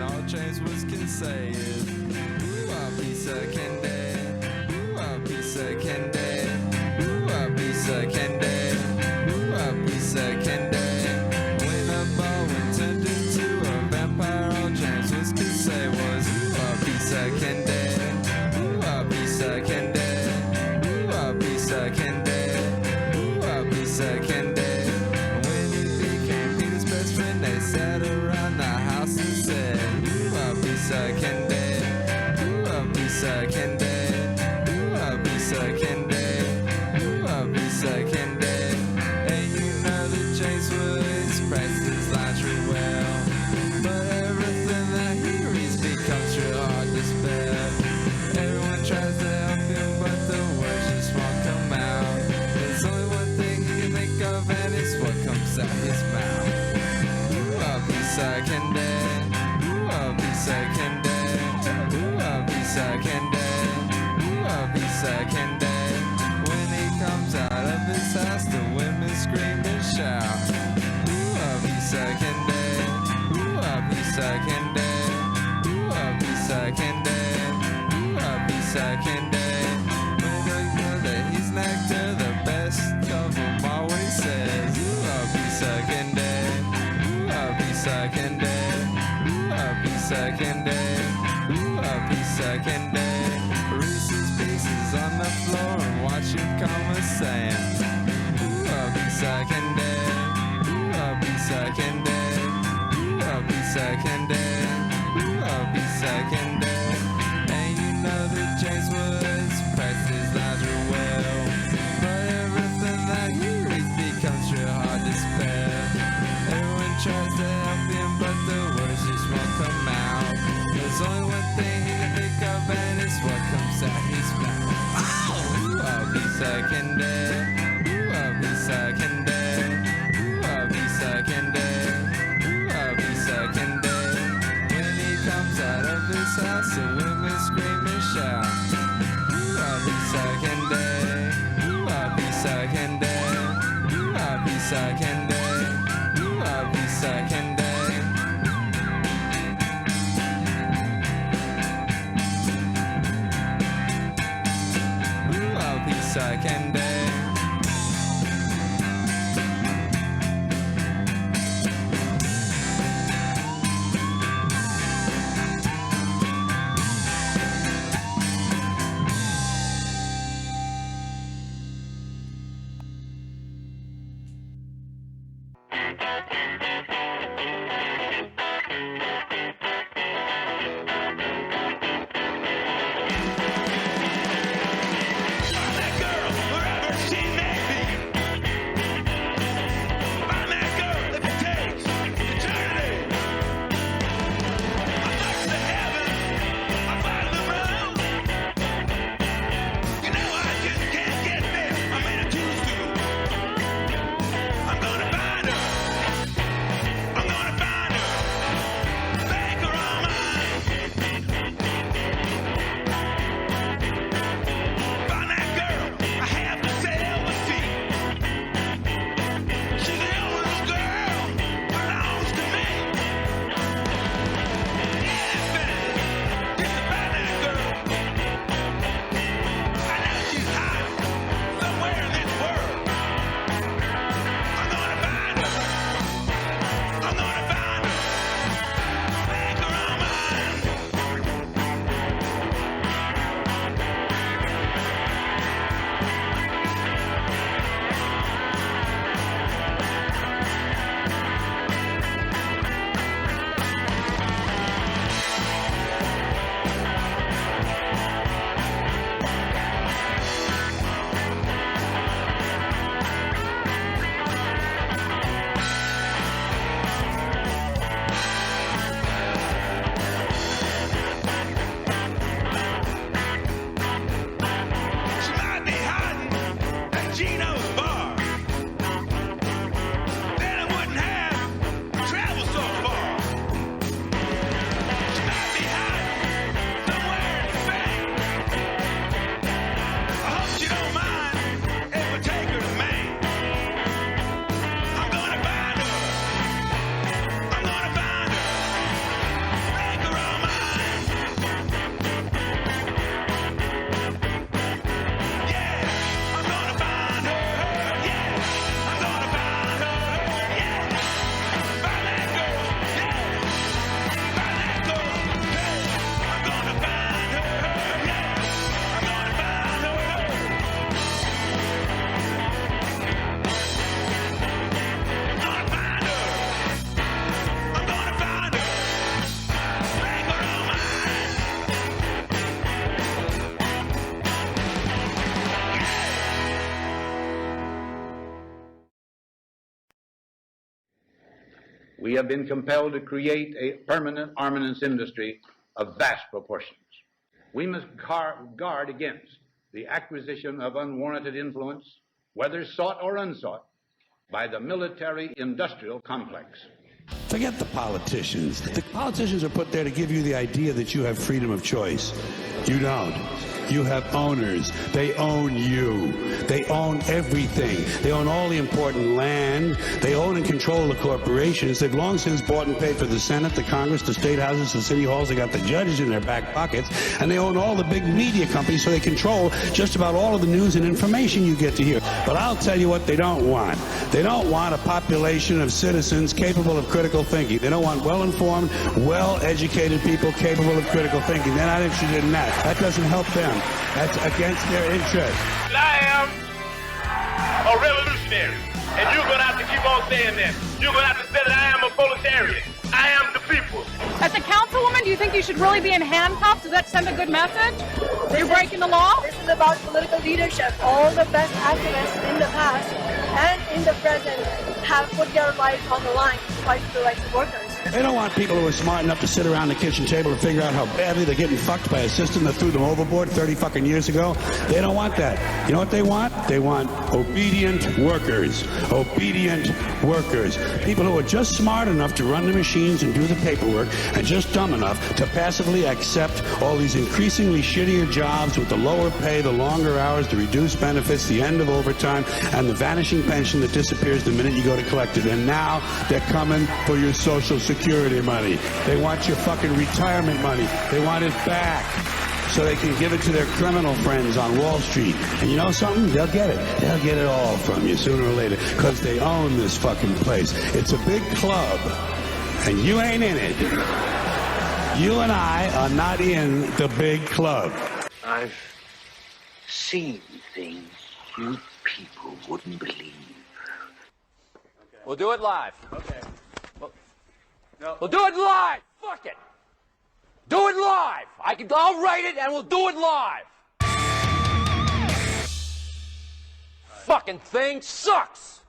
all James Woods can say is, ooh, a piece of candy, ooh, a piece of candy, ooh, a piece of candy, ooh, a piece of candy. When a Bowen turned into a vampire, all James Woods could say was, ooh, a piece of candy, ooh, a piece of candy, ooh, a piece of candy, ooh, a piece of candy. When he became Peter's best friend, they sat around the house and said, ooh, a piece of candy, ooh, a piece of candy, ooh, a piece of candy, ooh, a piece of candy. And you know that James Woods practiced his lines real well, but everything that he reads becomes real hard to spell. Everyone tries to help him, but the words just won't come out. There's only one thing he can think of, and it's what comes out his mouth. Ooh, a piece of candy, ooh, a piece of candy, ooh, a piece of candy, ooh, a piece of candy. When he comes out of his house, the women scream and shout. Ooh, a piece of candy, ooh, a piece of candy, ooh, a piece of candy, ooh, a piece of candy. When they know that he's an actor, the best of them always says, ooh, a piece of candy, ooh, a piece of candy, ooh, a piece of candy, ooh, a piece of candy. Reese's Pieces on the floor and watch him come a saying, ooh, a piece of candy, ooh, a piece of candy, ooh, a piece of candy, ooh, a piece of candy. And you know that James Woods practiced his lines real well, but everything that he reads becomes real hard to spell. Everyone tries to help him, but the words just won't come out. There's only one thing he can think of, and it's what comes out his mouth. Ooh, a piece of candy, ooh, a piece of candy, ooh, a piece of candy, ooh, a piece of candy. When he comes out of his house, the women scream and shout. Ooh, a piece of candy, ooh, a piece of candy, ooh, a piece of candy, ooh, a piece of candy. Ooh, a piece of candy. we have been compelled to create a permanent armaments industry of vast proportions. We must guard against the acquisition of unwarranted influence, whether sought or unsought, by the military-industrial complex. Forget the politicians. The politicians are put there to give you the idea that you have freedom of choice. You don't. You have owners. They own you. They own everything. They own all the important land. They own and control the corporations. They've long since bought and paid for the Senate, the Congress, the state houses, the city halls. They got the judges in their back pockets. And they own all the big media companies, so they control just about all of the news and information you get to hear. But I'll tell you what they don't want. They don't want a population of citizens capable of critical thinking. They don't want well-informed, well-educated people capable of critical thinking. They're not interested in that. That doesn't help them. That's against their interest. I am a revolutionary, and you're going to have to keep on saying that. You're going to have to say that I am a proletarian. I am the people. As a councilwoman, do you think you should really be in handcuffs? Does that send a good message? You're breaking the law? This is about political leadership. All the best activists in the past and in the present have put their lives on the line to fight for the rights of workers. They don't want people who are smart enough to sit around the kitchen table and figure out how badly they're getting fucked by a system that threw them overboard 30 fucking years ago. They don't want that. You know what they want? They want obedient workers. Obedient workers. People who are just smart enough to run the machines and do the paperwork and just dumb enough to passively accept all these increasingly shittier jobs with the lower pay, the longer hours, the reduced benefits, the end of overtime, and the vanishing pension that disappears the minute you go to collect it. And now they're coming for your Social Security money. They want your fucking retirement money. They want it back so they can give it to their criminal friends on Wall Street. And you know something? They'll get it. They'll get it all from you sooner or later because they own this fucking place. It's a big club, and you ain't in it. You and I are not in the big club. I've seen things you people wouldn't believe. We'll do it live. Okay. We'll do it live. Fuck it. Do it live. I'll write it and we'll do it live. Fucking thing sucks.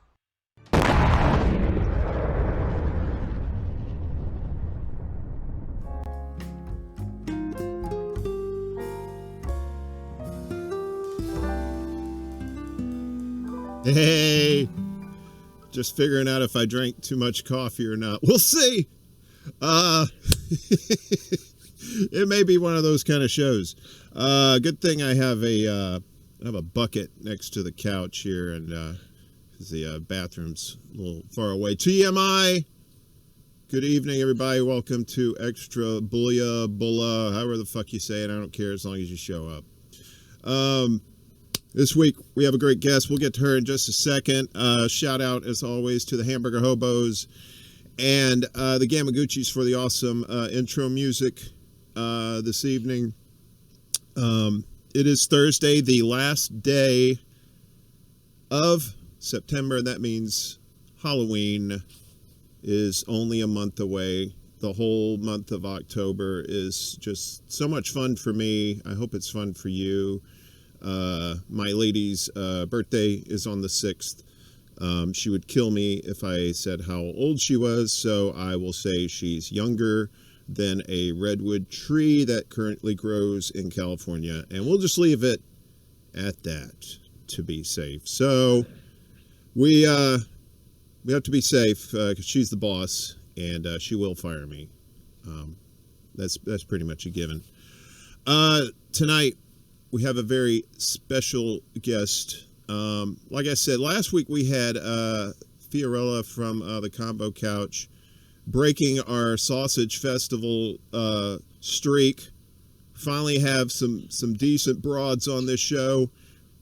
Hey, just figuring out if I drank too much coffee or not. We'll see. It may be one of those kind of shows. Good thing I have a bucket next to the couch here, and because the bathroom's a little far away. TMI. Good evening, everybody. Welcome to Extra Bulla, however the fuck you say it. I don't care as long as you show up. This week, we have a great guest. We'll get to her in just a second. Shout out, as always, to the Hamburger Hobos and the Gamaguchis for the awesome intro music this evening. It is Thursday, the last day of September, and that means Halloween is only a month away. The whole month of October is just so much fun for me. I hope it's fun for you. My lady's birthday is on the 6th. She would kill me if I said how old she was, so I will say she's younger than a redwood tree that currently grows in California, and we'll just leave it at that to be safe. So we have to be safe because she's the boss, and she will fire me. That's pretty much a given. Tonight we have a very special guest. Like I said, last week we had Fiorella from the Combo Couch breaking our Sausage Festival streak. Finally have some decent broads on this show.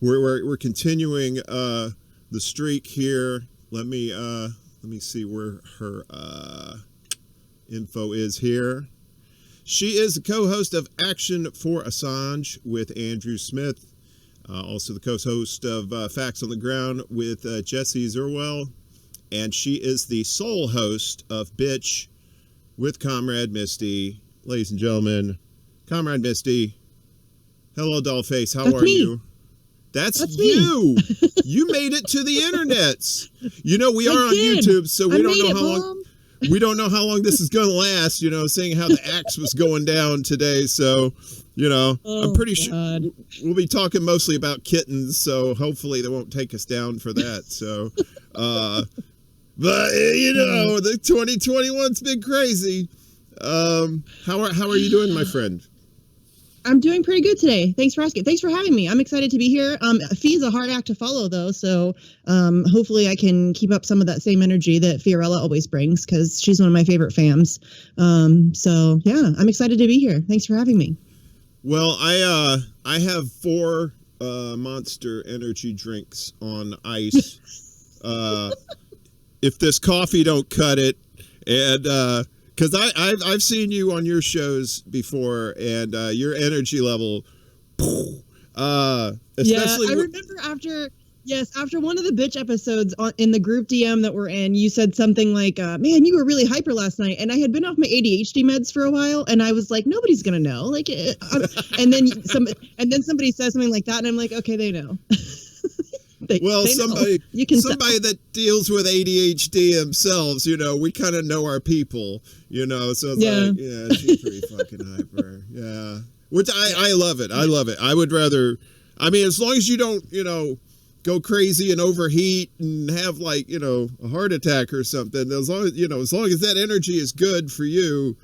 We're continuing the streak here. Let me see where her info is here. She is the co-host of Action for Assange with Andrew Smith. Also the co-host of Facts on the Ground with Jesse Zerwell. And she is the sole host of Bitch with Comrade Misty. Ladies and gentlemen, Comrade Misty. Hello, Dollface. How are you? That's you. You made it to the internets. You know, we are on YouTube, so we don't know how long. we don't know how long this is going to last, seeing how the axe was going down today. So, I'm pretty sure we'll be talking mostly about kittens. So hopefully they won't take us down for that. So, but the 2021's been crazy. How are you doing, my friend? I'm doing pretty good today. Thanks for asking. Thanks for having me. I'm excited to be here. Fee's a hard act to follow, though, so hopefully I can keep up some of that same energy that Fiorella always brings, because she's one of my favorite fams. So, yeah, I'm excited to be here. Thanks for having me. Well, I have 4 Monster energy drinks on ice. If this coffee don't cut it, and... because I've seen you on your shows before, and your energy level, especially. Yeah, I remember after one of the bitch episodes in the group DM that we're in, you said something like, "Man, you were really hyper last night," and I had been off my ADHD meds for a while, and I was like, "Nobody's gonna know." Like, and then somebody says something like that, and I'm like, "Okay, they know." Somebody that deals with ADHD themselves, we kind of know our people, so it's like, yeah, she's pretty fucking hyper. Yeah. Which I love it. I love it. I would rather, as long as you don't, go crazy and overheat and have like, a heart attack or something, as long as that energy is good for you,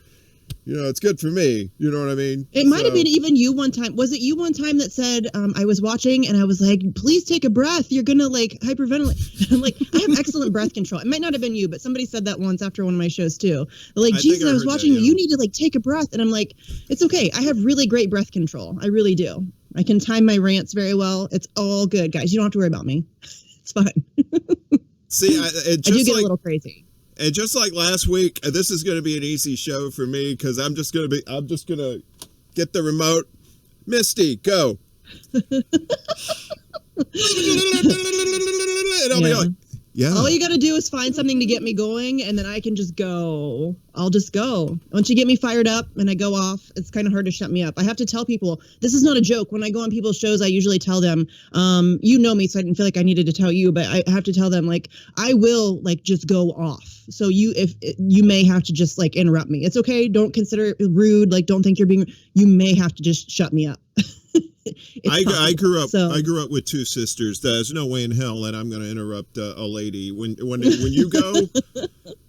it's good for me. You know what I mean? It might have been even you one time. Was it you one time that said, I was watching and I was like, please take a breath. You're going to like hyperventilate. I'm like, I have excellent breath control. It might not have been you, but somebody said that once after one of my shows too. They're like, Jesus, I was watching you. You need to like take a breath. And I'm like, it's okay. I have really great breath control. I really do. I can time my rants very well. It's all good, guys. You don't have to worry about me. It's fine. See, I do get a little crazy. And just like last week, this is going to be an easy show for me because I'm just going to get the remote. Misty, go. And I'll be like, yeah. All you got to do is find something to get me going, and then I can just go. I'll just go. Once you get me fired up and I go off, it's kind of hard to shut me up. I have to tell people, this is not a joke. When I go on people's shows, I usually tell them, you know me, so I didn't feel like I needed to tell you, but I have to tell them, like, I will, like, just go off. So if you may have to just, like, interrupt me. It's okay. Don't consider it rude. Like, don't think you're being, you may have to just shut me up. I grew up with 2 sisters. There's no way in hell that I'm going to interrupt a lady when you go.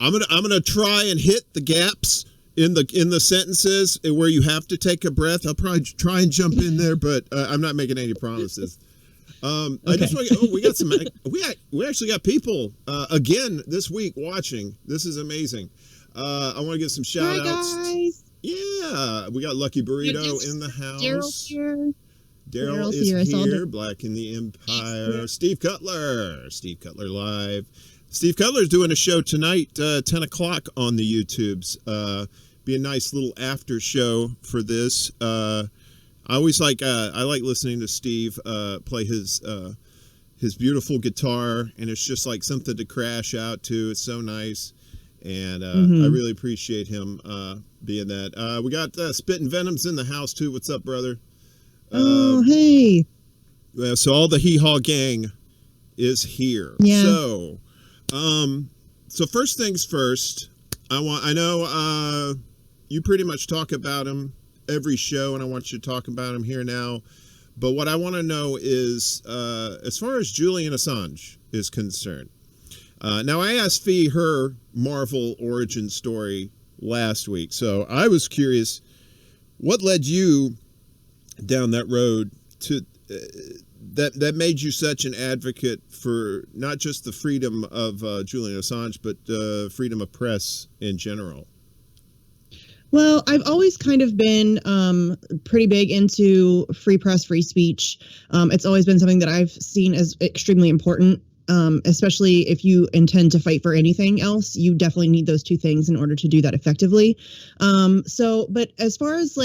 I'm gonna try and hit the gaps in the sentences where you have to take a breath. I'll probably try and jump in there, but I'm not making any promises. Okay. I just want we actually got people again this week watching. This is amazing. I want to give some shout outs. Hi guys. Yeah, we got Lucky Burrito in the house. Daryl's here. Daryl is here. Black in the Empire. Steve Cutler live. Steve Cutler's doing a show tonight, 10 o'clock on the YouTubes. Be a nice little after show for this. I always like listening to Steve play his beautiful guitar, and it's just like something to crash out to. It's so nice, and I really appreciate him being that. We got Spittin' Venoms in the house too. What's up, brother? Oh, hey. So all the Hee Haw gang is here. Yeah. So first things first, I know you pretty much talk about him every show, and I want you to talk about him here now. But what I want to know is, as far as Julian Assange is concerned, now I asked Fee her Marvel origin story last week, so I was curious, what led you down that road to that made you such an advocate for not just the freedom of Julian Assange, but freedom of press in general? Well, I've always kind of been pretty big into free press, free speech. It's always been something that I've seen as extremely important. Especially if you intend to fight for anything else, you definitely need those 2 things in order to do that effectively. But as far as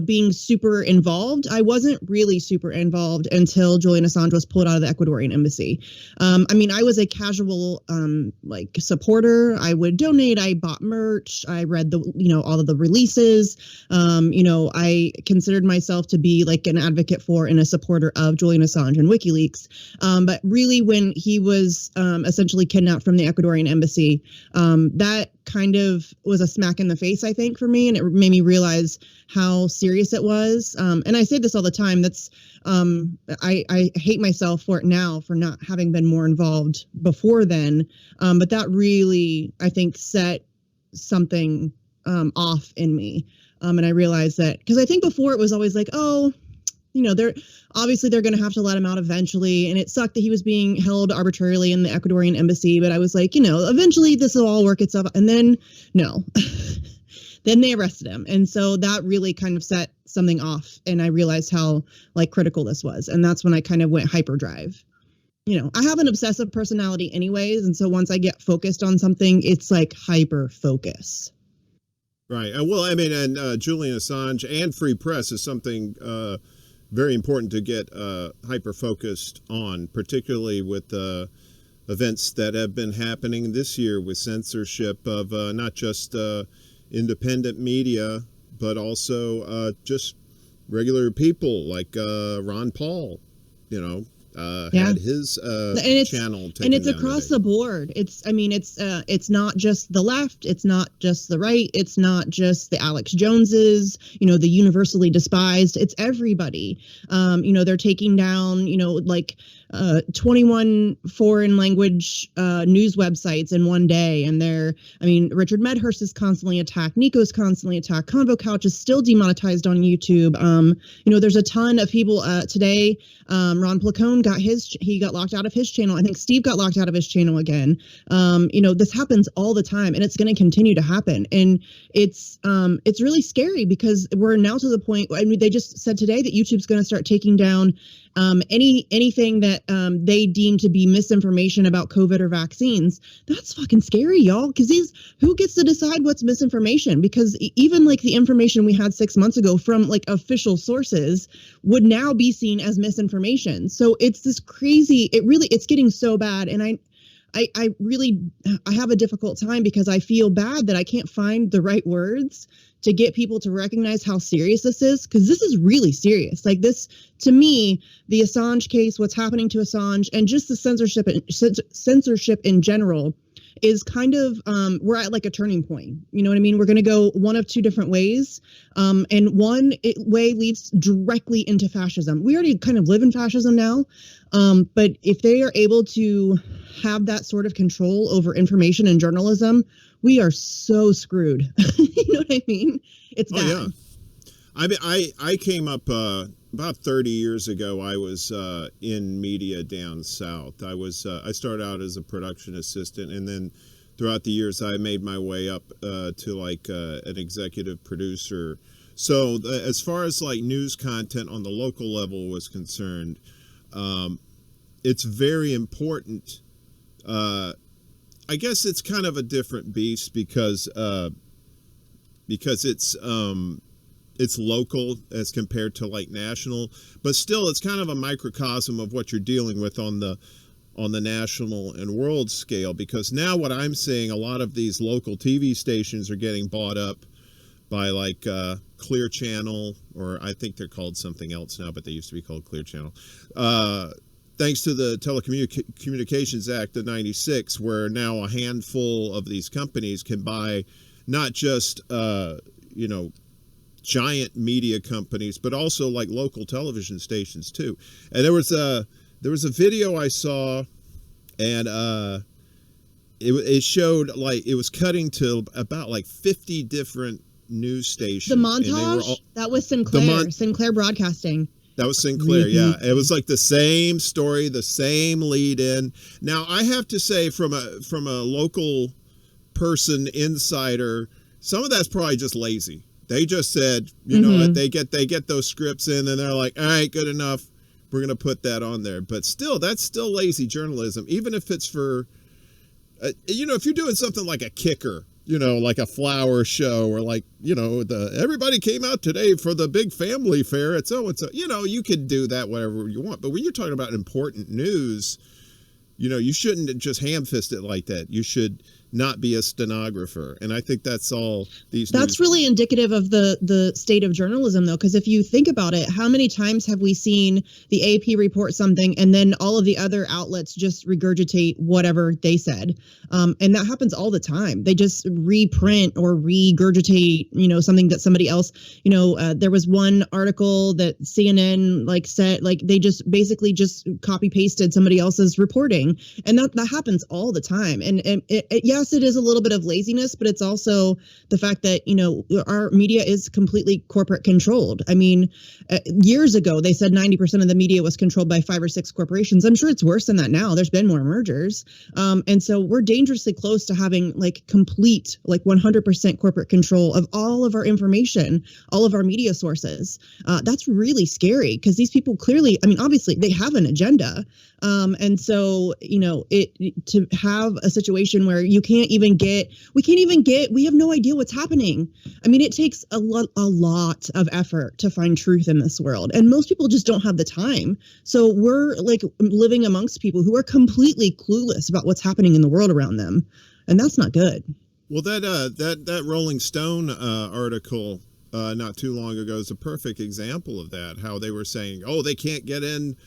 being super involved, I wasn't really super involved until Julian Assange was pulled out of the Ecuadorian embassy. I was a casual supporter. I would donate. I bought merch. I read all of the releases. I considered myself to be like an advocate for and a supporter of Julian Assange and WikiLeaks. But really, when when he was essentially kidnapped from the Ecuadorian embassy. That kind of was a smack in the face, I think, for me, and it made me realize how serious it was. And I say this all the time. That's I hate myself for it now for not having been more involved before then. But that really, I think, set something off in me. And I realized that because I think before it was always like, oh, you know, they're going to have to let him out eventually. And it sucked that he was being held arbitrarily in the Ecuadorian embassy. But I was like, you know, eventually this will all work itself. And then no, then they arrested him. And so that really kind of set something off. And I realized how like critical this was. And that's when I kind of went hyperdrive. You know, I have an obsessive personality anyways. And so once I get focused on something, it's like hyper focus. Right. Well, I mean, and Julian Assange and free press is something very important to get hyper-focused on, particularly with events that have been happening this year with censorship of not just independent media, but also just regular people like Ron Paul, you know, had his channel taken and it's down across today. the board. It's not just the left, it's not just the right, it's not just the Alex Joneses, you know, the universally despised, it's everybody. You know, they're taking down, you know, like 21 foreign language news websites in one day. And Richard Medhurst is constantly attacked. Nico's constantly attacked. Convo Couch is still demonetized on YouTube. You know, there's a ton of people today. Ron Placone got locked out of his channel. I think Steve got locked out of his channel again. You know, this happens all the time and it's going to continue to happen. And it's really scary because we're now to the point, I mean, they just said today that YouTube's going to start taking down anything that they deem to be misinformation about COVID or vaccines. That's fucking scary, y'all. Because who gets to decide what's misinformation? Because even like the information we had 6 months ago from like official sources would now be seen as misinformation. So it's this crazy. It's getting so bad, and I really have a difficult time because I feel bad that I can't find the right words to get people to recognize how serious this is, because this is really serious. Like this, to me, the Assange case, what's happening to Assange, and just the censorship in general is kind of, we're at like a turning point. You know what I mean? We're going to go one of two different ways. And one way leads directly into fascism. We already kind of live in fascism now. But if they are able to have that sort of control over information and journalism, we are so screwed. You know what I mean? It's bad. Oh, yeah. I mean, I came up about 30 years ago. I was in media down south. I started out as a production assistant, and then throughout the years, I made my way up to like an executive producer. So as far as like news content on the local level was concerned, it's very important. I guess it's kind of a different beast because it's local as compared to like national, but still it's kind of a microcosm of what you're dealing with on the national and world scale, because now what I'm seeing, a lot of these local TV stations are getting bought up by like Clear Channel, or I think they're called something else now, but they used to be called Clear Channel. Thanks to the Telecommunications Act of 96, where now a handful of these companies can buy not just, you know, giant media companies, but also like local television stations too. And there was a video I saw, and it showed like it was cutting to about like 50 different news stations. The montage, that was Sinclair, Sinclair Broadcasting. That was Sinclair, yeah. It was like the same story, the same lead in. Now, I have to say, from a local person, insider, some of that's probably just lazy. They just said, you know, they get those scripts in, and they're like, all right, good enough. We're going to put that on there. But still, that's still lazy journalism, even if it's for, you know, if you're doing something like a kicker, you know, like a flower show, or like, you know, everybody came out today for the big family fair at so-and-so. You know, you could do that whatever you want. But when you're talking about important news, you know, you shouldn't just ham-fist it like that. You should not be a stenographer. And I think that's all these. That's really indicative of the state of journalism, though, because if you think about it, how many times have we seen the AP report something and then all of the other outlets just regurgitate whatever they said? And that happens all the time. They just reprint or regurgitate, something that somebody else, there was one article that CNN said, they just basically just copy pasted somebody else's reporting. And that happens all the time. And yes, it is a little bit of laziness, but it's also the fact that, our media is completely corporate controlled. I mean, years ago, they said 90% of the media was controlled by 5 or 6 corporations. I'm sure it's worse than that now. There's been more mergers. And so we're dangerously close to having complete 100% corporate control of all of our information, all of our media sources. That's really scary because these people clearly, obviously they have an agenda. And so, to have a situation where we have no idea what's happening. It takes a lot of effort to find truth in this world. And most people just don't have the time. So we're living amongst people who are completely clueless about what's happening in the world around them. And that's not good. Well, that Rolling Stone article not too long ago is a perfect example of that. How they were saying, oh, they can't get in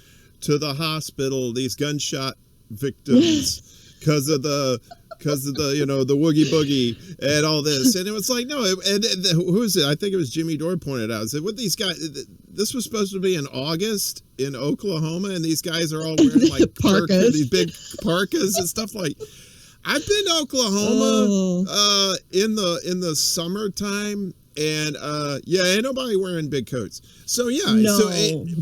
to the hospital, these gunshot victims, because of the the woogie boogie and all this. And it was like, no, who is it? I think it was Jimmy Dore pointed out. Said, what these guys, this was supposed to be in August in Oklahoma, and these guys are all wearing parkas, these big parkas and stuff like. I've been to Oklahoma in the summertime. And ain't nobody wearing big coats. So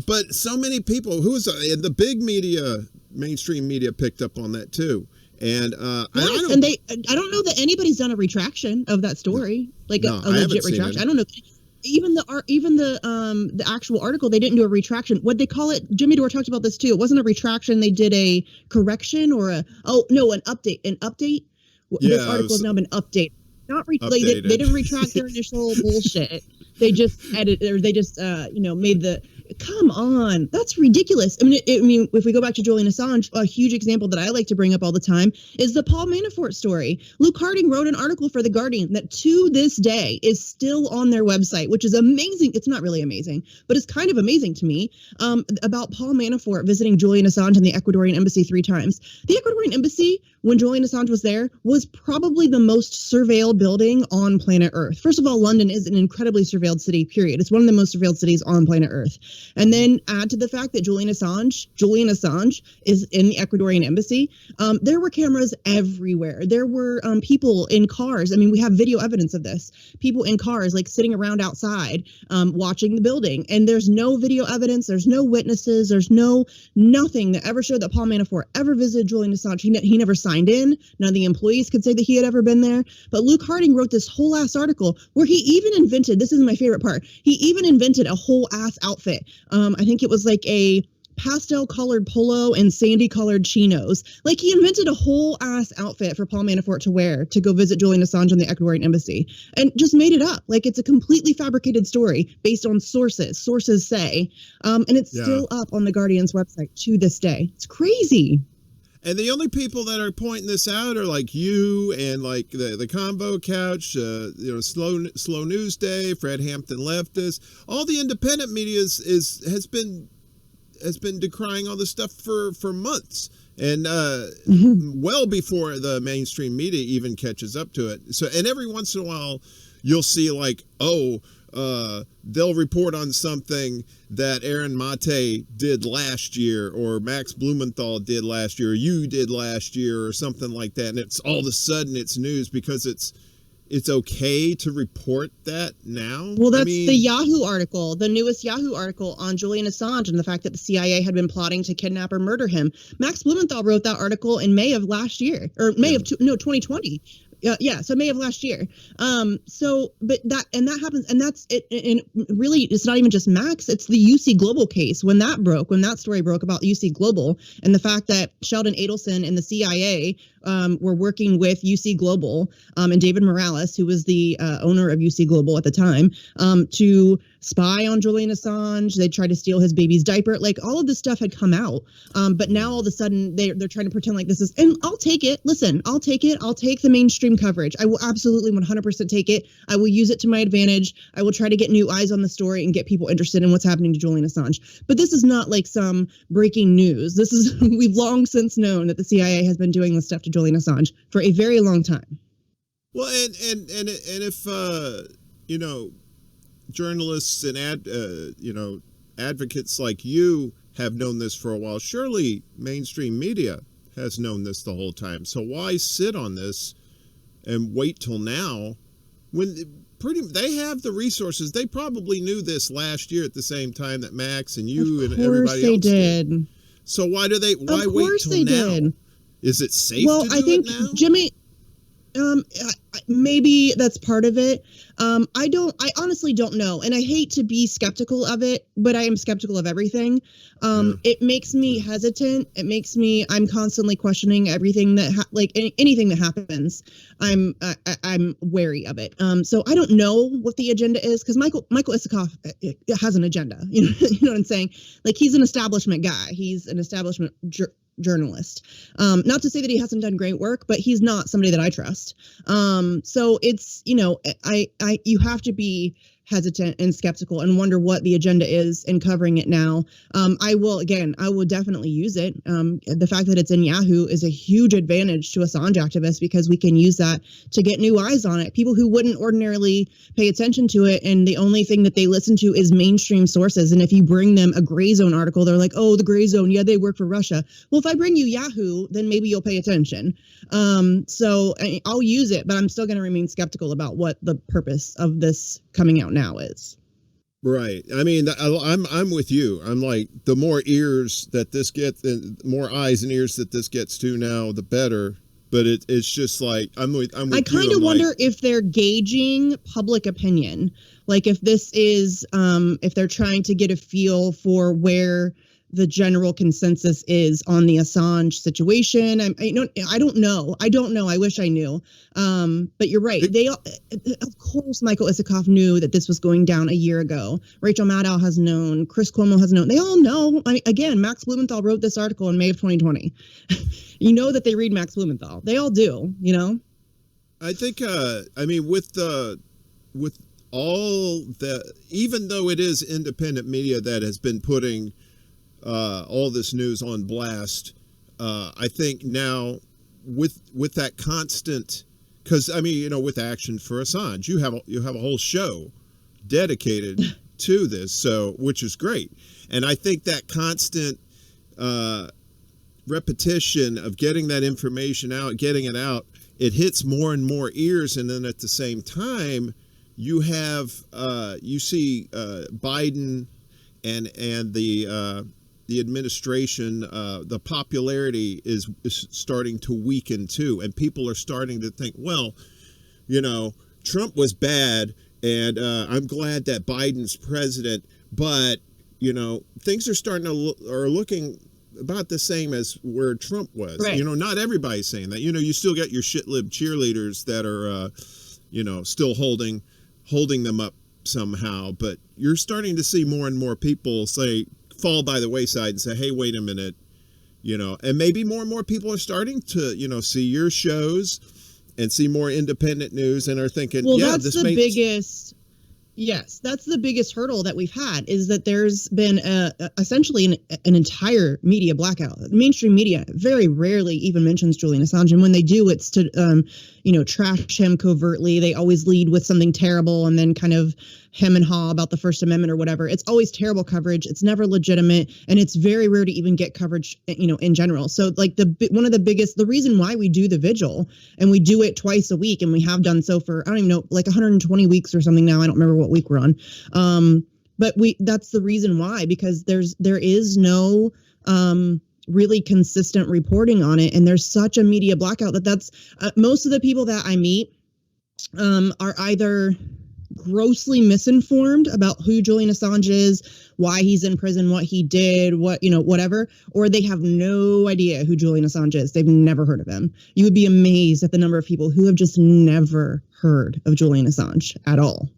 but so many people the big media, mainstream media picked up on that too. And I don't know that anybody's done a retraction of that story, a legit retraction. I don't know. Even the actual article, they didn't do a retraction. What'd they call it? Jimmy Dore talked about this too. It wasn't a retraction. They did a correction or an update. An update. This article has now been updated. They didn't retract their initial bullshit. They just edited, or they just made the. Come on, that's ridiculous. If we go back to Julian Assange, a huge example that I like to bring up all the time is the Paul Manafort story. Luke Harding wrote an article for The Guardian that to this day is still on their website, which is amazing. It's not really amazing, but it's kind of amazing to me, about Paul Manafort visiting Julian Assange in the Ecuadorian embassy 3 times. The Ecuadorian embassy, when Julian Assange was there, was probably the most surveilled building on planet Earth. First of all, London is an incredibly surveilled city, period. It's one of the most surveilled cities on planet Earth. And then add to the fact that Julian Assange is in the Ecuadorian embassy. There were cameras everywhere. There were people in cars. We have video evidence of this. People in cars, sitting around outside, watching the building. And there's no video evidence. There's no witnesses. There's nothing that ever showed that Paul Manafort ever visited Julian Assange. He never signed in. None of the employees could say that he had ever been there. But Luke Harding wrote this whole ass article where he even invented, this is my favorite part, he even invented a whole ass outfit. I think it was a pastel colored polo and sandy colored chinos. He invented a whole ass outfit for Paul Manafort to wear to go visit Julian Assange in the Ecuadorian embassy, and just made it up. It's a completely fabricated story based on sources say, and it's still up on the Guardian's website to this day. It's crazy. And the only people that are pointing this out are you and the Convo Couch, Slow News Day, Fred Hampton Leftist. All the independent media has been decrying all this stuff for months, and well before the mainstream media even catches up to it. So, and every once in a while, you'll see they'll report on something that Aaron Mate did last year, or Max Blumenthal did last year, or you did last year, or something like that. And it's all of a sudden it's news because it's okay to report that now. Well, that's the Yahoo article, the newest Yahoo article on Julian Assange and the fact that the CIA had been plotting to kidnap or murder him. Max Blumenthal wrote that article in May of last year, or May of 2020. So May of last year. But that happens, and that's it. And really, it's not even just Max. It's the UC Global case. When that story broke about UC Global and the fact that Sheldon Adelson and the CIA were working with UC Global and David Morales, who was the owner of UC Global at the time, to spy on Julian Assange. They tried to steal his baby's diaper. Like, all of this stuff had come out. But now all of a sudden they're trying to pretend like this is, and I'll take it. Listen, I'll take it. I'll take the mainstream coverage. I will absolutely 100% take it. I will use it to my advantage. I will try to get new eyes on the story and get people interested in what's happening to Julian Assange. But this is not like some breaking news. This is, we've long since known that the CIA has been doing this stuff to Julian Assange for a very long time. Well, and if journalists and advocates like you have known this for a while, surely mainstream media has known this the whole time. So why sit on this and wait till now when they have the resources? They probably knew this last year at the same time that Max and you and everybody else did. So why wait till now? Is it safe to do it now? Jimmy, maybe that's part of it. I honestly don't know. And I hate to be skeptical of it, but I am skeptical of everything. It makes me hesitant. I'm constantly questioning everything anything that happens. I'm wary of it. So I don't know what the agenda is, because Michael Isikoff has an agenda. You know what I'm saying? Like, he's an establishment guy. He's an establishment journalist. Not to say that he hasn't done great work, but he's not somebody that I trust. So it's, you have to be hesitant and skeptical and wonder what the agenda is in covering it now. I will definitely use it. The fact that it's in Yahoo is a huge advantage to Assange activists, because we can use that to get new eyes on it. People who wouldn't ordinarily pay attention to it, and the only thing that they listen to is mainstream sources. And if you bring them a gray zone article, they're like, oh, the gray zone, yeah, they work for Russia. Well, if I bring you Yahoo, then maybe you'll pay attention. So I'll use it, but I'm still going to remain skeptical about what the purpose of this coming out now is. Right. I mean, I'm with you. I'm like, the more ears that this gets, the more eyes and ears that this gets to now, the better. But it's just like, I'm with I kind of wonder if they're gauging public opinion. Like, if this is, if they're trying to get a feel for where the general consensus is on the Assange situation. I don't know. I wish I knew. But you're right. Of course, Michael Isikoff knew that this was going down a year ago. Rachel Maddow has known. Chris Cuomo has known. They all know. Again, Max Blumenthal wrote this article in May of 2020. You know that they read Max Blumenthal. They all do. I think. With all the, even though it is independent media that has been putting all this news on blast, I think now with that constant, because with Action for Assange, you have a whole show dedicated to this, so, which is great. And I think that constant repetition of getting that information out, getting it out, it hits more and more ears. And then at the same time, you have you see Biden and the administration, the popularity is starting to weaken too. And people are starting to think, well, Trump was bad, and I'm glad that Biden's president, but, things are starting to looking about the same as where Trump was. Right. Not everybody's saying that. You still got your shit-lib cheerleaders that are, still holding them up somehow. But you're starting to see more and more people fall by the wayside and say, hey, wait a minute, and maybe more and more people are starting to, see your shows and see more independent news and are thinking, well, yeah, that's the biggest. Yes, that's the biggest hurdle that we've had, is that there's been essentially an entire media blackout. Mainstream media very rarely even mentions Julian Assange. And when they do, it's to, trash him covertly. They always lead with something terrible and then kind of hem and haw about the First Amendment or whatever. It's always terrible coverage. It's never legitimate. And it's very rare to even get coverage, in general. So like the reason why we do the vigil, and we do it twice a week, and we have done so for, I don't even know, like 120 weeks or something now. I don't remember what week we're on. But that's the reason why, because there is no really consistent reporting on it. And there's such a media blackout that's most of the people that I meet are either grossly misinformed about who Julian Assange is, why he's in prison, what he did, whatever, or they have no idea who Julian Assange is. They've never heard of him. You would be amazed at the number of people who have just never heard of Julian Assange at all.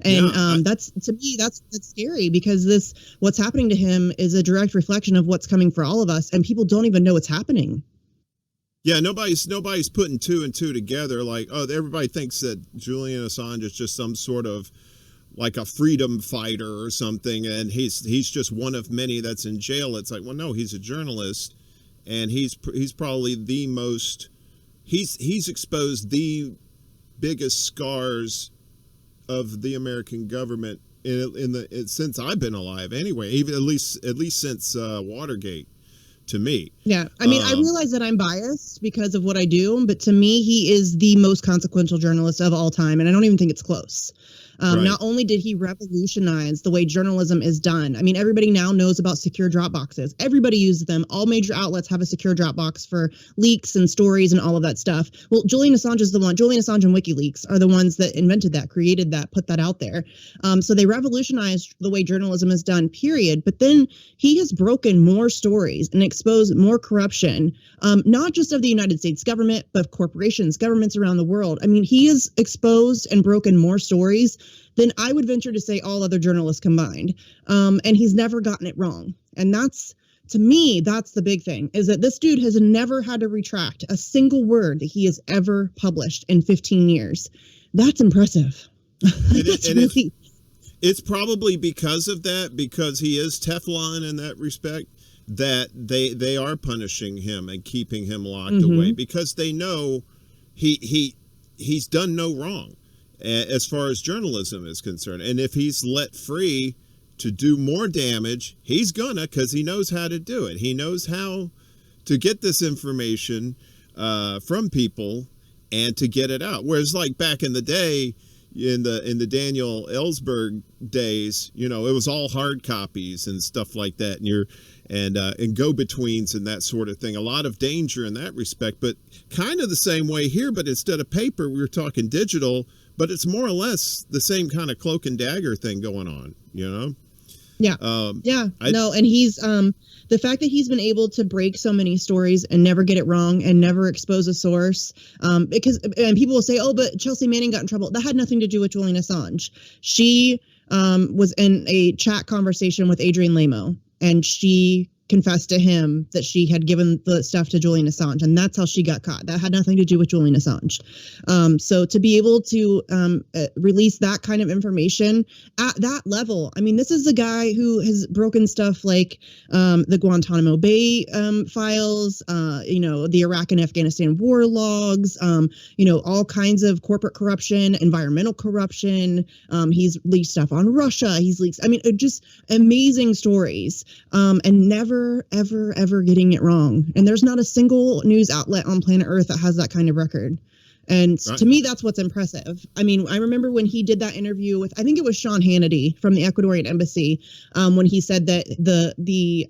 And that's, to me, that's scary, because what's happening to him is a direct reflection of what's coming for all of us, and people don't even know what's happening. Yeah, nobody's putting two and two together. Like, oh, everybody thinks that Julian Assange is just some sort of like a freedom fighter or something, and he's just one of many that's in jail. It's like, well, no, he's a journalist, and he's probably the most he's exposed the biggest scars of the American government since I've been alive. Anyway, even at least since Watergate. To me. Yeah. I mean, I realize that I'm biased because of what I do, but to me, he is the most consequential journalist of all time. And I don't even think it's close. Right. Not only did he revolutionize the way journalism is done. I mean, everybody now knows about secure drop boxes. Everybody uses them. All major outlets have a secure drop box for leaks and stories and all of that stuff. Well, Julian Assange is the one. Julian Assange and WikiLeaks are the ones that invented that, created that, put that out there. So they revolutionized the way journalism is done, period. But then he has broken more stories and exposed more corruption, not just of the United States government, but of corporations, governments around the world. I mean, he has exposed and broken more stories than I would venture to say all other journalists combined. And he's never gotten it wrong. And that's, to me, that's the big thing, is that this dude has never had to retract a single word that he has ever published in 15 years. That's impressive. It's probably because of that, because he is Teflon in that respect, that they are punishing him and keeping him locked away, because they know he's done no wrong as far as journalism is concerned. And if he's let free to do more damage, he's gonna, because he knows how to do it. He knows how to get this information from people and to get it out. Whereas like back in the day, in the Daniel Ellsberg days, it was all hard copies and stuff like that, and go-betweens and that sort of thing. A lot of danger in that respect, but kind of the same way here. But instead of paper, we were talking digital, but it's more or less the same kind of cloak and dagger thing going on, Yeah. And he's the fact that he's been able to break so many stories and never get it wrong and never expose a source, and people will say, oh, but Chelsea Manning got in trouble. That had nothing to do with Julian Assange. She was in a chat conversation with Adrian Lamo, and she confessed to him that she had given the stuff to Julian Assange, and that's how she got caught. That had nothing to do with Julian Assange. So to be able to release that kind of information at that level, I mean, this is a guy who has broken stuff like the Guantanamo Bay files, the Iraq and Afghanistan war logs, all kinds of corporate corruption, environmental corruption. He's leaked stuff on Russia. He's leaked, just amazing stories, and never, ever getting it wrong. And there's not a single news outlet on planet Earth that has that kind of record. And to me, that's what's impressive. I mean, I remember when he did that interview with, I think it was Sean Hannity from the Ecuadorian embassy, when he said that the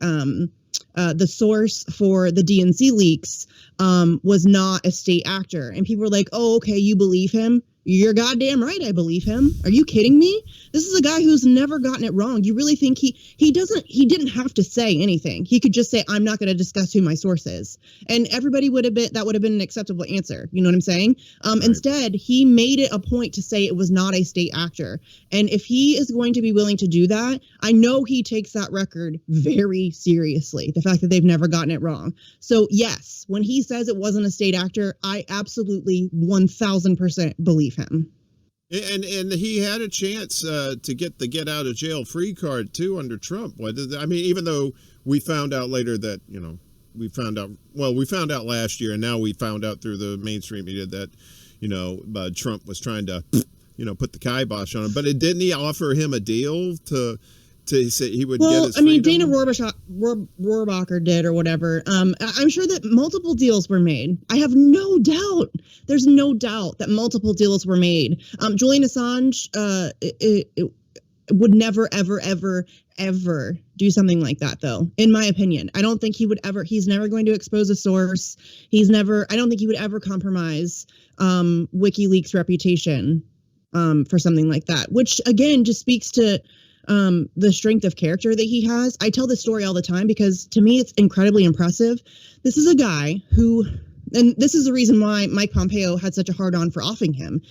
source for the DNC leaks was not a state actor. And people were like, oh, okay, you believe him? You're goddamn right, I believe him. Are you kidding me? This is a guy who's never gotten it wrong. You really think he didn't have to say anything. He could just say, I'm not going to discuss who my source is. And everybody would have been an acceptable answer. You know what I'm saying? Right. Instead, he made it a point to say it was not a state actor. And if he is going to be willing to do that, I know he takes that record very seriously. The fact that they've never gotten it wrong. So yes, when he says it wasn't a state actor, I absolutely 1000% believe him. And he had a chance to get the get out of jail free card too under Trump. I mean, even though we found out later that we found out last year, and now we found out through the mainstream media that Trump was trying to put the kibosh on him. But didn't he offer him a deal to say he would get his freedom? Dana Rohrabacher did, or whatever. I'm sure that multiple deals were made. I have no doubt. There's no doubt that multiple deals were made. Julian Assange, would never, ever, ever, ever do something like that, though, in my opinion. I don't think he would ever. He's never going to expose a source. I don't think he would ever compromise WikiLeaks' reputation for something like that, which, again, just speaks to the strength of character that he has. I tell this story all the time because to me, it's incredibly impressive. This is a guy who, and this is the reason why Mike Pompeo had such a hard on for offing him.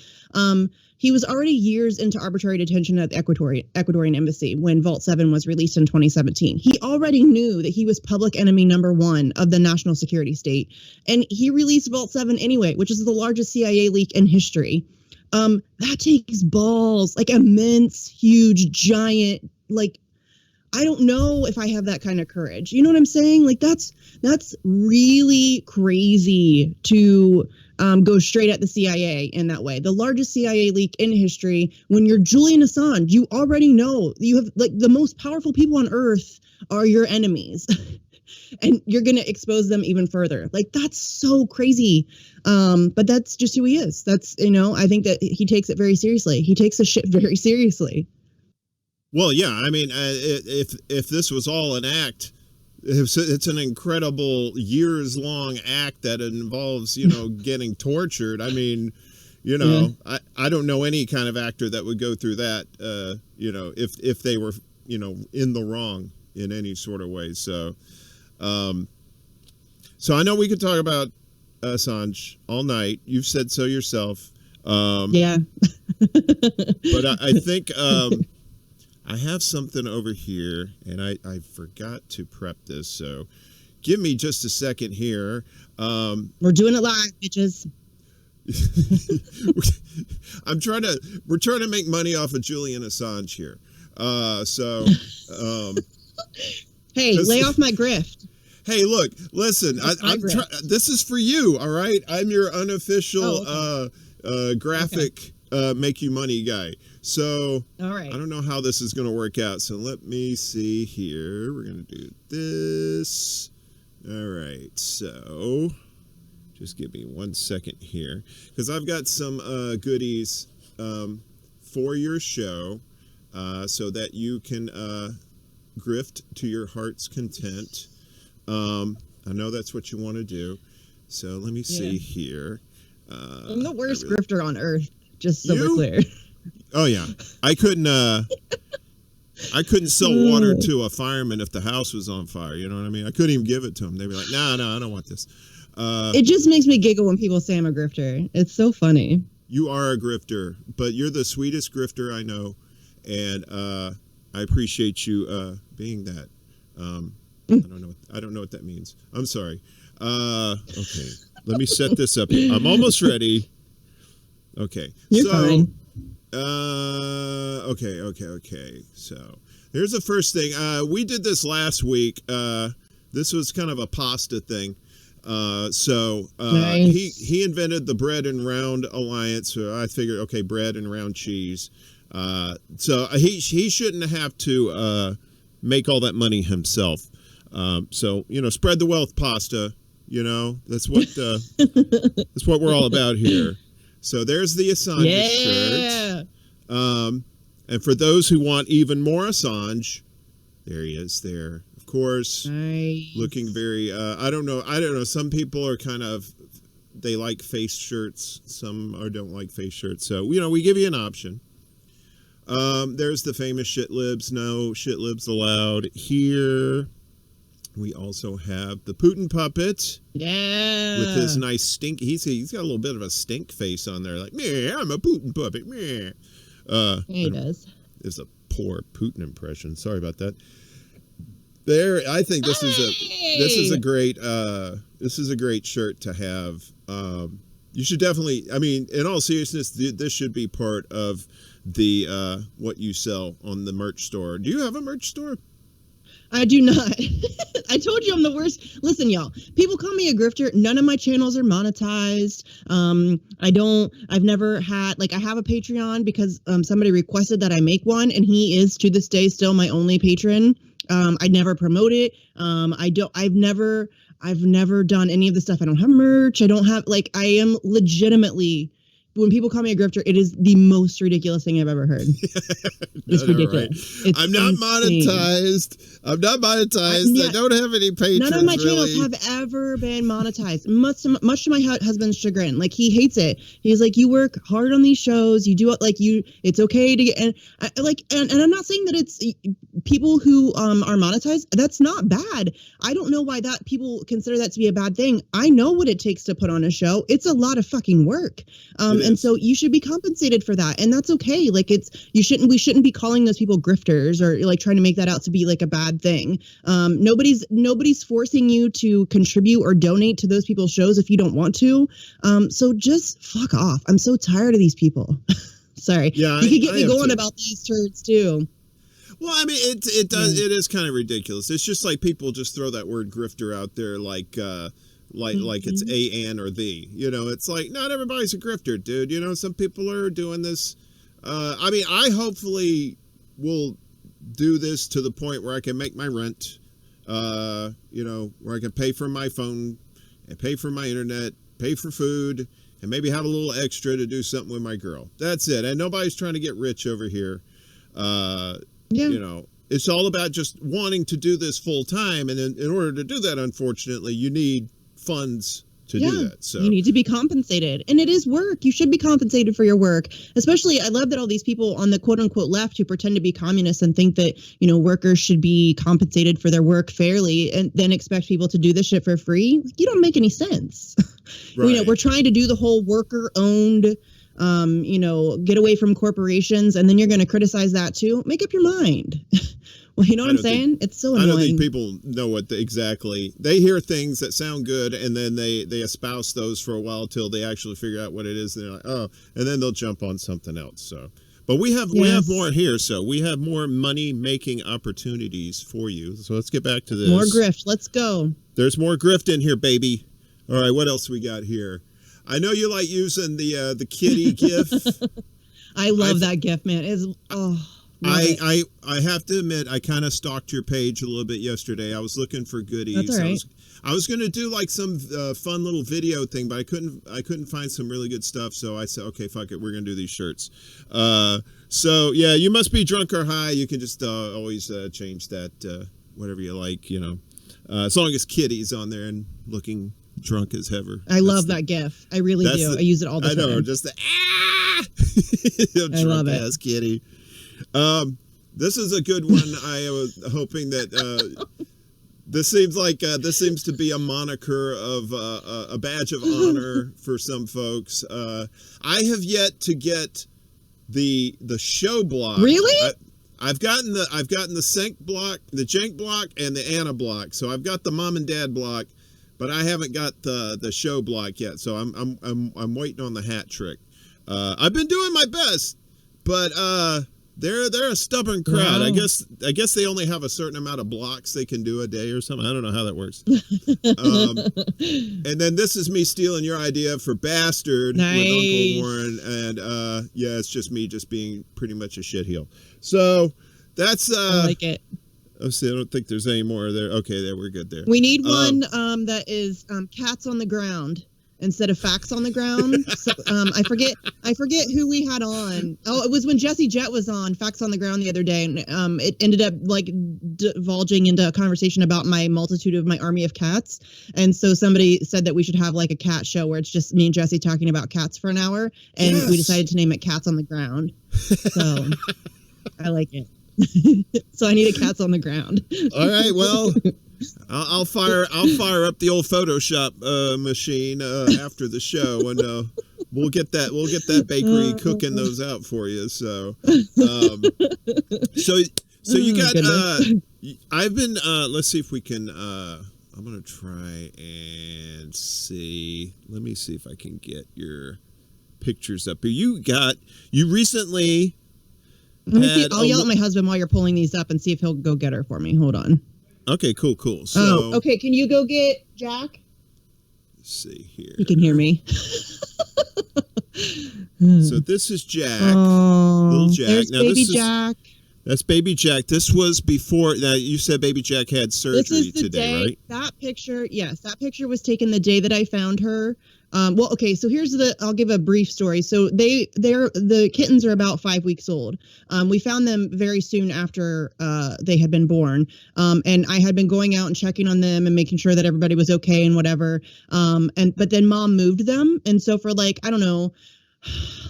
He was already years into arbitrary detention at the Ecuadorian embassy when Vault 7 was released in 2017. He already knew that he was public enemy number one of the national security state. And he released Vault 7 anyway, which is the largest CIA leak in history. That takes balls, like immense, huge, giant, like, I don't know if I have that kind of courage. You know what I'm saying? Like, that's really crazy to go straight at the CIA in that way. The largest CIA leak in history. When you're Julian Assange, you already know you have, like, the most powerful people on earth are your enemies. And you're going to expose them even further. Like, that's so crazy. But that's just who he is. That's, I think that he takes it very seriously. He takes his shit very seriously. Well, yeah. I mean, if this was all an act, it's an incredible years-long act that involves, getting tortured. I mean, I don't know any kind of actor that would go through that, if they were, in the wrong in any sort of way. So I know we could talk about Assange all night. You've said so yourself. Yeah. But I think I have something over here, and I forgot to prep this. So give me just a second here. We're doing it live, bitches. We're trying to make money off of Julian Assange here. Hey, lay off my grift. Hey, look, listen, this is for you, all right? I'm your unofficial graphic make you money guy. So all right. I don't know how this is going to work out. So let me see here. We're going to do this. All right. So just give me 1 second here because I've got some goodies for your show so that you can grift to your heart's content. I know that's what you want to do. So let me see here. I'm the worst grifter on earth, just so we're clear. Oh yeah. I couldn't sell water to a fireman if the house was on fire. You know what I mean? I couldn't even give it to them. They'd be like, no, I don't want this. It just makes me giggle when people say I'm a grifter. It's so funny. You are a grifter, but you're the sweetest grifter I know. And I appreciate you being that. I don't know what that means. I'm sorry. Okay. Let me set this up here. I'm almost ready. Okay. You're fine. Okay. So here's the first thing. We did this last week. This was kind of a pasta thing. Nice. He invented the bread and round alliance. So I figured, okay, bread and round cheese. So he shouldn't have to make all that money himself. So spread the wealth, pasta. That's what we're all about here. So there's the Assange shirt. And for those who want even more Assange, there he is there. Of course, nice. Looking very, I don't know. Some people are they like face shirts. Some don't like face shirts. So, we give you an option. There's the famous shit libs. No shit libs allowed here. We also have the Putin puppet. Yeah. With his nice stink. He's got a little bit of a stink face on there. Like, meh, I'm a Putin puppet. Meh. He does. It's a poor Putin impression. Sorry about that. There, I think this is a great shirt to have. You should definitely, in all seriousness, this should be part of the what you sell on the merch store. Do you have a merch store? I do not. I told you I'm the worst. Listen, y'all, people call me a grifter. None of my channels are monetized. I've never had, I have a Patreon because somebody requested that I make one, and he is to this day still my only patron. I never promote it. I've never done any of the stuff. I don't have merch. I don't have, I am legitimately when people call me a grifter, it is the most ridiculous thing I've ever heard. It's ridiculous. Right. I'm not monetized. I don't have any patrons. None of my channels have ever been monetized. Much to my husband's chagrin. Like, he hates it. He's like, you work hard on these shows. You do it like you. It's okay to get and I'm not saying that it's people who are monetized. That's not bad. I don't know why that people consider that to be a bad thing. I know what it takes to put on a show. It's a lot of fucking work. And so you should be compensated for that. And that's okay. Like, we shouldn't be calling those people grifters or like trying to make that out to be like a bad thing. Nobody's forcing you to contribute or donate to those people's shows if you don't want to. So just fuck off. I'm so tired of these people. Sorry. Yeah, you could get me going about these turds too. Well, I mean, it does. It is kind of ridiculous. It's just like people just throw that word grifter out there like it's a-an or the. You know, it's like not everybody's a grifter, dude. You know, some people are doing this. I mean, I hopefully will do this to the point where I can make my rent. You know, where I can pay for my phone and pay for my internet, pay for food, and maybe have a little extra to do something with my girl. That's it. And nobody's trying to get rich over here. You know, it's all about just wanting to do this full time. And in order to do that, unfortunately, you need funds to do that. So you need to be compensated. And it is work. You should be compensated for your work. Especially, I love that all these people on the quote unquote left who pretend to be communists and think that, you know, workers should be compensated for their work fairly and then expect people to do this shit for free. Like, you don't make any sense. Right. You know, we're trying to do the whole worker owned, you know, get away from corporations, and then you're going to criticize that too. Make up your mind. Well, you know what I'm saying? It's so annoying. I don't think people know what exactly. They hear things that sound good, and then they espouse those for a while till they actually figure out what it is. And they're like, oh, and then they'll jump on something else. So, but we have more here. So we have more money making opportunities for you. So let's get back to this. More grift. Let's go. There's more grift in here, baby. All right, what else we got here? I know you like using the kitty gif. I love that gif, man. I have to admit, I kind of stalked your page a little bit yesterday. I was looking for goodies. That's all right. I was going to do like some fun little video thing, but I couldn't find some really good stuff. So I said, okay, fuck it, we're going to do these shirts. So yeah, you must be drunk or high. You can just always change that whatever you like, you know, as long as kitty's on there and looking drunk as ever. I love that gif. I really do. I use it all the time. I know, just the I love it. Ass kitty. This is a good one. I was hoping that this seems to be a moniker of a badge of honor for some folks. I have yet to get the show block. Really? I've gotten the Senk block, the Jenk block, and the Anna block. So I've got the mom and dad block, but I haven't got the show block yet. So I'm waiting on the hat trick. I've been doing my best, but they're a stubborn crowd. Wow. I guess they only have a certain amount of blocks they can do a day or something. I don't know how that works. And then this is me stealing your idea for Bastard with Uncle Warren, and yeah, it's just me just being pretty much a shitheel. So that's I like it. I don't think there's any more there. Okay, there, we're good there. We need one that is cats on the ground instead of facts on the ground. So, I forget who we had on. Oh, it was when Jesse Jett was on Facts on the Ground the other day, and it ended up like divulging into a conversation about my multitude of my army of cats. And so somebody said that we should have like a cat show where it's just me and Jesse talking about cats for an hour, and we decided to name it Cats on the Ground. So I like it. So I need a Cats on the Ground. All right, well, I'll fire up the old Photoshop machine after the show, and we'll get that bakery cooking those out for you. So so you got I've been let's see if we can I'm gonna try and see. Let me see if I can get your pictures up here. You recently. I'll yell at my husband while you're pulling these up and see if he'll go get her for me. Hold on. Okay, cool. So, okay. Can you go get Jack? Let's see here. You can hear me. So this is Jack. Little Jack. There's now, baby Jack. That's baby Jack. This was before. Now you said baby Jack had surgery today, right? That picture, yes, that picture was taken the day that I found her. Well, okay, so I'll give a brief story. So the kittens are about 5 weeks old. We found them very soon after they had been born. And I had been going out and checking on them and making sure that everybody was okay and whatever. But then mom moved them. And so for like, I don't know,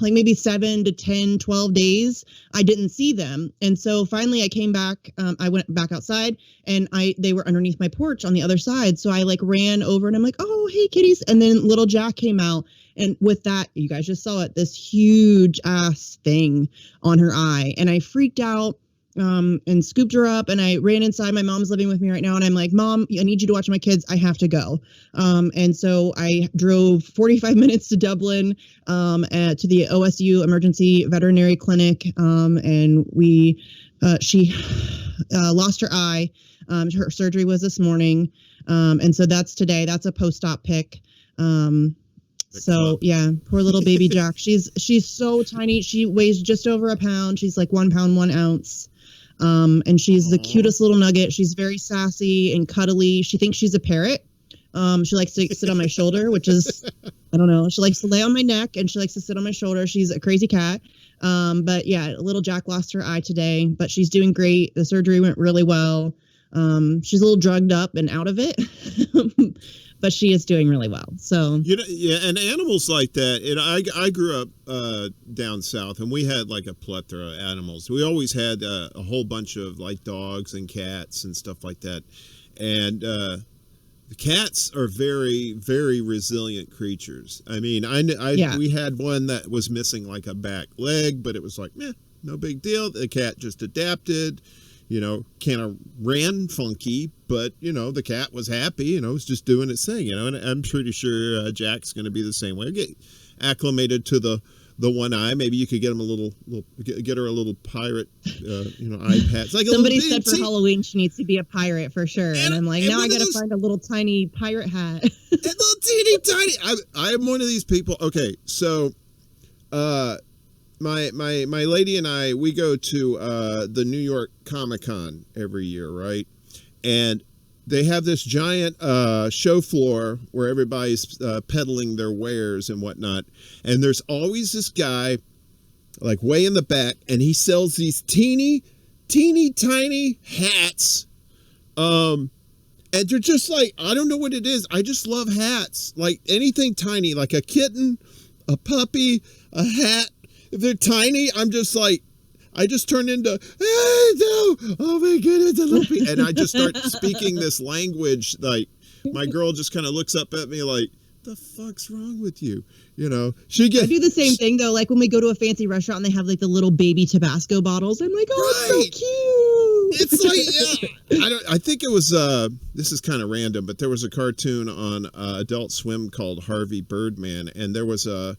like maybe 7 to 10, 12 days, I didn't see them. And so finally I came back, I went back outside and they were underneath my porch on the other side. So I like ran over and I'm like, oh, hey kitties. And then little Jack came out. And with that, you guys just saw it, this huge ass thing on her eye. And I freaked out. And scooped her up and I ran inside. My mom's living with me right now. And I'm like, Mom, I need you to watch my kids. I have to go. And so I drove 45 minutes to Dublin, to the OSU Emergency Veterinary Clinic. And she lost her eye. Her surgery was this morning. And so that's today. That's a post-op pic. So yeah, poor little baby Jack. She's so tiny. She weighs just over a pound. She's like 1 pound, 1 ounce. And she's the cutest little nugget. She's very sassy and cuddly. She thinks she's a parrot. She likes to sit on my shoulder, which is, I don't know. She likes to lay on my neck and she likes to sit on my shoulder. She's a crazy cat. But yeah, little Jack lost her eye today, but she's doing great. The surgery went really well. She's a little drugged up and out of it, but she is doing really well. So, yeah. And animals like that. And I grew up, down south and we had like a plethora of animals. We always had a whole bunch of like dogs and cats and stuff like that. And, the cats are very, very resilient creatures. I mean, we had one that was missing like a back leg, but it was like, no big deal. The cat just adapted, kind of ran funky, but, the cat was happy, it was just doing its thing, and I'm pretty sure Jack's going to be the same way. Get acclimated to the one eye. Maybe you could get him get her a little pirate, eye patch. Like somebody said for Halloween she needs to be a pirate for sure, and I'm like, now I got to find a little tiny pirate hat. A little teeny tiny. I'm one of these people. Okay, so, my lady and I, we go to the New York Comic-Con every year, right? And they have this giant show floor where everybody's peddling their wares and whatnot. And there's always this guy, like way in the back, and he sells these teeny tiny hats. And they're just like, I don't know what it is. I just love hats. Like anything tiny, like a kitten, a puppy, a hat. If they're tiny, I'm just like, I just turn into, oh my goodness, a little and I just start speaking this language. Like my girl just kind of looks up at me like, the fuck's wrong with you? I do the same thing though. Like when we go to a fancy restaurant and they have like the little baby Tabasco bottles. I'm like, oh, it's so cute. It's like, yeah. I think it was, this is kind of random, but there was a cartoon on Adult Swim called Harvey Birdman. And there was a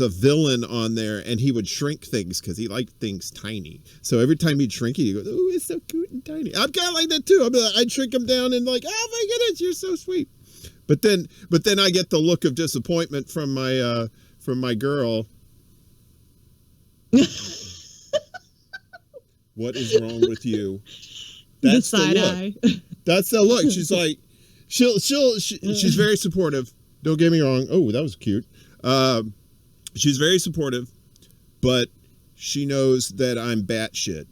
villain on there, and he would shrink things because he liked things tiny. So every time he'd shrink it, he goes, "Oh, it's so cute and tiny." I'm kind of like that too. I'd shrink him down and like, "Oh my goodness, you're so sweet." But then I get the look of disappointment from my girl. What is wrong with you? That's the side eye. That's the look. She's like, she's very supportive. Don't get me wrong. Oh, that was cute. She's very supportive, but she knows that I'm batshit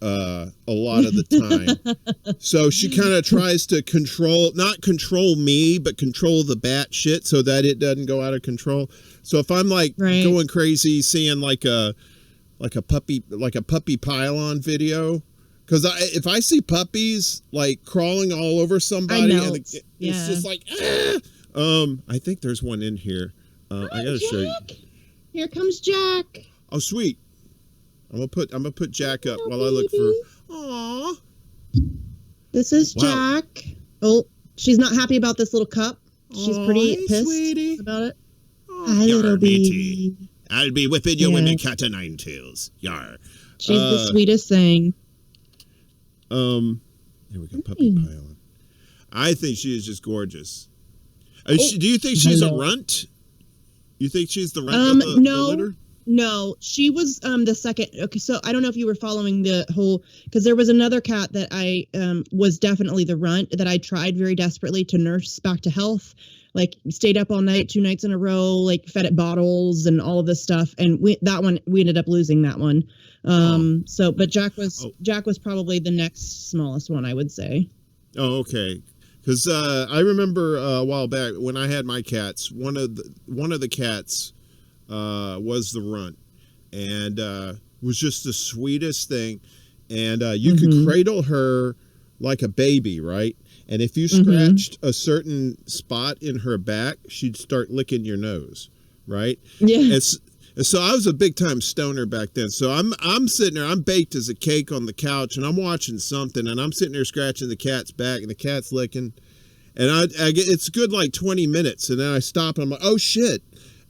a lot of the time. So she kind of tries to not control me, but control the batshit so that it doesn't go out of control. So if I'm like going crazy, seeing like a puppy pile-on video, because if I see puppies like crawling all over somebody, and it's just like, I think there's one in here. I gotta show you. Here comes Jack. Oh, sweet. I'm gonna put Jack up while I look for. Aww. This is Jack. Oh, she's not happy about this little cup. She's pretty pissed sweetie. About it. Hi, little baby. I'll be whipping you when you cat o' nine tails. Yar. She's the sweetest thing. Here we go. Puppy pile. I think she is just gorgeous. Do you think she's a runt? You think she's the runt of the litter? No, she was the second. Okay, so I don't know if you were following the whole, because there was another cat that I was definitely the runt that I tried very desperately to nurse back to health. like stayed up all night, 2 nights in a row, like fed it bottles and all of this stuff. And we ended up losing that one. But Jack was probably the next smallest one, I would say. Oh, okay. Because I remember a while back when I had my cats, one of the cats was the runt, and was just the sweetest thing. And you could cradle her like a baby, right? And if you scratched a certain spot in her back, she'd start licking your nose, right? Yeah. And so I was a big time stoner back then. So I'm sitting there, I'm baked as a cake on the couch, and I'm watching something, and I'm sitting there scratching the cat's back, and the cat's licking. And I get, it's good like 20 minutes, and then I stop, and I'm like, oh shit.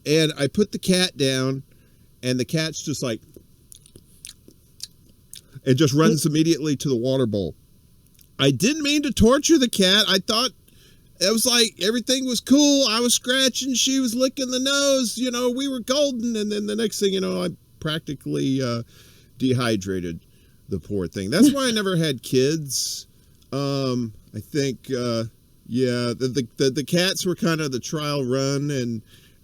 And I put the cat down, and the cat's just like, it just runs immediately to the water bowl. I didn't mean to torture the cat. I thought it was like everything was cool. I was scratching, she was licking the nose, you know, we were golden. And then the next thing you know, I practically dehydrated the poor thing. That's why I never had kids. I think, the cats were kind of the trial run, and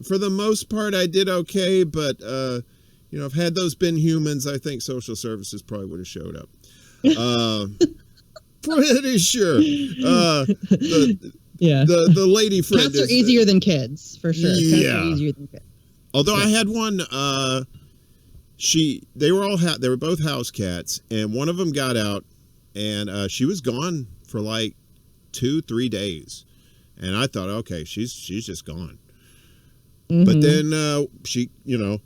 for the most part I did okay, but you know, if had those been humans, I think social services probably would have showed up. Pretty sure. The lady friend. Cats are easier than kids, for sure. Yeah. Cats are easier than kids. Although I had one, they were both house cats, and one of them got out, and she was gone for like 2-3 days, and I thought, okay, she's just gone. But then she, you know,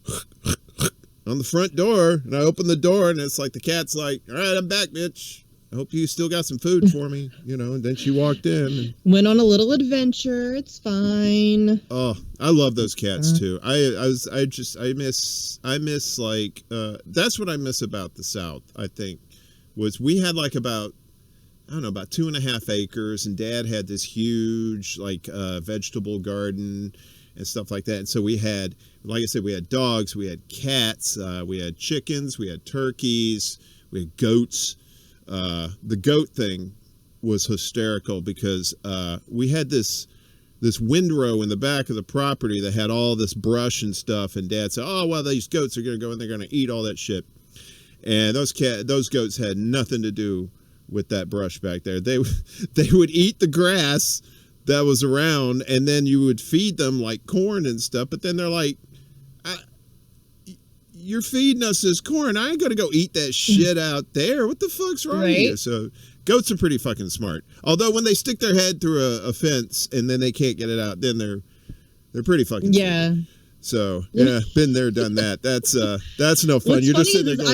on the front door, and I opened the door, and it's like the cat's like, all right, I'm back, bitch. I hope you still got some food for me, you know. And then she walked in and went on a little adventure. It's fine. Oh, I love those cats too. I miss like that's what I miss about the South. I think was we had like about 2.5 acres, and Dad had this huge like vegetable garden and stuff like that. And so we had, like I said, we had dogs, we had cats, we had chickens, we had turkeys, we had goats. The goat thing was hysterical because we had this windrow in the back of the property that had all this brush and stuff, and Dad said, oh well, these goats are going to go and they're going to eat all that shit. And those goats had nothing to do with that brush back there. They would eat the grass that was around, and then you would feed them like corn and stuff, but then they're like, you're feeding us this corn. I ain't gonna go eat that shit out there. What the fuck's wrong with you? So goats are pretty fucking smart. Although when they stick their head through a fence and then they can't get it out, then they're pretty fucking smart. So yeah, been there, done that. That's no fun. What's You're funny just sitting there going,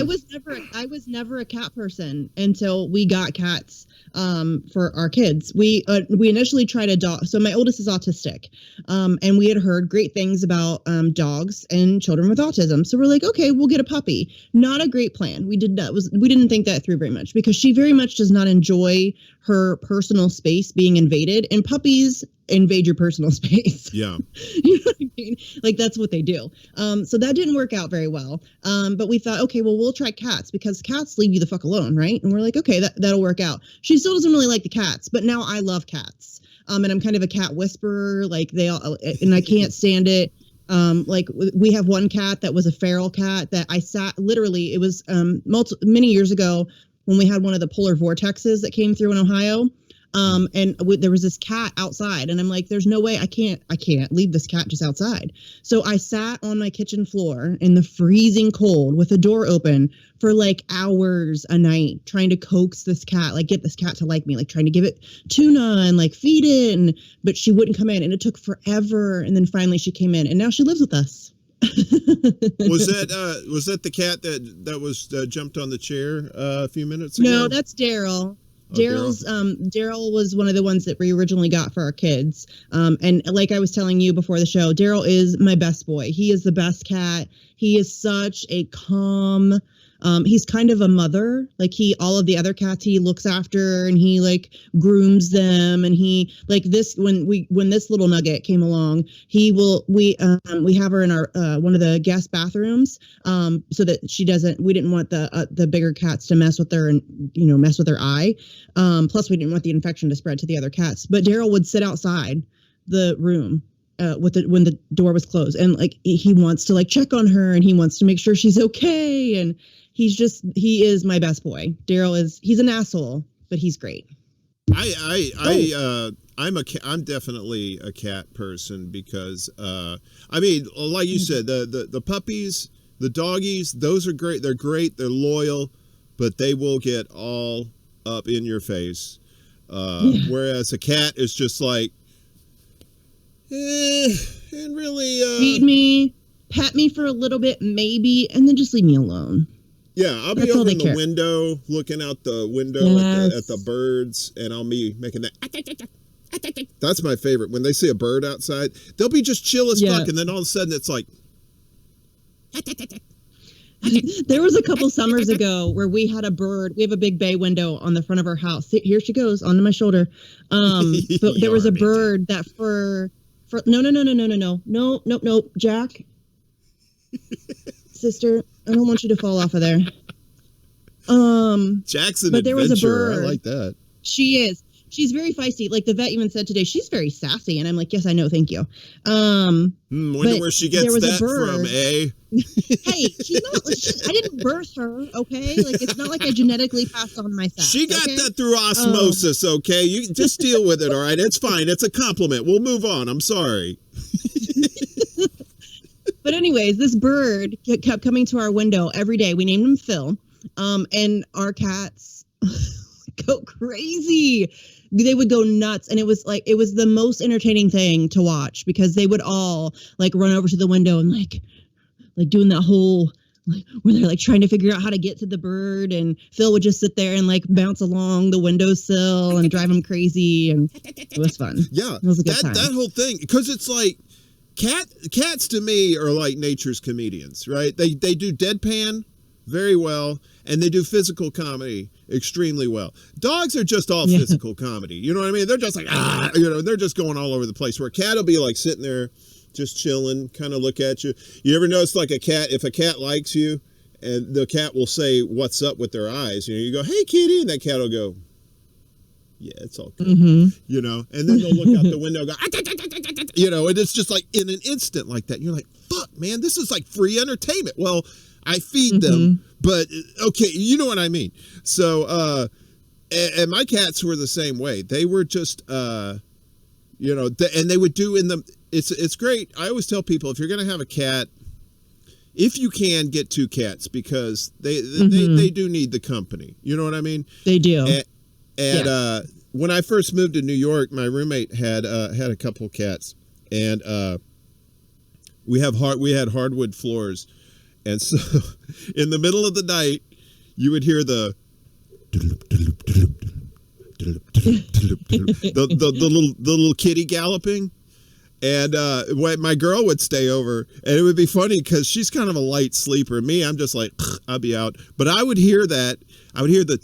I was never a cat person until we got cats for our kids. We initially tried a dog. So my oldest is autistic, and we had heard great things about dogs and children with autism. So we're like, okay, we'll get a puppy. Not a great plan. We didn't think that through very much, because she very much does not enjoy her personal space being invaded, and puppies invade your personal space. Yeah. You know what I mean? Like, that's what they do. So that didn't work out very well. But we thought, okay, well, we'll try cats, because cats leave you the fuck alone, right? And we're like, okay, that'll work out. She still doesn't really like the cats, but now I love cats. And I'm kind of a cat whisperer, like and I can't stand it. Like we have one cat that was a feral cat that I sat, literally, it was many years ago when we had one of the polar vortexes that came through in Ohio. And there was this cat outside, and I'm like, there's no way I can't leave this cat just outside. So I sat on my kitchen floor in the freezing cold with the door open for like hours a night, trying to coax this cat, like get this cat to like me, like trying to give it tuna and like feed it. But she wouldn't come in, and it took forever. And then finally she came in, and now she lives with us. Was that the cat that was jumped on the chair a few minutes ago? No, that's Daryl. Daryl was one of the ones that we originally got for our kids. And like I was telling you before the show, Daryl is my best boy. He is the best cat. He is such a calm, he's kind of a mother. Like all of the other cats he looks after, and he like grooms them. And he like this, when this little nugget came along, we have her in our, one of the guest bathrooms, so that we didn't want the bigger cats to mess with her and, mess with her eye. Plus we didn't want the infection to spread to the other cats, but Daryl would sit outside the room when the door was closed, and like he wants to like check on her, and he wants to make sure she's okay, and he is my best boy. Daryl he's an asshole, but he's great. I'm definitely a cat person because I mean, like you said, the puppies, the doggies, those are great. They're great. They're loyal, but they will get all up in your face. Whereas a cat is just like, and really feed me, pet me for a little bit, maybe, and then just leave me alone. Yeah, I'll be over in the window, looking out the window at the birds, and I'll be making that. That's my favorite. When they see a bird outside, they'll be just chill as fuck, and then all of a sudden it's like. There was a couple summers ago where we had a bird. We have a big bay window on the front of our house. Here she goes onto my shoulder. But there was a bird that for no, Jack. Sister, I don't want you to fall off of there. Jackson, but there was a bird. I like that. She is. She's very feisty. Like the vet even said today, she's very sassy, and I'm like, yes, I know, thank you. Wonder where she gets that from, eh? Hey, she's not. I didn't birth her, okay? Like it's not like I genetically passed on my sex. She got that through osmosis, okay? You just deal with it, all right? It's fine. It's a compliment. We'll move on. I'm sorry. But anyways, this bird kept coming to our window every day. We named him Phil, and our cats go crazy. They would go nuts, and it was the most entertaining thing to watch because they would all like run over to the window and like doing that whole where they're like trying to figure out how to get to the bird, and Phil would just sit there and like bounce along the windowsill and drive them crazy, and it was fun. Yeah, it was a good time. That whole thing, because it's like cats to me are like nature's comedians, right? They do deadpan very well, and they do physical comedy extremely well. Dogs are just all physical comedy. You know what I mean? They're just like, they're just going all over the place. Where a cat will be like sitting there just chilling, kind of look at you. You ever notice like if a cat likes you, and the cat will say, what's up with their eyes? You go, hey, kitty, and that cat will go, yeah, it's all good. Mm-hmm. And then they'll look out the window and go, and it's just like in an instant like that. You're like, fuck, man, this is like free entertainment. Well, I feed them, but okay, you know what I mean? So, and my cats were the same way. They were just, and they would do it's great. I always tell people, if you're going to have a cat, if you can, get two cats, because they do need the company. You know what I mean? They do. And when I first moved to New York, my roommate had a couple cats, and we had hardwood floors. And so, in the middle of the night, you would hear the little kitty galloping, and my girl would stay over, and it would be funny because she's kind of a light sleeper. Me, I'm just like, I'll be out, but I would hear that. I would hear the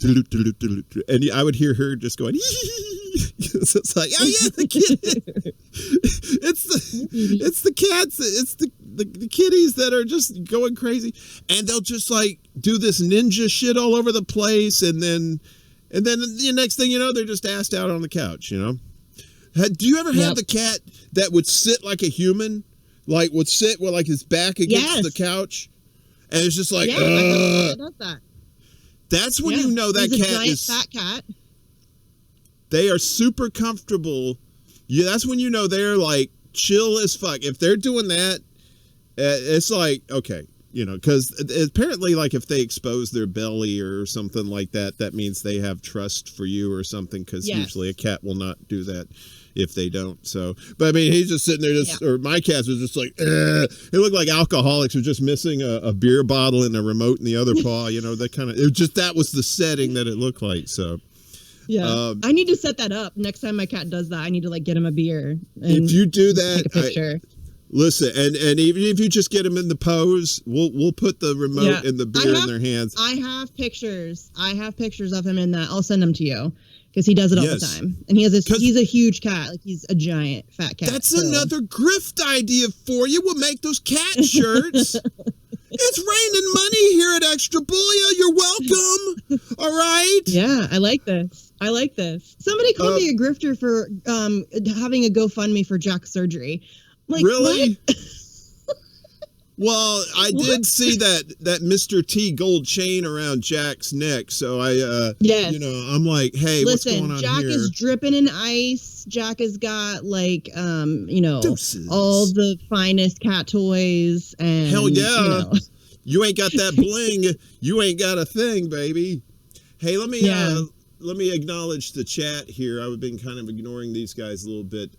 and I would hear her just going. It's like, oh yeah, the kid. It's the cats. It's the kitties that are just going crazy, and they'll just like do this ninja shit all over the place, and then the next thing you know, they're just assed out on the couch. Do you ever have the cat that would sit like a human, like would sit with like his back against the couch, and it's just like, I love that. That's when you know that cat is fat cat. They are super comfortable. Yeah, that's when you know they're like chill as fuck. If they're doing that, it's like, okay, because apparently, like if they expose their belly or something like that, that means they have trust for you or something. Because usually a cat will not do that if they don't. So, but I mean, he's just sitting there, or my cats was just like, it looked like alcoholics were just missing a beer bottle and a remote in the other paw. That kind of, that was the setting that it looked like. So. Yeah, I need to set that up next time my cat does that. I need to like get him a beer. If you do that, take a picture. Listen, and even if you just get him in the pose, we'll put the remote and the beer in their hands. I have pictures of him in that. I'll send them to you because he does it all the time. And he's a huge cat, like he's a giant fat cat. That's another grift idea for you. We'll make those cat shirts. It's raining money here at Extra Bulla. You're welcome. All right. Yeah, I like this. Somebody called me a grifter for having a GoFundMe for Jack's surgery. Like, really? What? Well, I did see that Mr. T gold chain around Jack's neck, so I, yes. I'm like, hey, listen, what's going on Jack here? is dripping in ice. Jack has got Deuces. all the finest cat toys, and hell yeah, you ain't got that bling, you ain't got a thing, baby. Hey, let me acknowledge the chat here. I've been kind of ignoring these guys a little bit.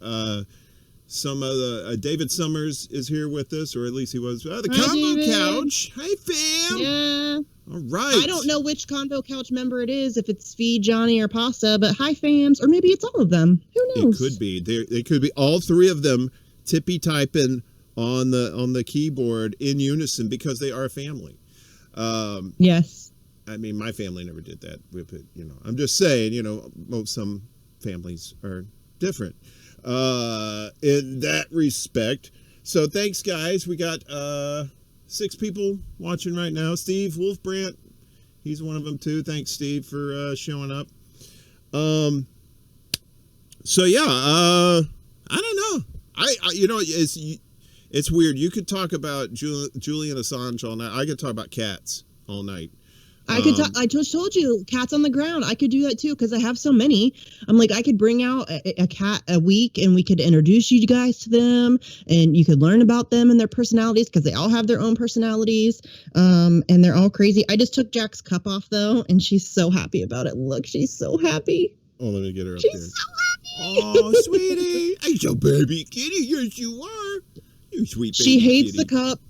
Some of the David Summers is here with us, or at least he was. The Combo Couch. Hey, fam. Yeah. All right. I don't know which Combo Couch member it is, if it's Fee, Johnny, or Pasta, but hi, fams, or maybe it's all of them. Who knows? It could be. They could be all three of them tippy typing on the keyboard in unison because they are family. Yes. I mean, my family never did that. I'm just saying. Some families are different. In that respect. So thanks, guys. We got 6 people watching right now. Steve Wolfbrandt, he's one of them too. Thanks, Steve, for showing up. So yeah, I don't know. I it's weird. You could talk about Julian Assange all night. I could talk about cats all night. I just told you, cats on the ground. I could do that too because I have so many. I'm like, I could bring out a cat a week and we could introduce you guys to them and you could learn about them and their personalities because they all have their own personalities. And they're all crazy. I just took Jack's cup off though, and she's so happy about it. Look, she's so happy. Oh, let me get her up she's there. So happy. Oh, sweetie. Hey, your baby kitty. Yes, you are. You sweet baby. She hates kitty. the cup.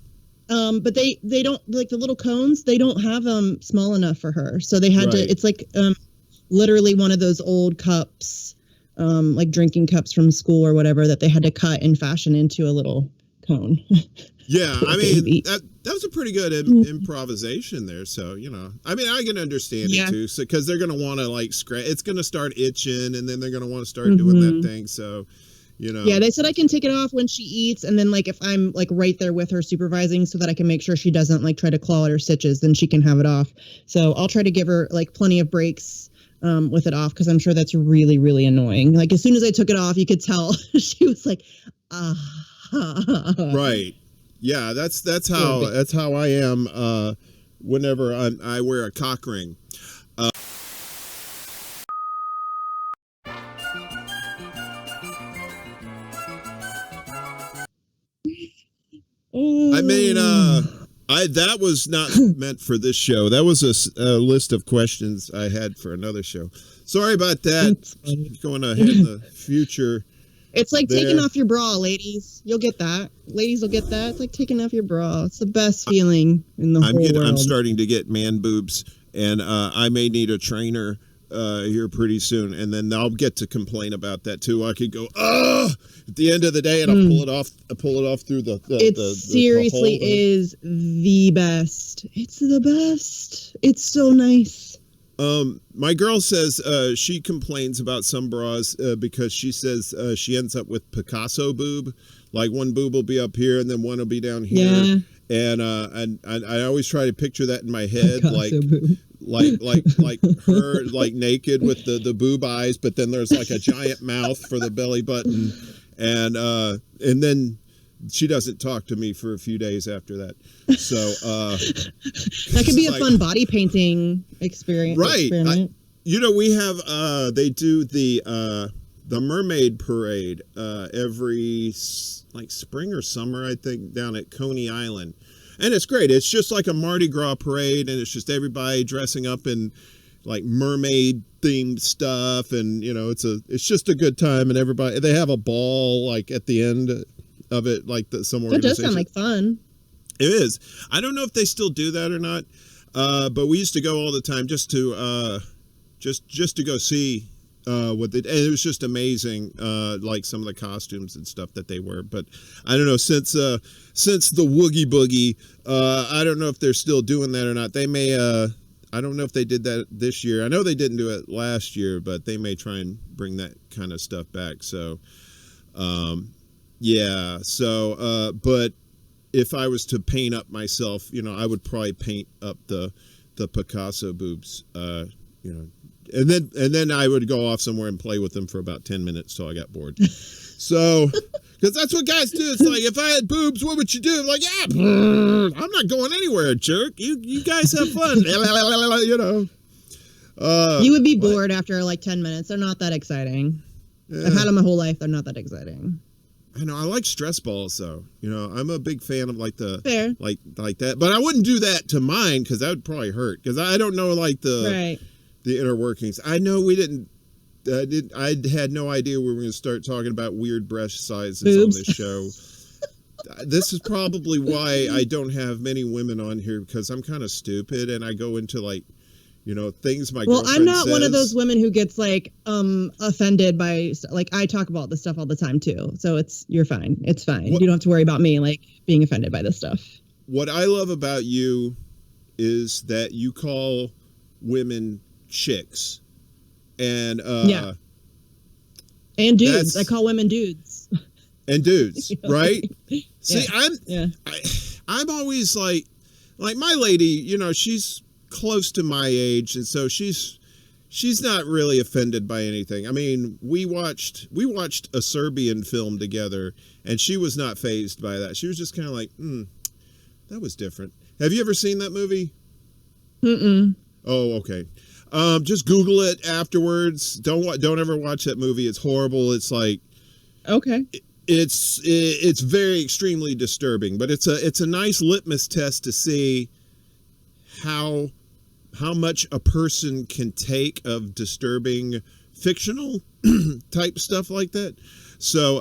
But they don't, like, the little cones, they don't have them small enough for her. So they had to, it's like literally one of those old cups, like drinking cups from school or whatever, that they had to cut and fashion into a little cone. Yeah, I mean, that was a pretty good improvisation there. So, I mean, I can understand it too. So, because they're going to want to like scratch, it's going to start itching and then they're going to want to start doing that thing. So, Yeah, they said I can take it off when she eats, and then like if I'm like right there with her supervising so that I can make sure she doesn't like try to claw at her stitches, then she can have it off. So I'll try to give her like plenty of breaks with it off because I'm sure that's really, really annoying. Like as soon as I took it off, you could tell she was like, Right. Yeah, that's how I am whenever I wear a cock ring. I mean, that was not meant for this show. That was a list of questions I had for another show. Sorry about that. Going ahead in the future. It's like taking off your bra, ladies. You'll get that. Ladies will get that. It's like taking off your bra. It's the best feeling in the whole world. I'm starting to get man boobs, and I may need a trainer here pretty soon, and then I'll get to complain about that too. I could go, at the end of the day, and I'll pull it off. Through the seriously is the best. It's the best. It's so nice. My girl says she complains about some bras because she says she ends up with Picasso boob. Like one boob will be up here and then one will be down here. Yeah. And I always try to picture that in my head, like her like naked with the boob eyes, but then there's like a giant mouth for the belly button, and then she doesn't talk to me for a few days after that. So that could be a fun body painting experience. Right. We have they do the mermaid parade every like spring or summer, I think, down at Coney Island. And it's great. It's just like a Mardi Gras parade, and it's just everybody dressing up in like mermaid themed stuff, and it's just a good time, and they have a ball like at the end of it, like some organization. That does sound like fun. It is. I don't know if they still do that or not, but we used to go all the time just to go see what they. And it was just amazing, like some of the costumes and stuff that they wear. But I don't know, since the Woogie Boogie, I don't know if they're still doing that or not. They may. I don't know if they did that this year. I know they didn't do it last year, but they may try and bring that kind of stuff back. So. Yeah. So, but if I was to paint up myself, I would probably paint up the Picasso boobs, and then I would go off somewhere and play with them for about 10 minutes till I got bored. So, because that's what guys do. It's like, if I had boobs, what would you do? I'm like, yeah, I'm not going anywhere, jerk. You guys have fun. You would be bored after like 10 minutes. They're not that exciting. Yeah. I've had them my whole life. They're not that exciting. I know. I like stress balls, though. I'm a big fan of like the fair, like that. But I wouldn't do that to mine because that would probably hurt. Because I don't know like the inner workings. I know we didn't. I had no idea we were going to start talking about weird breast sizes on this show. This is probably why I don't have many women on here, because I'm kind of stupid and I go into like, things my girlfriend I'm not says. one of those women who gets like offended by, like, I talk about this stuff all the time too. So you're fine. It's fine. You don't have to worry about me like being offended by this stuff. What I love about you is that you call women chicks. And and dudes. I call women dudes. And dudes, right? Yeah. See, I'm always like my lady, she's close to my age, and so she's not really offended by anything. I mean, we watched a Serbian film together, and she was not fazed by that. She was just kind of like, that was different. Have you ever seen that movie? Mm-mm. Oh, okay. Just Google it afterwards. Don't ever watch that movie. It's horrible. It's like, okay. It's very extremely disturbing, but it's a nice litmus test to see how much a person can take of disturbing fictional type stuff like that. So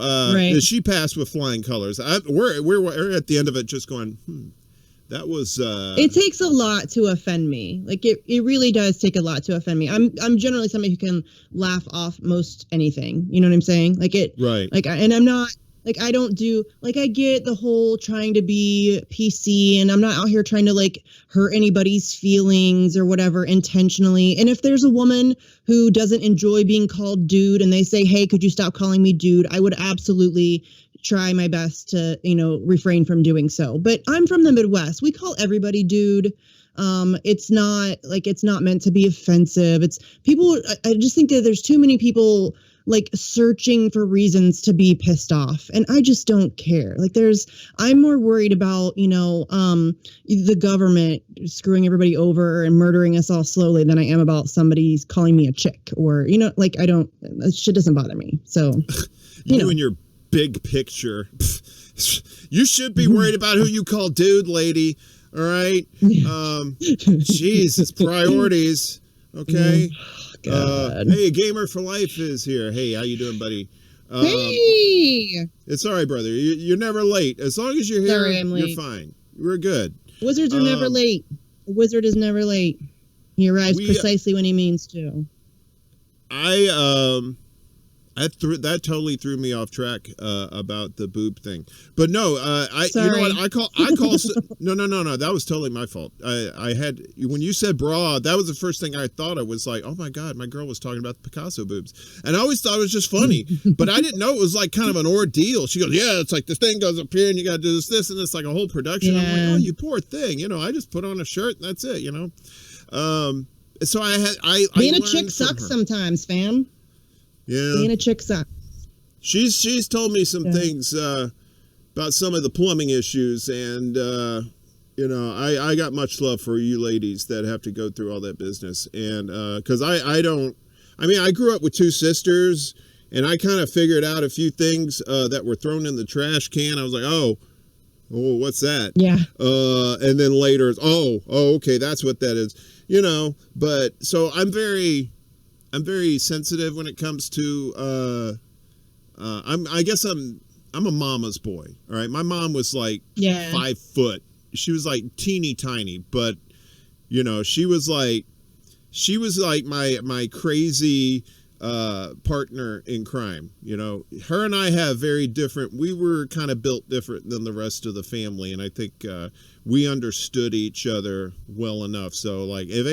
she passed with flying colors. We're at the end of it just going, that was it takes a lot to offend me. Like it really does take a lot to offend me. I'm generally somebody who can laugh off most anything. You know what I'm saying? Like it right. Like and I'm not like, I don't do, like, I get the whole trying to be PC, and I'm not out here trying to like hurt anybody's feelings or whatever intentionally. And if there's a woman who doesn't enjoy being called dude and they say, hey, could you stop calling me dude? I would absolutely try my best to, refrain from doing so. But I'm from the Midwest. We call everybody dude. It's not meant to be offensive. It's people. I just think that there's too many people like searching for reasons to be pissed off. And I just don't care. Like I'm more worried about, the government screwing everybody over and murdering us all slowly than I am about somebody calling me a chick or, that shit doesn't bother me. So, you and your big picture, you should be worried about who you call dude, lady. All right. Jesus, priorities. Okay. Hey, Gamer for Life is here. Hey, how you doing, buddy? Hey. It's all right, brother. You're never late. As long as you're here, you're fine. We're good. Wizards are never late. A wizard is never late. He arrives precisely when he means to. That totally threw me off track about the boob thing. But no, Sorry. You know what I call no. That was totally my fault. I had, when you said bra, that was the first thing I thought of, was like, oh my God, my girl was talking about the Picasso boobs. And I always thought it was just funny, but I didn't know it was like kind of an ordeal. She goes, yeah, it's like this thing goes up here and you got to do this, and it's like a whole production. Yeah. I'm like, oh, you poor thing. I just put on a shirt and that's it, So being a chick sucks sometimes, fam. Yeah. Being a chick sucks. She's told me some things about some of the plumbing issues, and I got much love for you ladies that have to go through all that business. And because I grew up with two sisters, and I kind of figured out a few things that were thrown in the trash can. I was like, oh, what's that? Yeah. And then later it's okay, that's what that is. But so I'm very sensitive when it comes to I guess I'm a mama's boy. All right. My mom was like 5 foot. She was like teeny tiny, but she was like my crazy partner in crime. Her and I have we were kind of built different than the rest of the family, and I think we understood each other well enough. So like, if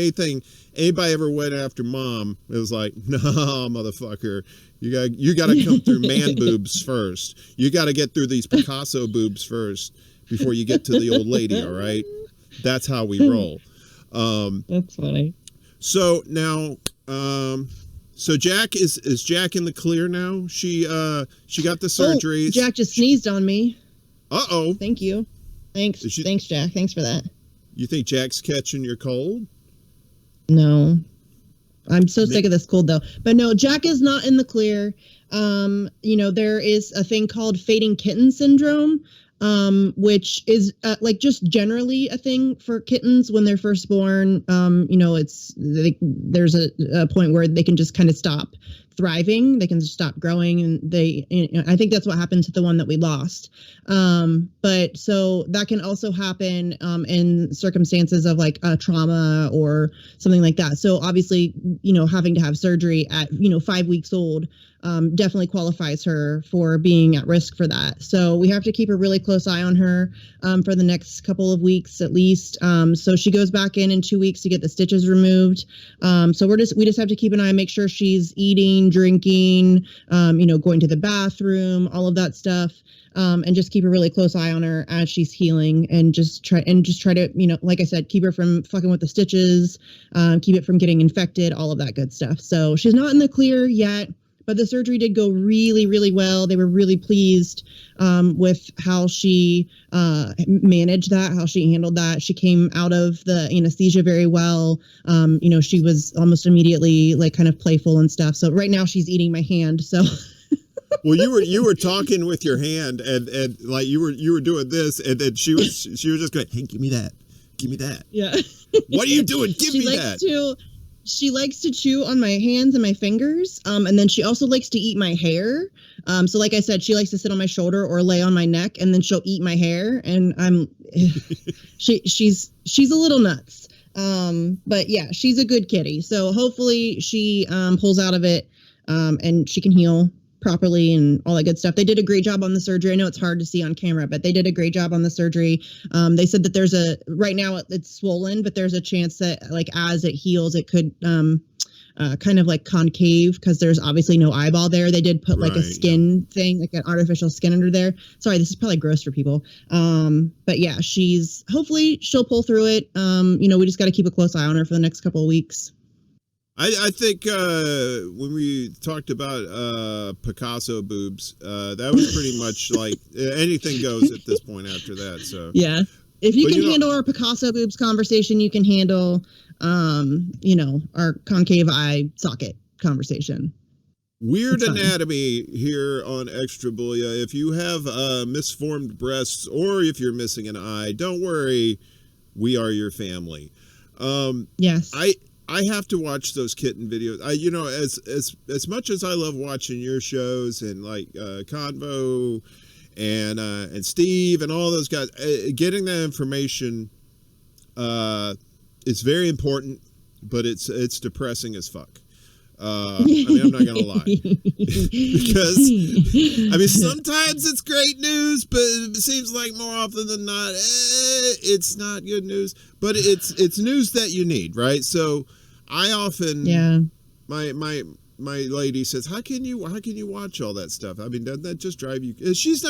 anybody ever went after mom, it was like, nah, motherfucker, you got to come through man boobs first. You got to get through these Picasso boobs first before you get to the old lady. All right, that's how we roll. That's funny. So now, so Jack is Jack in the clear now? She got the surgery. Oh, Jack just sneezed on me. Uh-oh. Thank you. Thanks, Jack. Thanks for that. You think Jack's catching your cold? No. I'm so sick of this cold, though. But no, Jack is not in the clear. There is a thing called fading kitten syndrome, which is like just generally a thing for kittens when they're first born. There's a point where they can just kind of stop thriving. They can just stop growing, and I think that's what happened to the one that we lost. But so that can also happen in circumstances of like a trauma or something like that. So obviously, having to have surgery at 5 weeks old definitely qualifies her for being at risk for that. So we have to keep a really close eye on her for the next couple of weeks at least. So she goes back in 2 weeks to get the stitches removed. So we just have to keep an eye, make sure she's eating, drinking, going to the bathroom, all of that stuff. And just keep a really close eye on her as she's healing, and just try to, like I said, keep her from fucking with the stitches, keep it from getting infected, all of that good stuff. So she's not in the clear yet, but the surgery did go really, really well. They were really pleased with how she managed that, how she handled that. She came out of the anesthesia very well. She was almost immediately like kind of playful and stuff. So right now she's eating my hand. So. Well, you were talking with your hand, and like you were doing this, and then she was just going, "Hey, give me that. Yeah. What are you doing? Give me that." She likes to chew on my hands and my fingers, and then she also likes to eat my hair. So like I said, she likes to sit on my shoulder or lay on my neck, and then she'll eat my hair, and she's a little nuts. But yeah, she's a good kitty. So hopefully she pulls out of it, and she can heal properly and all that good stuff. They did a great job on the surgery. I know it's hard to see on camera, but they did a great job on the surgery. They said that right now it's swollen, but there's a chance that like as it heals, it could kind of like concave, because there's obviously no eyeball there. They did put like a skin thing, like an artificial skin under there. Sorry, this is probably gross for people. But yeah, hopefully she'll pull through it. We just got to keep a close eye on her for the next couple of weeks. I think when we talked about Picasso boobs, that was pretty much like anything goes at this point after that. So yeah, if you can handle our Picasso boobs conversation, you can handle our concave eye socket conversation. Weird anatomy here on Extra Bulla. If you have misformed breasts or if you're missing an eye, don't worry, we are your family. Yes. I have to watch those kitten videos. As much as I love watching your shows and like Convo and Steve and all those guys, getting that information is very important, but it's depressing as fuck. I'm not gonna lie, because sometimes it's great news, but it seems like more often than not, it's not good news. But it's news that you need, right? So I often, my lady says, how can you watch all that stuff? I mean, doesn't that just drive you? She's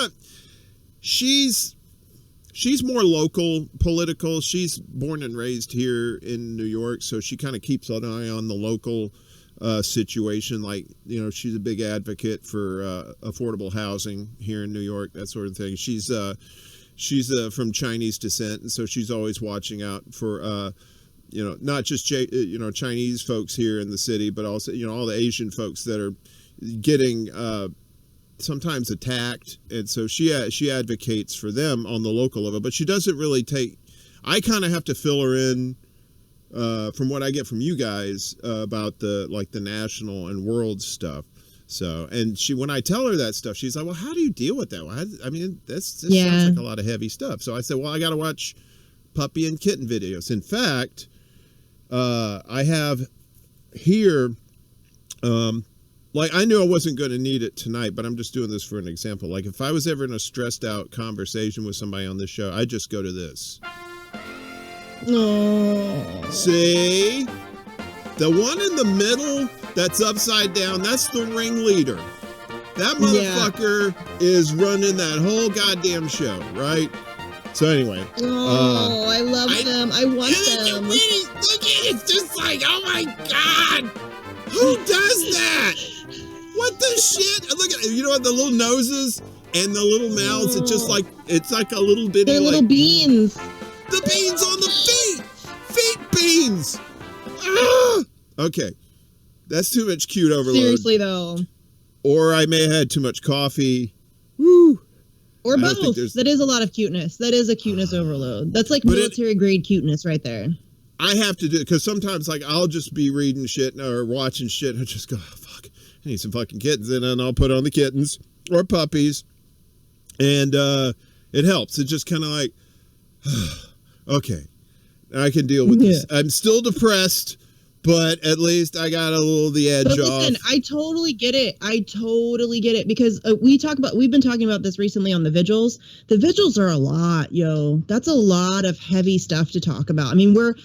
more local, political. She's born and raised here in New York, so she kind of keeps an eye on the local situation. Like, she's a big advocate for affordable housing here in New York, that sort of thing. She's from Chinese descent, and so she's always watching out for not just Chinese folks here in the city, but also all the Asian folks that are getting sometimes attacked, and so she advocates for them on the local level. But she doesn't really I kind of have to fill her in from what I get from you guys about the national and world stuff. So, and when I tell her that stuff, she's like, well, how do you deal with that? Well, this sounds like a lot of heavy stuff. So I said, well, I got to watch puppy and kitten videos. In fact, I have here, I knew I wasn't going to need it tonight, but I'm just doing this for an example. Like, if I was ever in a stressed out conversation with somebody on this show, I'd just go to this. Oh. See? The one in the middle that's upside down, that's the ringleader. That motherfucker is running that whole goddamn show, right? So anyway. I love them. I want them. Look at it. It's just like, oh my God. Who does that? What the shit? Look at it. You know what? The little noses and the little mouths. It's just like, it's like a little bitty. They're little beans. The beans on the feet. Feet beans. Ah! Okay. That's too much cute overload. Seriously, though. Or I may have had too much coffee. Woo. Or both. That is a lot of cuteness. That is a cuteness overload. That's like military grade cuteness right there. I have to do it because sometimes like I'll just be reading shit or watching shit and I just go, oh, fuck, I need some fucking kittens, and then I'll put on the kittens or puppies, and it helps. It's just kind of like, okay, I can deal with this. I'm still depressed, but at least I got a little the edge off. Listen, I totally get it. Because we've been talking about this recently on the vigils. The vigils are a lot, yo. That's a lot of heavy stuff to talk about. I mean, we're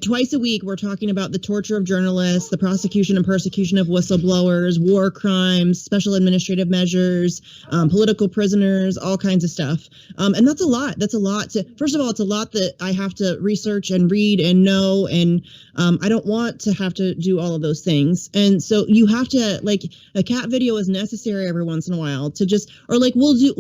twice a week, we're talking about the torture of journalists, the prosecution and persecution of whistleblowers, war crimes, special administrative measures, political prisoners, all kinds of stuff. And that's a lot. First of all, it's a lot that I have to research and read and know. And I don't want to have to do all of those things. And so you have to, like, a cat video is necessary every once in a while to just, or like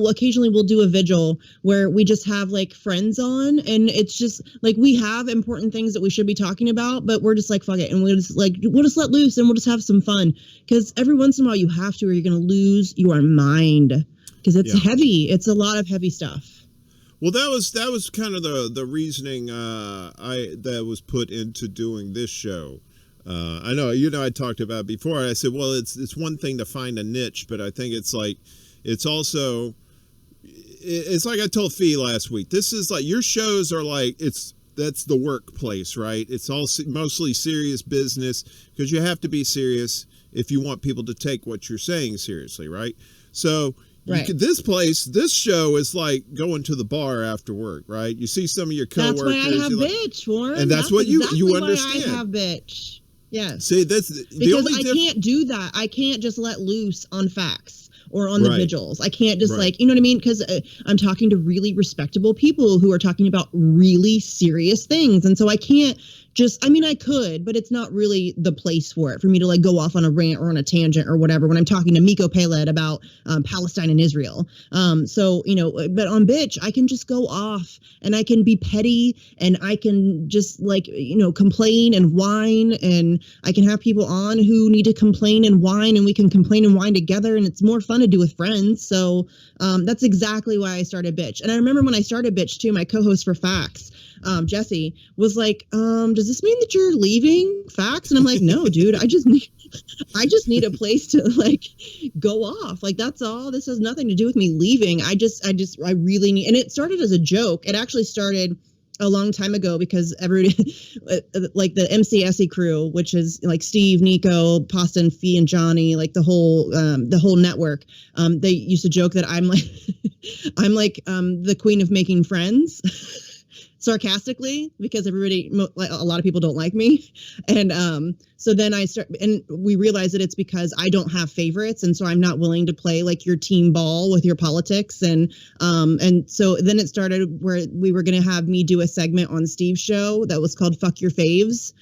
occasionally we'll do a vigil where we just have like friends on, and it's just like, we have important things that we should be talking about, but we're just like, fuck it. And we'll just let loose and we'll just have some fun. Because every once in a while you have to, or you're going to lose your mind, because it's heavy. It's a lot of heavy stuff. Well, that was kind of the reasoning that was put into doing this show. I know, I talked about it before. I said, well, it's one thing to find a niche, but I think it's like, it's also, it's like I told Fee last week. This is like, your shows are like, that's the workplace, right? It's all mostly serious business, because you have to be serious if you want people to take what you're saying seriously, right? So right. This show is like going to the bar after work, right? You see some of your coworkers. That's why I have bitch, Warren. And that's what exactly you understand. Why I have bitch. Yes. See, that's the only because I can't do that. I can't just let loose on facts or on the vigils. I can't just like, you know what I mean? Because I'm talking to really respectable people who are talking about really serious things. And so I can't just, I mean, I could, but it's not really the place for it, for me to like go off on a rant or on a tangent or whatever when I'm talking to Miko Peled about Palestine and Israel. So, but on bitch, I can just go off and I can be petty and I can just like, complain and whine, and I can have people on who need to complain and whine, and we can complain and whine together, and it's more fun to do with friends. So that's exactly why I started bitch. And I remember when I started bitch too, my co-host for Facts, Jesse, was like, does this mean that you're leaving Facts? And I'm like, no, dude, I just need a place to like go off. Like, that's all. This has nothing to do with me leaving. I really need, and it started as a joke. It actually started a long time ago because everybody, like the MCSE crew, which is like Steve, Nico, Pasta and Fee and Johnny, like the whole network. They used to joke that I'm like the queen of making friends. Sarcastically, because a lot of people don't like me. And so then we realized that it's because I don't have favorites, and so I'm not willing to play like your team ball with your politics. And so then it started where we were going to have me do a segment on Steve's show that was called Fuck Your Faves,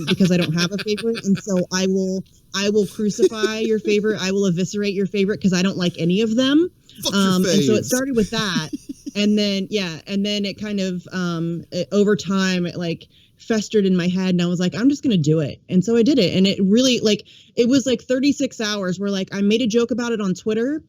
because I don't have a favorite. And so I will crucify your favorite. I will eviscerate your favorite because I don't like any of them. And so it started with that. And then it kind of over time it like festered in my head, and I was like, I'm just gonna do it. And so I did it, and it really it was like 36 hours where like I made a joke about it on Twitter,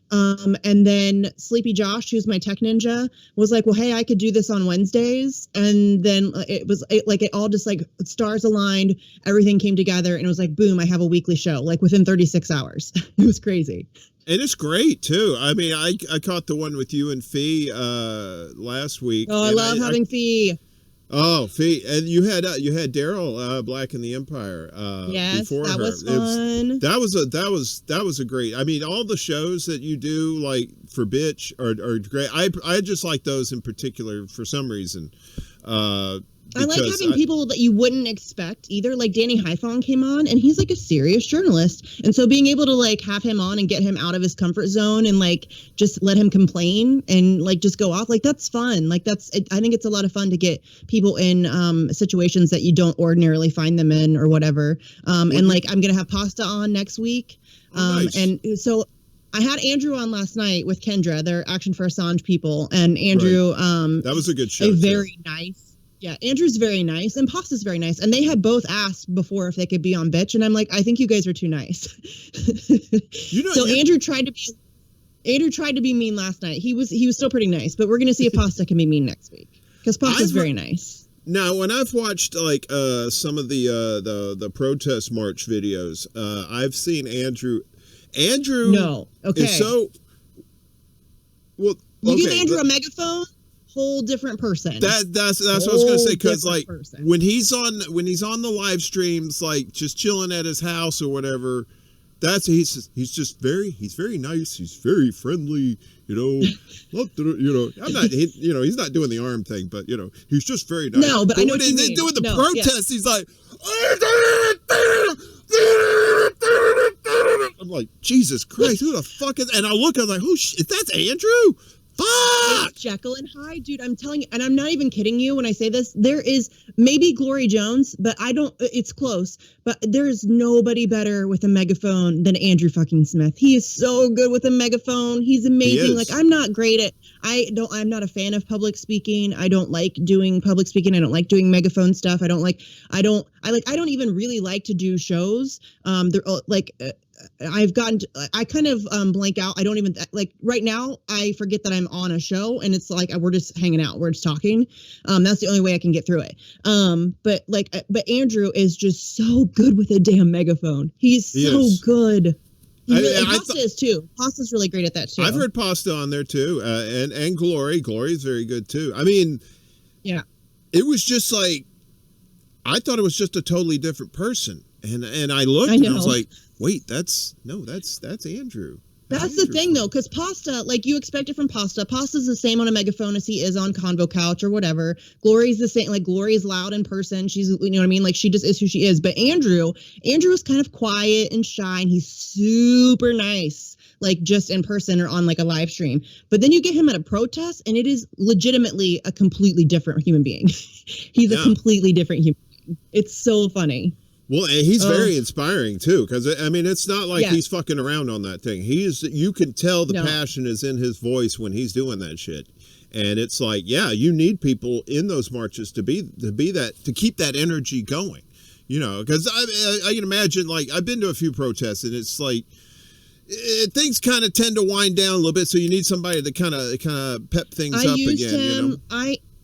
and then Sleepy Josh, who's my tech ninja, was like, well, hey, I could do this on Wednesdays. And then it all just like stars aligned, everything came together, and it was like, boom, I have a weekly show like within 36 hours. It was crazy. And it's great too. I mean, I caught the one with you and Fee last week. Oh, I love having Fee. Oh, Fee, and you had Daryl Black in the Empire. Yes, before that her. was fun. That was a great. I mean, all the shows that you do like for Bitch are great. I just like those in particular for some reason. I like having people that you wouldn't expect either. Like Danny Haiphong came on, and he's like a serious journalist. And so being able to like have him on and get him out of his comfort zone and like just let him complain and like just go off, like that's fun. Like I think it's a lot of fun to get people in situations that you don't ordinarily find them in or whatever. And like I'm gonna have Pasta on next week. Nice. And so I had Andrew on last night with Kendra, their Action for Assange people, and Andrew. Right. That was a good show. Very nice. Yeah, Andrew's very nice, and Pasta's very nice, and they had both asked before if they could be on Bitch, and I'm like, I think you guys are too nice. So Andrew tried to be mean last night. He was still pretty nice, but we're gonna see if Pasta can be mean next week because Pasta's very nice. Now, when I've watched like some of the protest march videos, I've seen Andrew. No, okay. Is so well. You give Andrew a megaphone. Whole different person. That's what I was gonna say, because like when he's on the live streams, like just chilling at his house or whatever, he's very nice, he's very friendly, I'm not he's not doing the arm thing, but he's just very nice. No, but I know when he's doing the protest, he's like I'm like, Jesus Christ, who the fuck is? And I look, I was like, that's Andrew. Fuck! It's Jekyll and Hyde, dude. I'm telling you, and I'm not even kidding you when I say this. There is maybe Glory Jones, but it's close. But there is nobody better with a megaphone than Andrew fucking Smith. He is so good with a megaphone. He's amazing. Like, I'm not great at, I'm not a fan of public speaking. I don't like doing public speaking. I don't like doing megaphone stuff. I don't even really like to do shows. I kind of blank out. I don't even like right now. I forget that I'm on a show and it's like we're just hanging out. We're just talking. That's the only way I can get through it. But Andrew is just so good with a damn megaphone. He's so good. Pasta is too. Pasta's really great at that too. I've heard Pasta on there too, and Glory. Glory's very good too. I mean, yeah, it was just like I thought it was just a totally different person, and I looked and I was like, wait, that's Andrew. That's the thing, though, because Pasta, like, you expect it from Pasta. Pasta's the same on a megaphone as he is on Convo Couch or whatever. Glory's the same. Like, Glory's loud in person. She's, you know what I mean? Like, she just is who she is. But Andrew is kind of quiet and shy, and he's super nice, like, just in person or on, like, a live stream. But then you get him at a protest, and it is legitimately a completely different human being. He's a completely different human being. It's so funny. Well, and he's very inspiring too, because I mean, it's not like he's fucking around on that thing. You can tell the passion is in his voice when he's doing that shit, and it's like, you need people in those marches to be that, to keep that energy going, because I can imagine, like, I've been to a few protests, and it's like things kind of tend to wind down a little bit, so you need somebody to kind of pep things up again.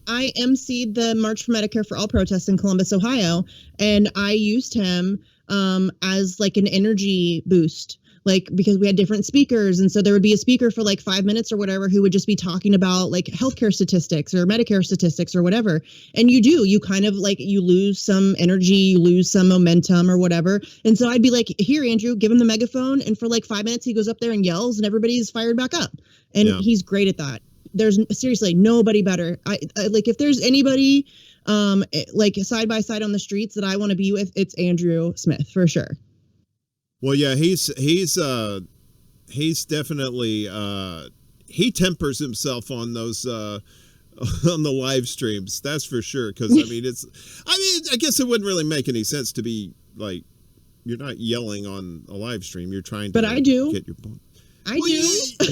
I emceed the March for Medicare for All protests in Columbus, Ohio, and I used him as like an energy boost, like because we had different speakers. And so there would be a speaker for like 5 minutes or whatever who would just be talking about like healthcare statistics or Medicare statistics or whatever. And you kind of like, you lose some energy, you lose some momentum or whatever. And so I'd be like, here, Andrew, give him the megaphone. And for like 5 minutes, he goes up there and yells and everybody's fired back up. And he's great at that. There's seriously nobody better. I like, if there's anybody like side by side on the streets that I want to be with, it's Andrew Smith for sure. Well, yeah, he's definitely he tempers himself on those on the live streams. That's for sure. Because I guess it wouldn't really make any sense to be like, you're not yelling on a live stream. You're trying to, but I do get your point. I do.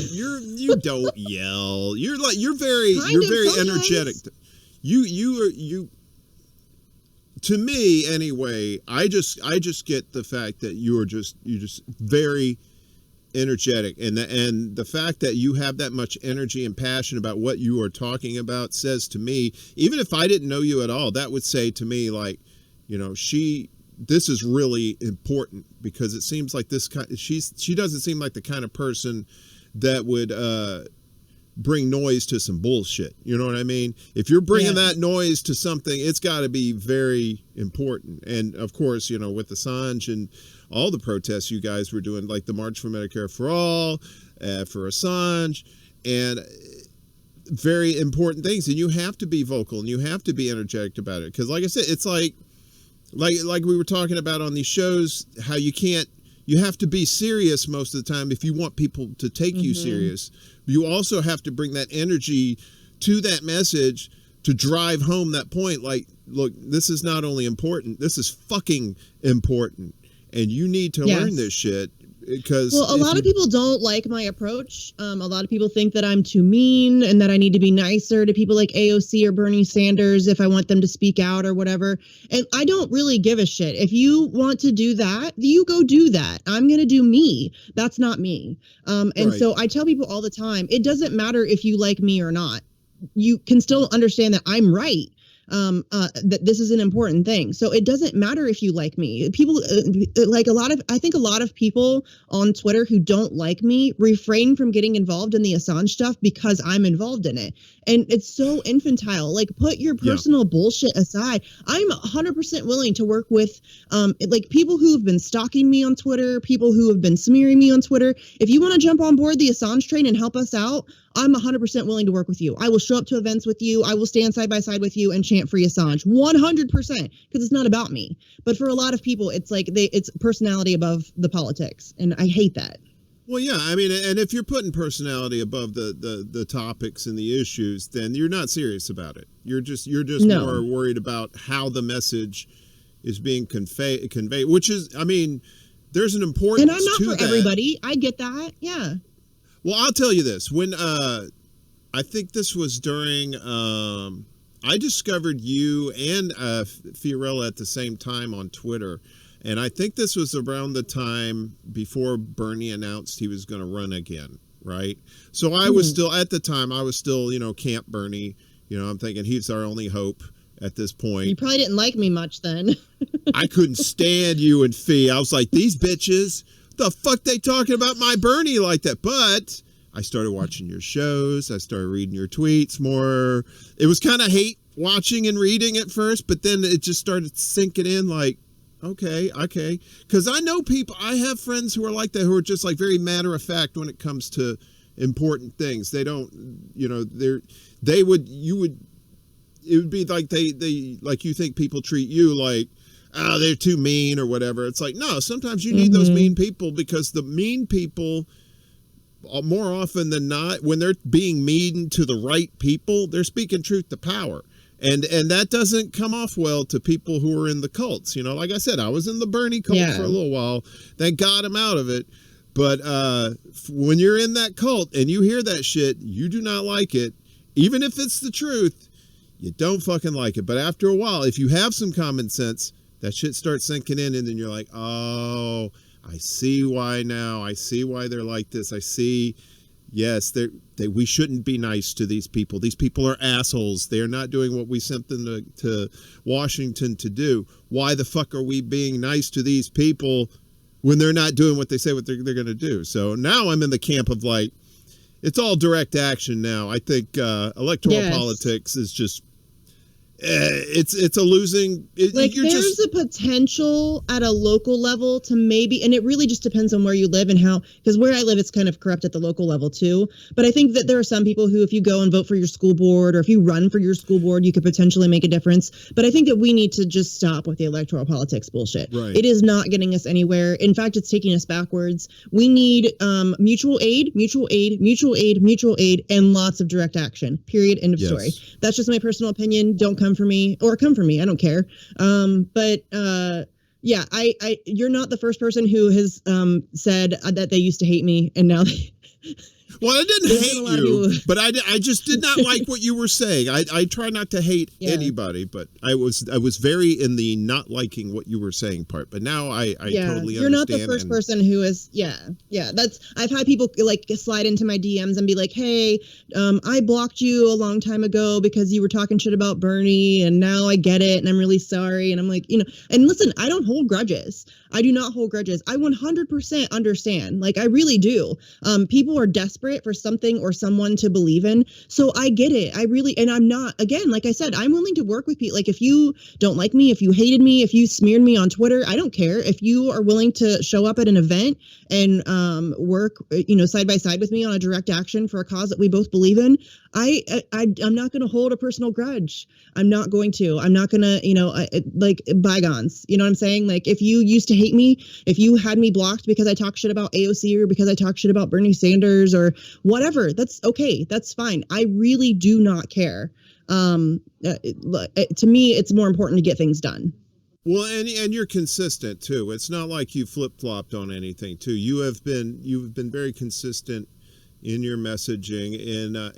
You don't yell. You're very energetic. You to me anyway. I just get the fact that you're just very energetic, and the fact that you have that much energy and passion about what you are talking about says to me, even if I didn't know you at all, that would say to me like, this is really important, because it seems like she doesn't seem like the kind of person that would bring noise to some bullshit. You know what I mean? If you're bringing that noise to something, it's got to be very important. And of course, with Assange and all the protests you guys were doing, like the March for Medicare for All, for Assange, and very important things, and you have to be vocal and you have to be energetic about it. Because like I said, it's like we were talking about on these shows, how you have to be serious most of the time if you want people to take you serious. You also have to bring that energy to that message to drive home that point. Like, look, this is not only important, this is fucking important. And you need to learn this shit. Because a lot of people don't like my approach. A lot of people think that I'm too mean and that I need to be nicer to people like AOC or Bernie Sanders if I want them to speak out or whatever. And I don't really give a shit. If you want to do that, you go do that. I'm going to do me. That's not me. So I tell people all the time, it doesn't matter if you like me or not. You can still understand that I'm right. That this is an important thing. So it doesn't matter if you like me. People I think a lot of people on Twitter who don't like me refrain from getting involved in the Assange stuff because I'm involved in it. And it's so infantile. Like, put your personal bullshit aside. I'm 100% willing to work with people who have been stalking me on Twitter, people who have been smearing me on Twitter. If you want to jump on board the Assange train and help us out, I'm 100% willing to work with you. I will show up to events with you. I will stand side by side with you and chant free Assange 100%, because it's not about me. But for a lot of people, it's like it's personality above the politics. And I hate that. Well, yeah, I mean, and if you're putting personality above the topics and the issues, then you're not serious about it. You're just more worried about how the message is being conveyed, which is, I mean, there's an importance to that. And I'm not for everybody. I get that. Yeah. Well, I'll tell you this. When I think this was during, I discovered you and Fiorella at the same time on Twitter. And I think this was around the time before Bernie announced he was going to run again, right? So I was still, at the time, Camp Bernie. I'm thinking he's our only hope at this point. You probably didn't like me much then. I couldn't stand you and Fee. I was like, these bitches, the fuck they talking about my Bernie like that? But I started watching your shows. I started reading your tweets more. It was kind of hate watching and reading at first, but then it just started sinking in like, okay. Because I know people, I have friends who are like that, who are just like very matter of fact when it comes to important things. They don't, it would be like they like you think people treat you like, oh, they're too mean or whatever. It's like, no, sometimes you need those mean people, because the mean people, more often than not, when they're being mean to the right people, they're speaking truth to power. And that doesn't come off well to people who are in the cults. Like I said, I was in the Bernie cult for a little while. Thank God I'm out of it. But when you're in that cult and you hear that shit, you do not like it. Even if it's the truth, you don't fucking like it. But after a while, if you have some common sense, that shit starts sinking in, and then you're like, oh, I see why now. I see why they're like this. I see, yes, we shouldn't be nice to these people. These people are assholes. They're not doing what we sent them to Washington to do. Why the fuck are we being nice to these people when they're not doing what they say what they're going to do? So now I'm in the camp of like, it's all direct action now. I think electoral politics is just, it's a losing. There's a potential at a local level to maybe, and it really just depends on where you live and how, because where I live, it's kind of corrupt at the local level too. But I think that there are some people who, if you go and vote for your school board, or if you run for your school board, you could potentially make a difference. But I think that we need to just stop with the electoral politics bullshit. Right. It is not getting us anywhere. In fact, it's taking us backwards. We need mutual aid, and lots of direct action. Period. End of story. That's just my personal opinion. Don't come for me, or come for me. I don't care. You're not the first person who has said that they used to hate me, and now they. Well, I didn't hate you, but I just did not like what you were saying. I try not to hate anybody, but I was very in the not liking what you were saying part. But now I totally understand. You're not the first person who is. I've had people like slide into my DMs and be like, "Hey, I blocked you a long time ago because you were talking shit about Bernie, and now I get it, and I'm really sorry." And I'm like, and listen, I don't hold grudges. I do not hold grudges. I 100% understand. Like, I really do. People are desperate desperate for something or someone to believe in. So I get it. And I'm not, again, like I said, I'm willing to work with people. Like if you don't like me, if you hated me, if you smeared me on Twitter, I don't care. If you are willing to show up at an event and work, side by side with me on a direct action for a cause that we both believe in, I'm not going to hold a personal grudge. I'm not going to, like bygones, you know what I'm saying? Like if you used to hate me, if you had me blocked because I talk shit about AOC or because I talk shit about Bernie Sanders or whatever, that's okay. That's fine. I really do not care. To me, it's more important to get things done. Well, and you're consistent too. It's not like you flip-flopped on anything too. You've been very consistent in your messaging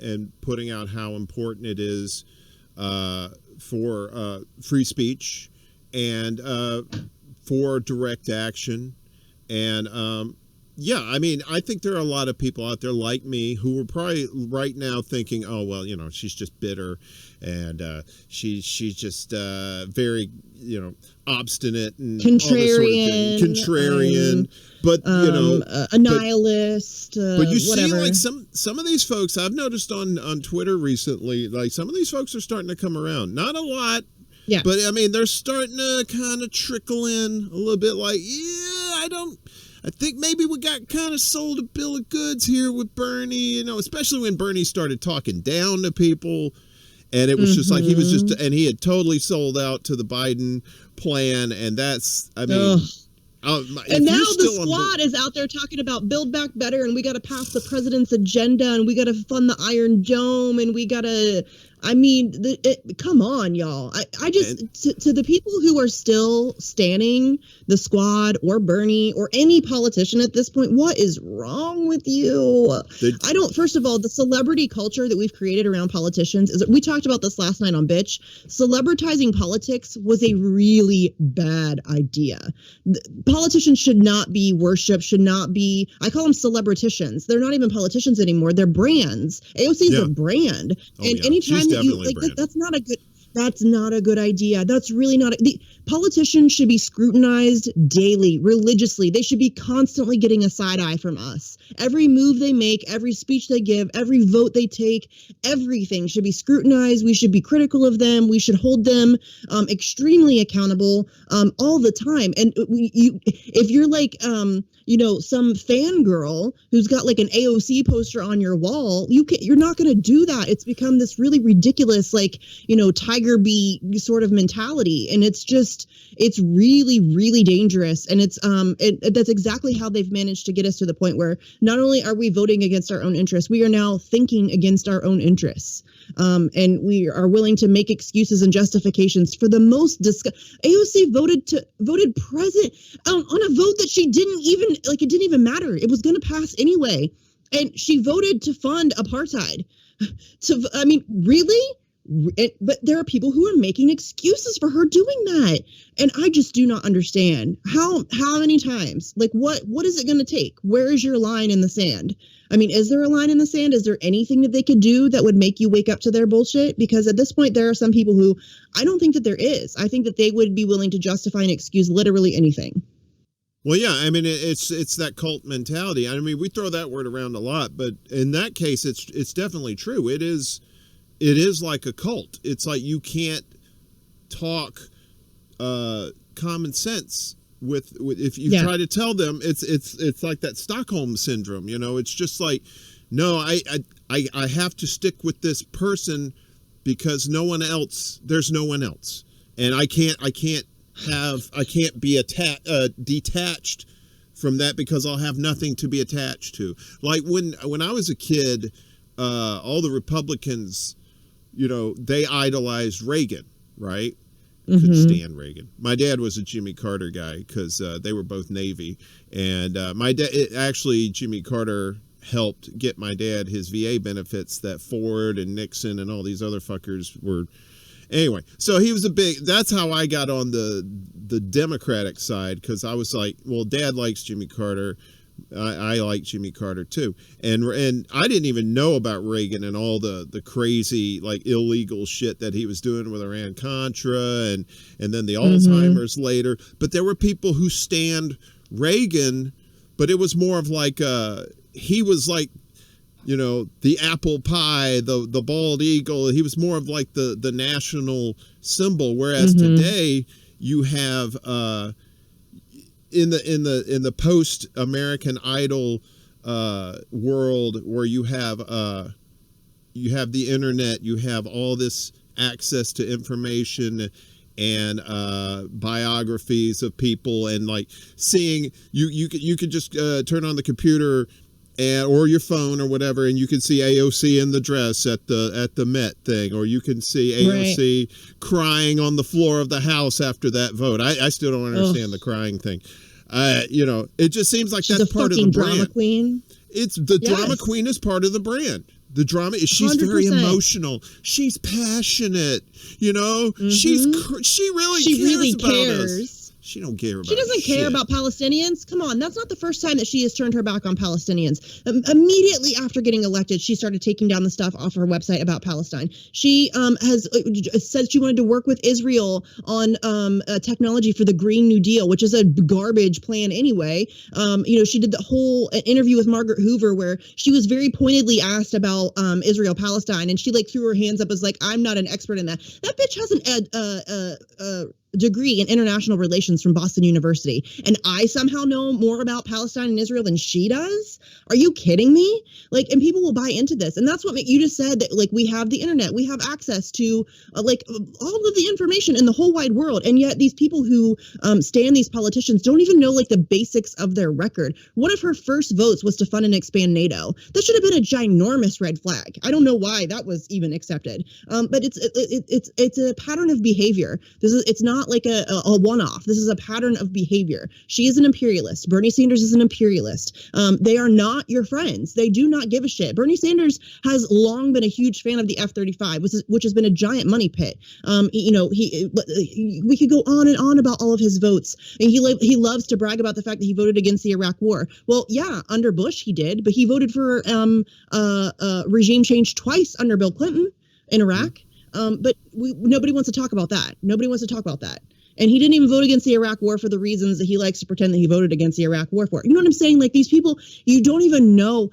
and putting out how important it is for free speech and for direct action. And I mean, I think there are a lot of people out there like me who are probably right now thinking, oh, well, she's just bitter and she's just very, obstinate and contrarian, contrarian, but a nihilist. But you whatever. see, like some of these folks I've noticed on Twitter recently, like some of these folks are starting to come around. Not a lot, yeah, but I mean they're starting to kind of trickle in a little bit. Like, I think maybe we got kind of sold a bill of goods here with Bernie. Especially when Bernie started talking down to people. And it was just like he had totally sold out to the Biden plan. And that's, I mean, and now the squad is out there talking about Build Back Better and we got to pass the president's agenda and we got to fund the Iron Dome and we got to, come on, y'all. I just, to the people who are still standing the squad or Bernie or any politician at this point, what is wrong with you? First of all, the celebrity culture that we've created around politicians we talked about this last night on Bitch. Celebritizing politics was a really bad idea. Politicians should not be worshipped, I call them celebriticians. They're not even politicians anymore. They're brands. AOC is a brand. Anytime that's not a good idea. That's really not. Politicians should be scrutinized daily, religiously. They should be constantly getting a side eye from us. Every move they make, every speech they give, every vote they take, everything should be scrutinized. We should be critical of them. We should hold them extremely accountable all the time. And if you're like, some fangirl who's got like an AOC poster on your wall, you're not going to do that. It's become this really ridiculous, Tiger Bee sort of mentality. And it's really, really dangerous. And that's exactly how they've managed to get us to the point where not only are we voting against our own interests, we are now thinking against our own interests. And we are willing to make excuses and justifications for the most AOC voted president on a vote that she didn't even, it didn't even matter. It was going to pass anyway. And she voted to fund apartheid. Really? But there are people who are making excuses for her doing that. And I just do not understand how many times, what is it going to take? Where is your line in the sand? Is there a line in the sand? Is there anything that they could do that would make you wake up to their bullshit? Because at this point, there are some people who I don't think that there is. I think that they would be willing to justify and excuse literally anything. Well, yeah, it's that cult mentality. We throw that word around a lot, but in that case, it's definitely true. It is like a cult. It's like you can't talk common sense with if you try to tell them. It's like that Stockholm syndrome. It's just like, no, I have to stick with this person because there's no one else, and I can't be detached from that because I'll have nothing to be attached to. Like when I was a kid, all the Republicans, they idolized Reagan, right? Couldn't stand Reagan. My dad was a Jimmy Carter guy because they were both Navy. And my dad, actually, Jimmy Carter helped get my dad his VA benefits that Ford and Nixon and all these other fuckers were. Anyway, so he was that's how I got on the Democratic side, because I was like, well, Dad likes Jimmy Carter. I like Jimmy Carter too. And I didn't even know about Reagan and all the crazy, illegal shit that he was doing with Iran-Contra and then the Alzheimer's later. But there were people who stand Reagan, but it was more of he was the apple pie, the bald eagle. He was more of like the national symbol. Whereas today you have in the post American Idol world, where you have the internet, you have all this access to information and biographies of people, and like seeing you could just turn on the computer or your phone or whatever, and you can see AOC in the dress at the Met thing, or you can see AOC crying on the floor of the House after that vote. I still don't understand the crying thing. It just seems like She's that's part of the brand. Drama queen. It's the drama queen is part of the brand. The drama is, she's 100%. Very emotional. She's passionate. She really cares about us. She don't care about She doesn't care shit. about Palestinians. Come on, that's not the first time that she has turned her back on Palestinians. Immediately after getting elected, she started taking down the stuff off her website about Palestine. She has said she wanted to work with Israel on technology for the Green New Deal, which is a garbage plan anyway. She did the whole interview with Margaret Hoover where she was very pointedly asked about Israel Palestine, and she like threw her hands up as like, I'm not an expert in that. That bitch has degree in international relations from Boston University, and I somehow know more about Palestine and Israel than she does. Are you kidding me? Like, and people will buy into this, and that's what you just said, that like we have the internet, we have access to like all of the information in the whole wide world, and yet these people who stand these politicians don't even know like the basics of their record. One of her first votes was to fund and expand NATO. That should have been a ginormous red flag. I don't know why that was even accepted, but it's a pattern of behavior. It's not like a one-off. This is a pattern of behavior. She is an imperialist. Bernie Sanders is an imperialist. They are not your friends. They do not give a shit. Bernie Sanders has long been a huge fan of the F-35, which has been a giant money pit. We could go on and on about all of his votes, and he loves to brag about the fact that he voted against the Iraq War. Well, yeah, under Bush he did, but he voted for regime change twice under Bill Clinton in Iraq. But nobody wants to talk about that. Nobody wants to talk about that. And he didn't even vote against the Iraq War for the reasons that he likes to pretend that he voted against the Iraq War for. You know what I'm saying? Like, these people, you don't even know.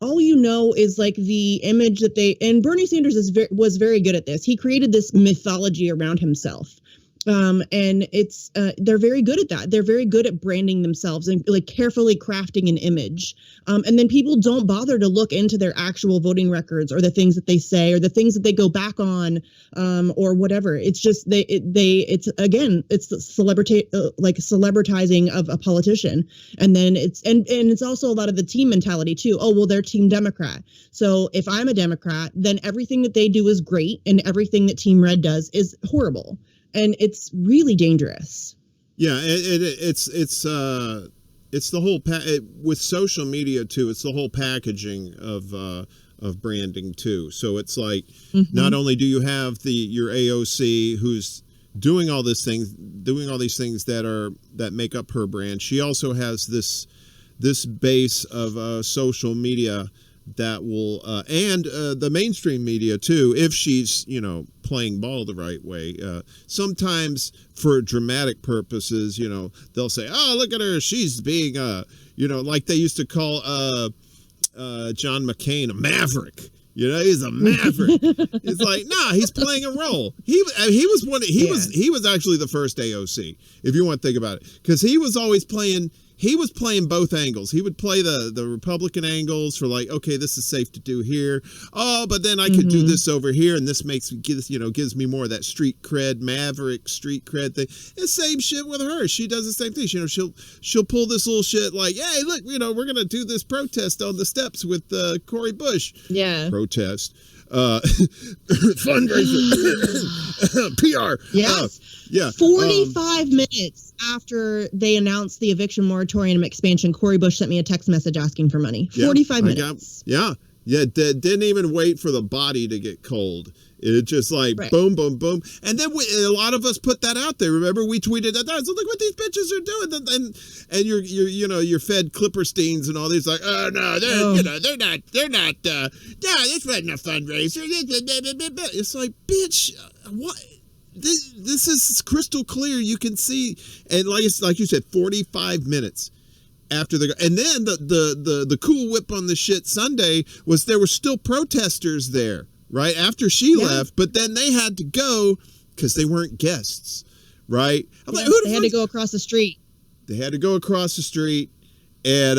All you know is like the image that and Bernie Sanders was very good at this. He created this mythology around himself. And it's they're very good at that. They're very good at branding themselves and like carefully crafting an image. And then people don't bother to look into their actual voting records or the things that they say or the things that they go back on or whatever. It's just it's the celebritizing of a politician. And then it's also a lot of the team mentality too. Oh, well, they're Team Democrat. So if I'm a Democrat, then everything that they do is great and everything that Team Red does is horrible. And it's really dangerous. Yeah, it's the whole with social media too. It's the whole packaging of branding too. So it's like not only do you have your AOC who's doing all these things that make up her brand. She also has this base of social media that will and the mainstream media too, if she's playing ball the right way. Sometimes for dramatic purposes, they'll say, oh, look at her, she's being like they used to call John McCain a maverick. He's a maverick. It's like, nah, he's playing a role. He was actually the first AOC, if you want to think about it, because he was always playing. He was playing both angles. He would play the Republican angles for like, okay, this is safe to do here. Oh, but then I could do this over here, and this gives me more of that street cred, maverick street cred thing. It's same shit with her. She does the same thing. She'll pull this little shit like, hey, look, we're gonna do this protest on the steps with Cori Bush. Yeah. Protest. Fundraiser. PR. Yes. Yeah. 45 minutes after they announced the eviction moratorium expansion, Cori Bush sent me a text message asking for money. 45 minutes. Didn't even wait for the body to get cold. It just like boom, boom, boom. And then a lot of us put that out there. Remember, we tweeted that out. So look what these bitches are doing. And you're fed Clippersteins and all these like, oh no, they're not. No, this wasn't a fundraiser. It's like, bitch, what? This is crystal clear. You can see, and like you said, 45 minutes. after and then the cool whip on the shit Sunday was there were still protesters there right after she left, but then they had to go because they weren't guests, right? I'm like, they had to go across the street. They had to go across the street, and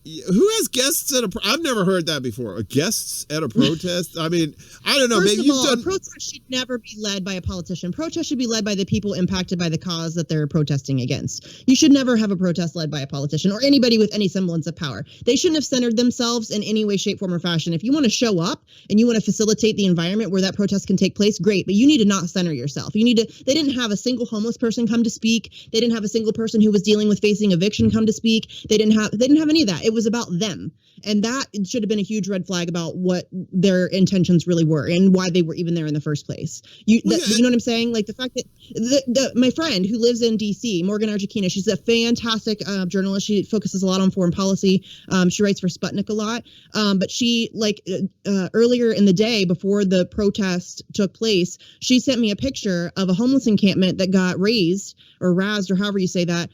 who has guests at I've never heard that before. Guests at a protest? I mean, I don't know. First Maybe of all, a protest should never be led by a politician. Protest should be led by the people impacted by the cause that they're protesting against. You should never have a protest led by a politician or anybody with any semblance of power. They shouldn't have centered themselves in any way, shape, form, or fashion. If you want to show up and you want to facilitate the environment where that protest can take place, great. But you need to not center yourself. You need to. They didn't have a single homeless person come to speak. They didn't have a single person who was dealing with facing eviction come to speak. They didn't have any of that. It was about them. And that should have been a huge red flag about what their intentions really were and why they were even there in the first place. You know what I'm saying? Like the fact that my friend who lives in D.C., Morgan Arjakina, she's a fantastic journalist. She focuses a lot on foreign policy. She writes for Sputnik a lot. But she, earlier in the day before the protest took place, she sent me a picture of a homeless encampment that got razzed or however you say that,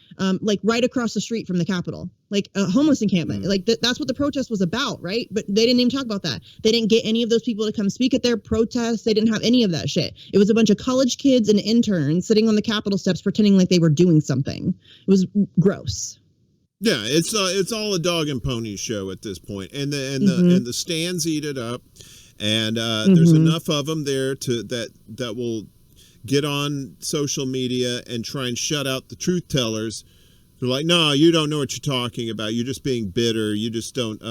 right across the street from the Capitol. Like a homeless encampment. Like that's what the protest was about, right? But they didn't even talk about that. They didn't get any of those people to come speak at their protest. They didn't have any of that shit. It was a bunch of college kids and interns sitting on the Capitol steps pretending like they were doing something. It was gross. Yeah, it's all a dog and pony show at this point, and the stands eat it up, and there's enough of them there that will get on social media and try and shut out the truth tellers. They're like, no, you don't know what you're talking about. You're just being bitter. You just don't,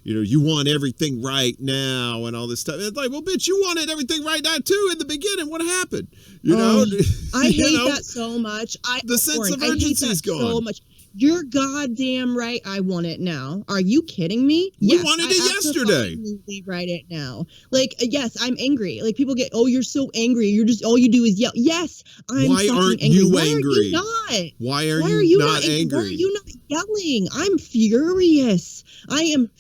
you want everything right now and all this stuff. And it's like, well, bitch, you wanted everything right now too in the beginning. What happened? I hate that so much. The sense of urgency is gone. So much. You're goddamn right. I want it now. Are you kidding me? We wanted it yesterday. Absolutely right it now. Like, yes, I'm angry. Like people get, oh, you're so angry. You're just, all you do is yell. Yes, I'm Why aren't angry. you Why angry? Are you not? Why are you not angry? Why are you not yelling? I'm furious. I am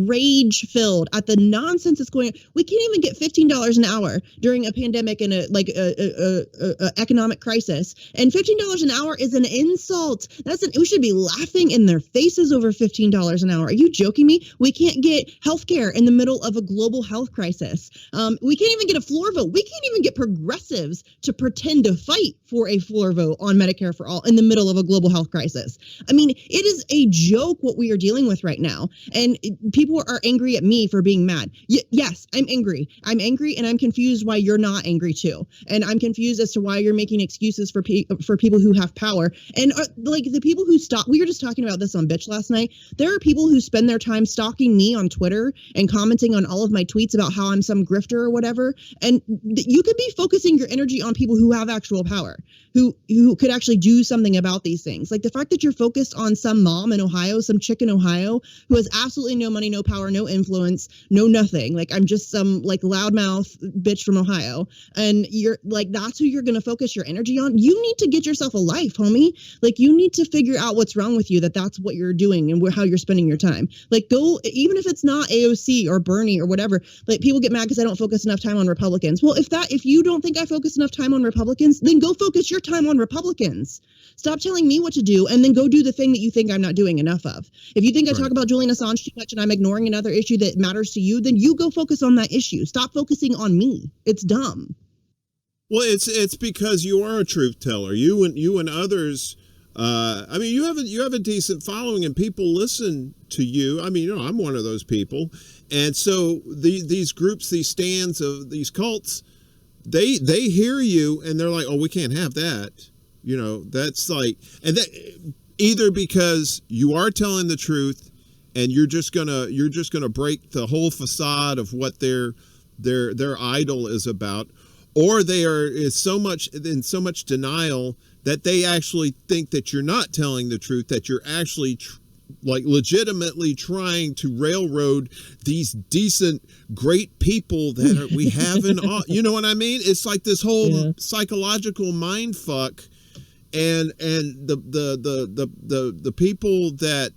rage filled at the nonsense that's going on. We can't even get $15 an hour during a pandemic and a economic crisis. And $15 an hour is an insult. We should be laughing in their faces over $15 an hour. Are you joking me? We can't get health care in the middle of a global health crisis. We can't even get a floor vote. We can't even get progressives to pretend to fight for a floor vote on Medicare for all in the middle of a global health crisis. I mean, it is a joke what we are dealing with right now. And people are angry at me for being mad. Yes, I'm angry. I'm angry and I'm confused why you're not angry too. And I'm confused as to why you're making excuses for people who have power. And the people who we were just talking about this on Bitch last night. There are people who spend their time stalking me on Twitter and commenting on all of my tweets about how I'm some grifter or whatever. And you could be focusing your energy on people who have actual power, who could actually do something about these things. Like the fact that you're focused on some mom in Ohio, some chick in Ohio who has absolutely no money, no power, no influence, no nothing. Like I'm just some loudmouth bitch from Ohio. And you're like, that's who you're going to focus your energy on. You need to get yourself a life, homie. Like you need to figure out what's wrong with you, that's what you're doing and how you're spending your time. Like go, even if it's not AOC or Bernie or whatever, like people get mad because I don't focus enough time on Republicans. Well, if you don't think I focus enough time on Republicans, then go focus your time on Republicans. Stop telling me what to do and then go do the thing that you think I'm not doing enough of. If you think I talk about Julian Assange too much and I'm ignoring another issue that matters to you, then you go focus on that issue. Stop focusing on me. It's dumb. Well, it's because you are a truth teller. You and others. I mean, you have a decent following and people listen to you. I mean, I'm one of those people. And so these groups, these stands of these cults, they hear you and they're like, oh, we can't have that. That's like, and that either because you are telling the truth and you're just gonna break the whole facade of what their idol is about, or they are in so much denial that they actually think that you're not telling the truth, that you're actually legitimately trying to railroad these decent, great people that we have in all. You know what I mean? It's like this whole psychological mind fuck, and the people that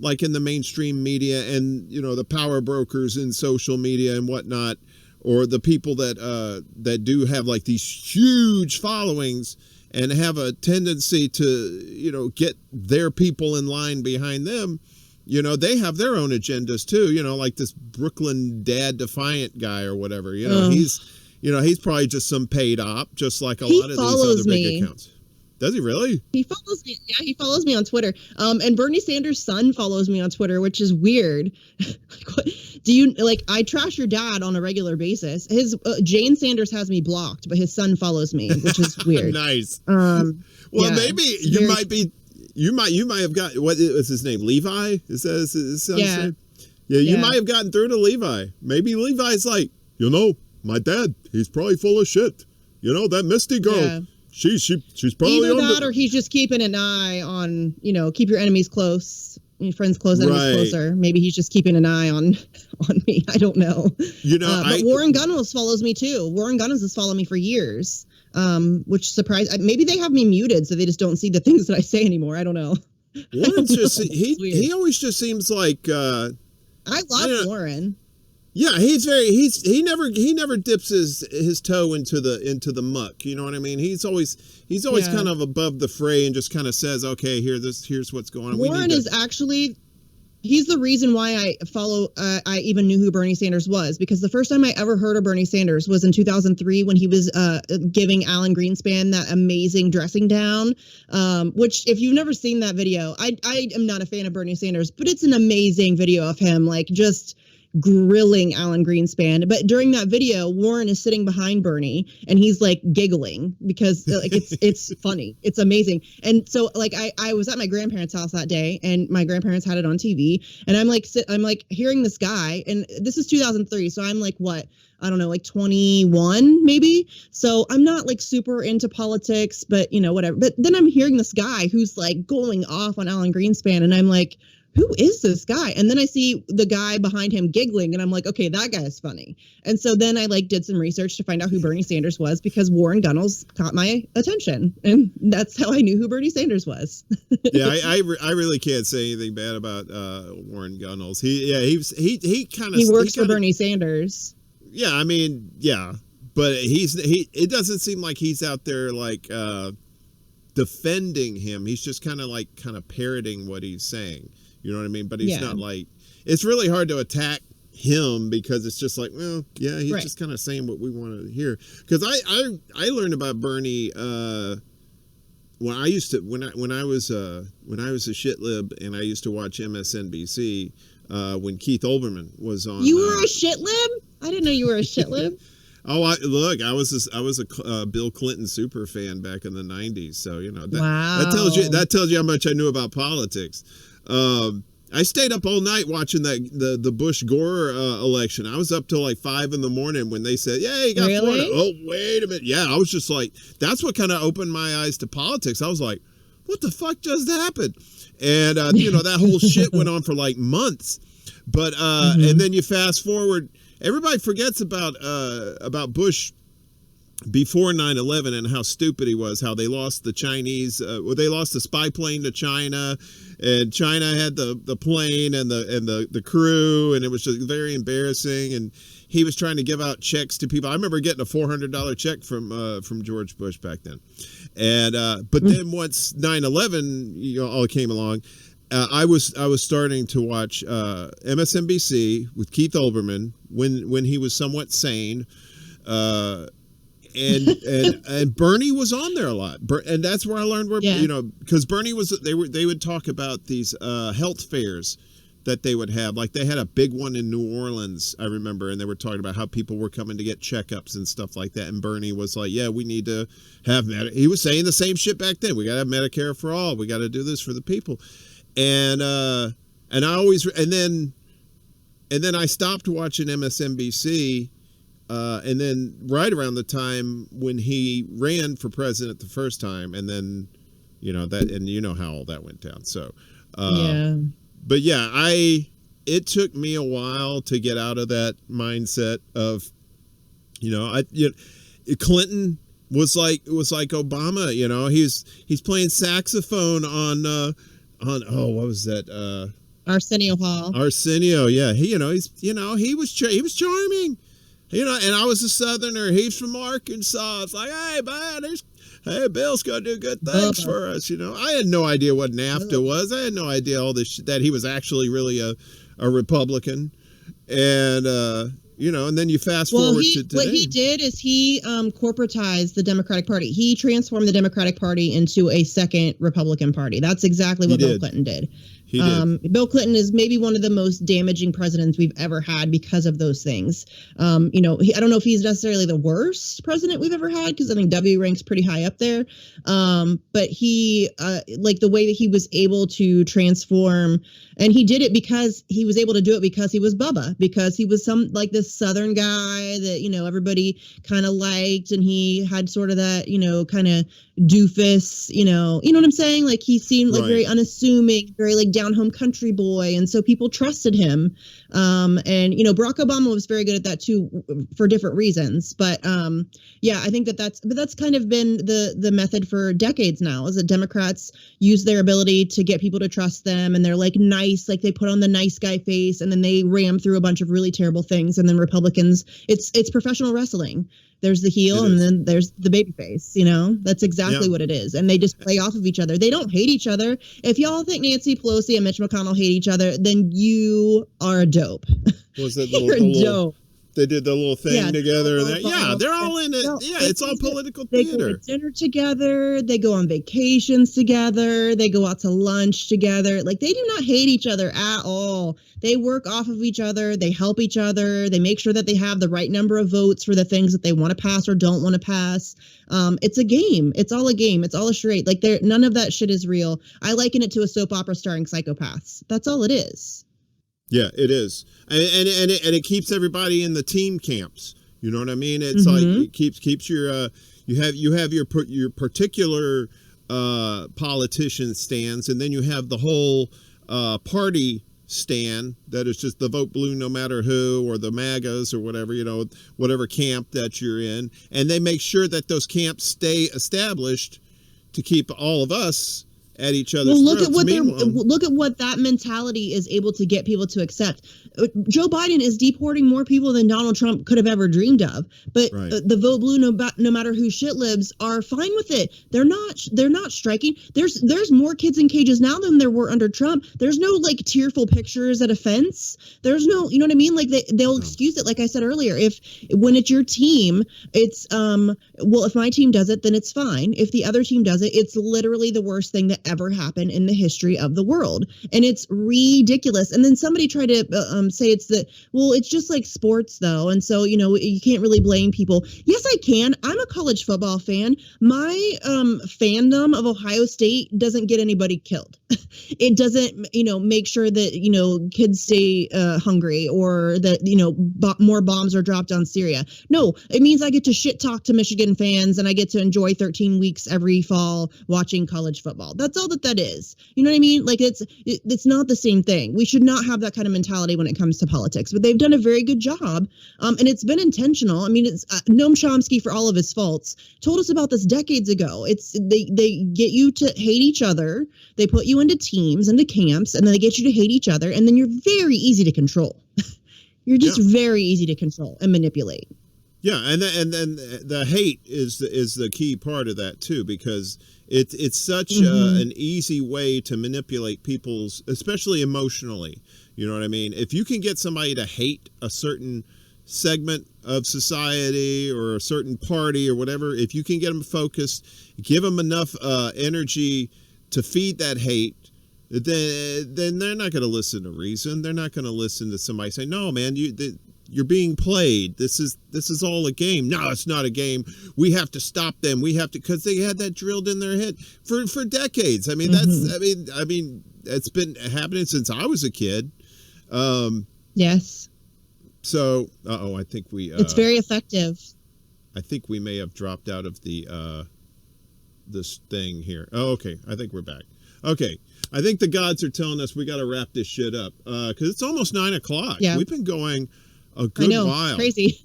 like in the mainstream media and the power brokers in social media and whatnot, or the people that do have like these huge followings. and have a tendency to, you know, get their people in line behind them, you know, they have their own agendas too, you know, like this Brooklyn Dad Defiant guy or whatever, you know, he's probably just some paid op, just like a lot of these other big accounts. Does he really? He follows me. Yeah, he follows me on Twitter. And Bernie Sanders' son follows me on Twitter, which is weird. Like, what, do you like? I trash your dad on a regular basis. His Jane Sanders has me blocked, but his son follows me, which is weird. Nice. Well, yeah, maybe you might be. You might have got, what is his name? Levi? Is that his son's name? Yeah, you might have gotten through to Levi. Maybe Levi's like, you know, my dad, he's probably full of shit. You know, that Misty girl. Yeah. She's probably either that or he's just keeping an eye on, you know, keep your enemies close, your friends close, enemies closer. Maybe he's just keeping an eye on me. I don't know. You know, but Warren Gunnels follows me too. Warren Gunnels has followed me for years, which surprised. Maybe they have me muted so they just don't see the things that I say anymore. I don't know. Warren's just he always just seems like I love Warren. Yeah, he never dips his toe into the muck. You know what I mean? He's always kind of above the fray and just kind of says, okay, here's what's going on. Warren is actually, he's the reason why I even knew who Bernie Sanders was, because the first time I ever heard of Bernie Sanders was in 2003 when he was giving Alan Greenspan that amazing dressing down, which if you've never seen that video, I am not a fan of Bernie Sanders, but it's an amazing video of him like just grilling Alan Greenspan. But during that video, Warren is sitting behind Bernie and he's like giggling because like it's funny. It's amazing. And so like I was at my grandparents' house that day and my grandparents had it on TV and I'm like hearing this guy, and this is 2003, so I'm like what, I don't know, like 21 maybe. So I'm not like super into politics, but you know, whatever. But then I'm hearing this guy who's like going off on Alan Greenspan and I'm like, who is this guy? And then I see the guy behind him giggling and I'm like, okay, that guy is funny. And so then I like did some research to find out who Bernie Sanders was because Warren Gunnels caught my attention. And that's how I knew who Bernie Sanders was. Yeah, I really can't say anything bad about Warren Gunnels. He works for Bernie Sanders. Yeah, I mean, yeah. But it doesn't seem like he's out there like defending him. He's just kind of parroting what he's saying. You know what I mean? But he's not like, it's really hard to attack him because it's just like, well, yeah, he's just kind of saying what we want to hear. Because I learned about Bernie when I was a shit lib and I used to watch MSNBC when Keith Olbermann was on. You were a shit lib? I didn't know you were a shit lib. Oh, I was a Bill Clinton super fan back in the 90s. So, you know, that tells you how much I knew about politics. I stayed up all night watching the Bush Gore election. I was up till like 5 a.m. when they said, "Yeah, he got Florida." Oh, wait a minute. Yeah, I was just like, that's what kind of opened my eyes to politics. I was like, what the fuck just happened? And you know, that whole shit went on for like months. But and then you fast forward. Everybody forgets about Bush before 9/11 and how stupid he was, how they lost the Chinese, they lost the spy plane to China, and China had the plane and the crew, and it was just very embarrassing. And he was trying to give out checks to people. I remember getting a $400 check from George Bush back then. And but then once 9/11 all came along, I was starting to watch MSNBC with Keith Olbermann when he was somewhat sane, and Bernie was on there a lot, and that's where I learned where you know, because Bernie was they would talk about these health fairs that they would have. Like they had a big one in New Orleans, I remember, and they were talking about how people were coming to get checkups and stuff like that. And Bernie was like, yeah, we need to have he was saying the same shit back then. We got to have Medicare for all. We got to do this for the people. And I always, and then I stopped watching MSNBC, and then right around the time when he ran for president the first time, and then, you know, that, and you know how all that went down. So, but yeah, it took me a while to get out of that mindset of, Clinton was like Obama, you know, he's playing saxophone on what was that? Arsenio Hall. Arsenio, yeah. He was charming. You know, and I was a Southerner. He's from Arkansas. It's like, hey, man, Hey, Bill's gonna do good things for us. You know, I had no idea what NAFTA was. I had no idea all this that he was actually really a Republican, and you know, and then you fast forward to today. What he did is he corporatized the Democratic Party. He transformed the Democratic Party into a second Republican Party. That's exactly what Bill Clinton did. He did. Bill Clinton is maybe one of the most damaging presidents we've ever had because of those things. You know, I don't know if he's necessarily the worst president we've ever had, because I think W ranks pretty high up there. But he, like the way that he was able to transform, and he did it because he was able to do it because he was Bubba, because he was like this Southern guy that, you know, everybody kind of liked, and he had sort of that, you know, kind of doofus, you know what I'm saying? Like he seemed like very unassuming, very like down home country boy, and so people trusted him. And you know, Barack Obama was very good at that too, for different reasons. But yeah, I think that's kind of been the method for decades now, is that Democrats use their ability to get people to trust them, and they're like nice, like they put on the nice guy face, and then they ram through a bunch of really terrible things. And then Republicans, it's professional wrestling. There's the heel and then there's the baby face, you know, that's exactly what it is. And they just play off of each other. They don't hate each other. If y'all think Nancy Pelosi and Mitch McConnell hate each other, then you are dope. Was that You're dope. They did the little thing together. They're all in it. It's all political theater. They go to dinner together. They go on vacations together. They go out to lunch together. Like, they do not hate each other at all. They work off of each other. They help each other. They make sure that they have the right number of votes for the things that they want to pass or don't want to pass. It's a game. It's all a game. It's all a charade. Like, none of that shit is real. I liken it to a soap opera starring psychopaths. That's all it is. Yeah, it is, and it keeps everybody in the team camps. You know what I mean? It's like it keeps your you have your particular politician stands, and then you have the whole party stand that is just the vote blue no matter who, or the MAGAs or whatever, you know, whatever camp that you're in, and they make sure that those camps stay established to keep all of us at each other's throats. Look at what that mentality is able to get people to accept. Joe Biden is deporting more people than Donald Trump could have ever dreamed of. But the vote blue, no matter who shit lives, are fine with it. They're not striking. There's more kids in cages now than there were under Trump. There's no like tearful pictures at a fence. There's no, you know what I mean? Like they'll excuse it. Like I said earlier, when it's your team, it's well, if my team does it, then it's fine. If the other team does it, it's literally the worst thing that ever happened in the history of the world, and it's ridiculous. And then somebody tried to say it's just like sports though, and so you know you can't really blame people. Yes, I can. I'm a college football fan. My fandom of Ohio State doesn't get anybody killed. It doesn't, you know, make sure that, you know, kids stay hungry, or that, you know, more bombs are dropped on Syria. No, it means I get to shit talk to Michigan fans, and I get to enjoy 13 weeks every fall watching college football. That's all that is. You know what I mean? Like it's not the same thing. We should not have that kind of mentality when it comes to politics, but they've done a very good job. And it's been intentional. I mean, it's Noam Chomsky, for all of his faults, told us about this decades ago. They get you to hate each other. They put you into teams, into camps, and then they get you to hate each other. And then you're very easy to control. You're just very easy to control and manipulate. Yeah. And then the hate is the key part of that too, because it's such an easy way to manipulate people's, especially emotionally. You know what I mean? If you can get somebody to hate a certain segment of society or a certain party or whatever, if you can get them focused, give them enough energy to feed that hate, then they're not going to listen to reason. They're not going to listen to somebody say, "No, man, you're being played. This is all a game." No, it's not a game. We have to stop them. We have to, because they had that drilled in their head for decades. I mean, I mean, it's been happening since I was a kid. Yes. So, I think it's very effective. I think we may have dropped out of the this thing here. Oh, okay. I think we're back. Okay. I think the gods are telling us we got to wrap this shit up because it's almost 9:00. Yeah. We've been going a good while. Crazy.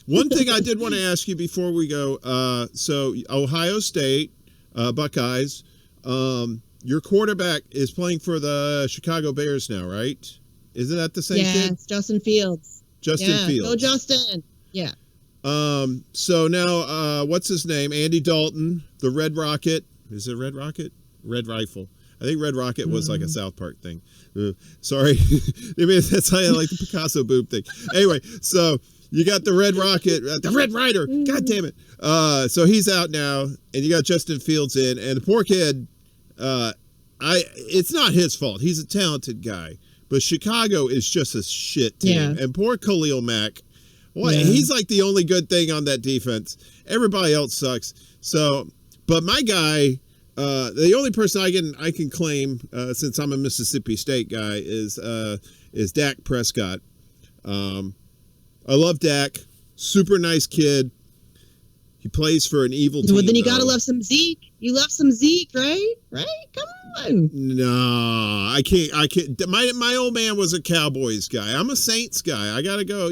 One thing I did want to ask you before we go. So Ohio State Buckeyes. Your quarterback is playing for the Chicago Bears now, right? Isn't that the same kid? Yeah, it's Justin Fields. Fields. Go Justin. Yeah. So now, what's his name? Andy Dalton, the Red Rocket. Is it Red Rocket? Red Rifle. I think Red Rocket was like a South Park thing. Sorry. I mean, that's how I like the Picasso boob thing. Anyway, so you got the Red Rocket, the Red Rider. God damn it. So he's out now, and you got Justin Fields in, and the poor kid, it's not his fault. He's a talented guy, but Chicago is just a shit team. Yeah. And poor Khalil Mack, he's like the only good thing on that defense. Everybody else sucks. So, but my guy, the only person I can claim, since I'm a Mississippi State guy, is Dak Prescott. I love Dak. Super nice kid. He plays for an evil team. Well, then you gotta love some Zeke. You love some Zeke, right? Right? Come on. No, I can't. My old man was a Cowboys guy. I'm a Saints guy. I gotta go.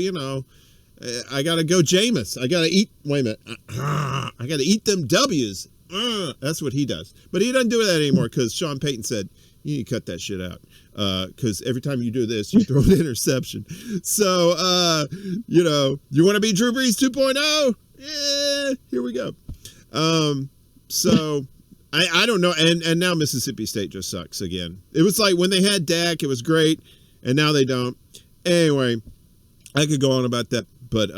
I gotta go Jameis. I gotta eat. Wait a minute. I gotta eat them W's. That's what he does. But he doesn't do that anymore because Sean Payton said, you need to cut that shit out. Because every time you do this, you throw an interception. So, you want to be Drew Brees 2.0? Yeah, here we go. So, I don't know. And now Mississippi State just sucks again. It was like when they had Dak, it was great. And now they don't. Anyway, I could go on about that. But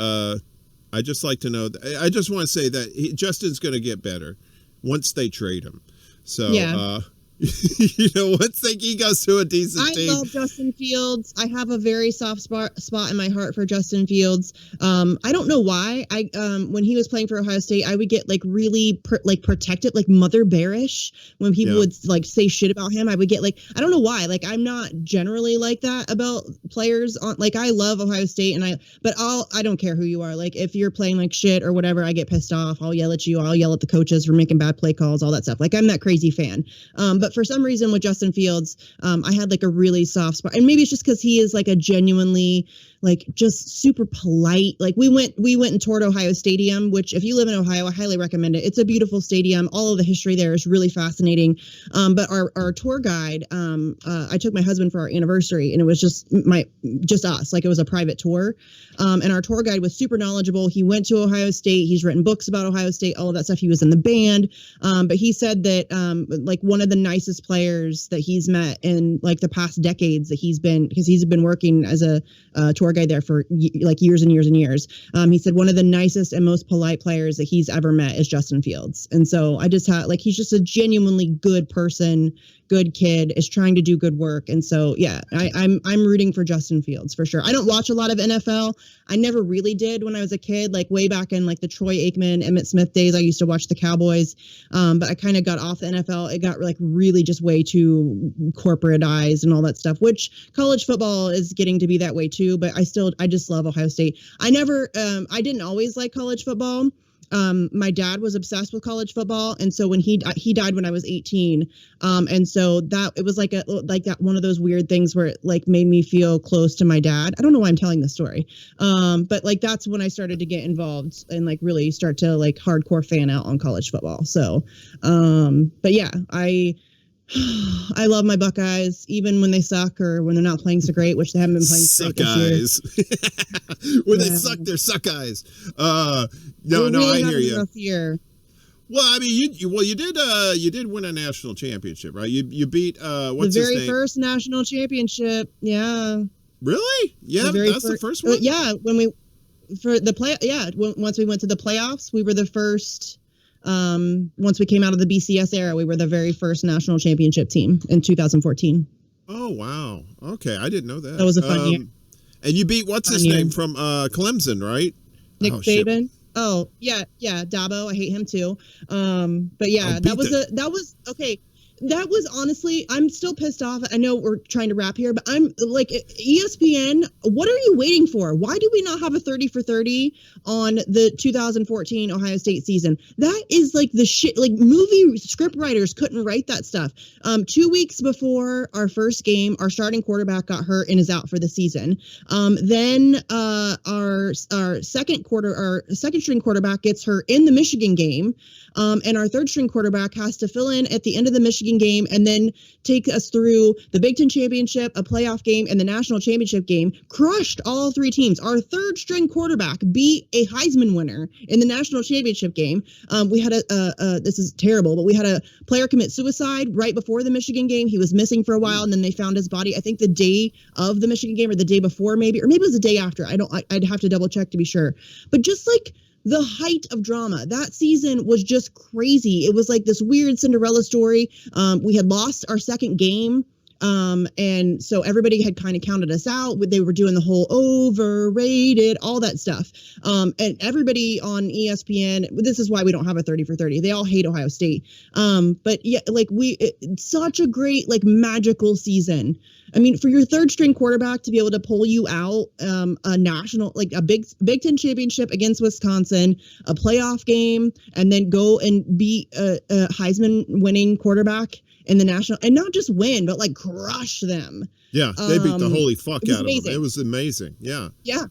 I just like to know. I just want to say that Justin's going to get better once they trade him. So, once he goes to a decent team. I love Justin Fields. I have a very soft spot in my heart for Justin Fields. I don't know why. When he was playing for Ohio State, I would get like really protective, like mother bearish when people would like say shit about him. I would get like, I don't know why. Like I'm not generally like that about players. I love Ohio State but I don't care who you are. Like if you're playing like shit or whatever, I get pissed off. I'll yell at you. I'll yell at the coaches for making bad play calls, all that stuff. Like I'm that crazy fan. But for some reason with Justin Fields, I had like a really soft spot, and maybe it's just because he is like a genuinely like just super polite. Like we went and toured Ohio Stadium, which if you live in Ohio, I highly recommend it. It's a beautiful stadium. All of the history there is really fascinating. But our tour guide, I took my husband for our anniversary, and it was just us. Like it was a private tour. And our tour guide was super knowledgeable. He went to Ohio State. He's written books about Ohio State, all of that stuff. He was in the band. But he said that like one of the nicest players that he's met in like the past decades because he's been working as a tour guide there for like years and years and years. He said one of the nicest and most polite players that he's ever met is Justin Fields. And so I just had like, he's just a genuinely good person, good kid, is trying to do good work. And so, yeah, I'm rooting for Justin Fields for sure. I don't watch a lot of NFL. I never really did when I was a kid, like way back in like the Troy Aikman, Emmitt Smith days. I used to watch the Cowboys. But I kind of got off the NFL. It got like really just way too corporatized and all that stuff, which college football is getting to be that way too. But I just love Ohio State. I didn't always like college football. My dad was obsessed with college football, and so when he died when I was 18, and so that it was like that one of those weird things where it like made me feel close to my dad. I don't know why I'm telling this story, but like that's when I started to get involved and like really start to like hardcore fan out on college football. So, but yeah, I love my Buckeyes, even when they suck or when they're not playing so great, which they haven't been playing so great this year. When they suck, they're suck-eyes. No, I hear you. Rough year. Well, I mean, you did win a national championship, right? You beat what's his name? The very first national championship. Yeah. Really? Yeah, that's the first one. Yeah, once we went to the playoffs, we were the first. Once we came out of the BCS era, we were the very first national championship team in 2014. Oh, wow. Okay. I didn't know that. That was a fun year. And you beat what's his name from Clemson, right? Nick Saban. Shit. Oh, yeah. Dabo. I hate him too. But yeah, that was okay. That was honestly, I'm still pissed off. I know we're trying to wrap here, but I'm like, ESPN, what are you waiting for? Why do we not have a 30 for 30 on the 2014 Ohio State season? That is like the shit, like movie script writers couldn't write that stuff. 2 weeks before our first game, our starting quarterback got hurt and is out for the season. Then our second string quarterback gets hurt in the Michigan game. And our third string quarterback has to fill in at the end of the Michigan Michigan game, and then take us through the Big Ten championship, a playoff game, and the national championship game. Crushed all three teams. Our third string quarterback beat a Heisman winner in the national championship game. We had this is terrible, but we had a player commit suicide right before the Michigan game. He was missing for a while, and then they found his body, I think the day of the Michigan game or the day before, maybe it was the day after. I'd have to double check to be sure. But just like the height of drama, that season was just crazy. It was like this weird Cinderella story. We had lost our second game. And so everybody had kind of counted us out. They were doing the whole overrated, all that stuff. And everybody on ESPN, this is why we don't have a 30 for 30. They all hate Ohio State. But yeah, like such a great, like magical season. I mean, for your third string quarterback to be able to pull you out a national, like a Big Ten championship against Wisconsin, a playoff game, and then go and beat a Heisman winning quarterback in the national, and not just win, but like crush them. Yeah, they beat the holy fuck out amazing. of them. It was amazing. Yeah. Yeah.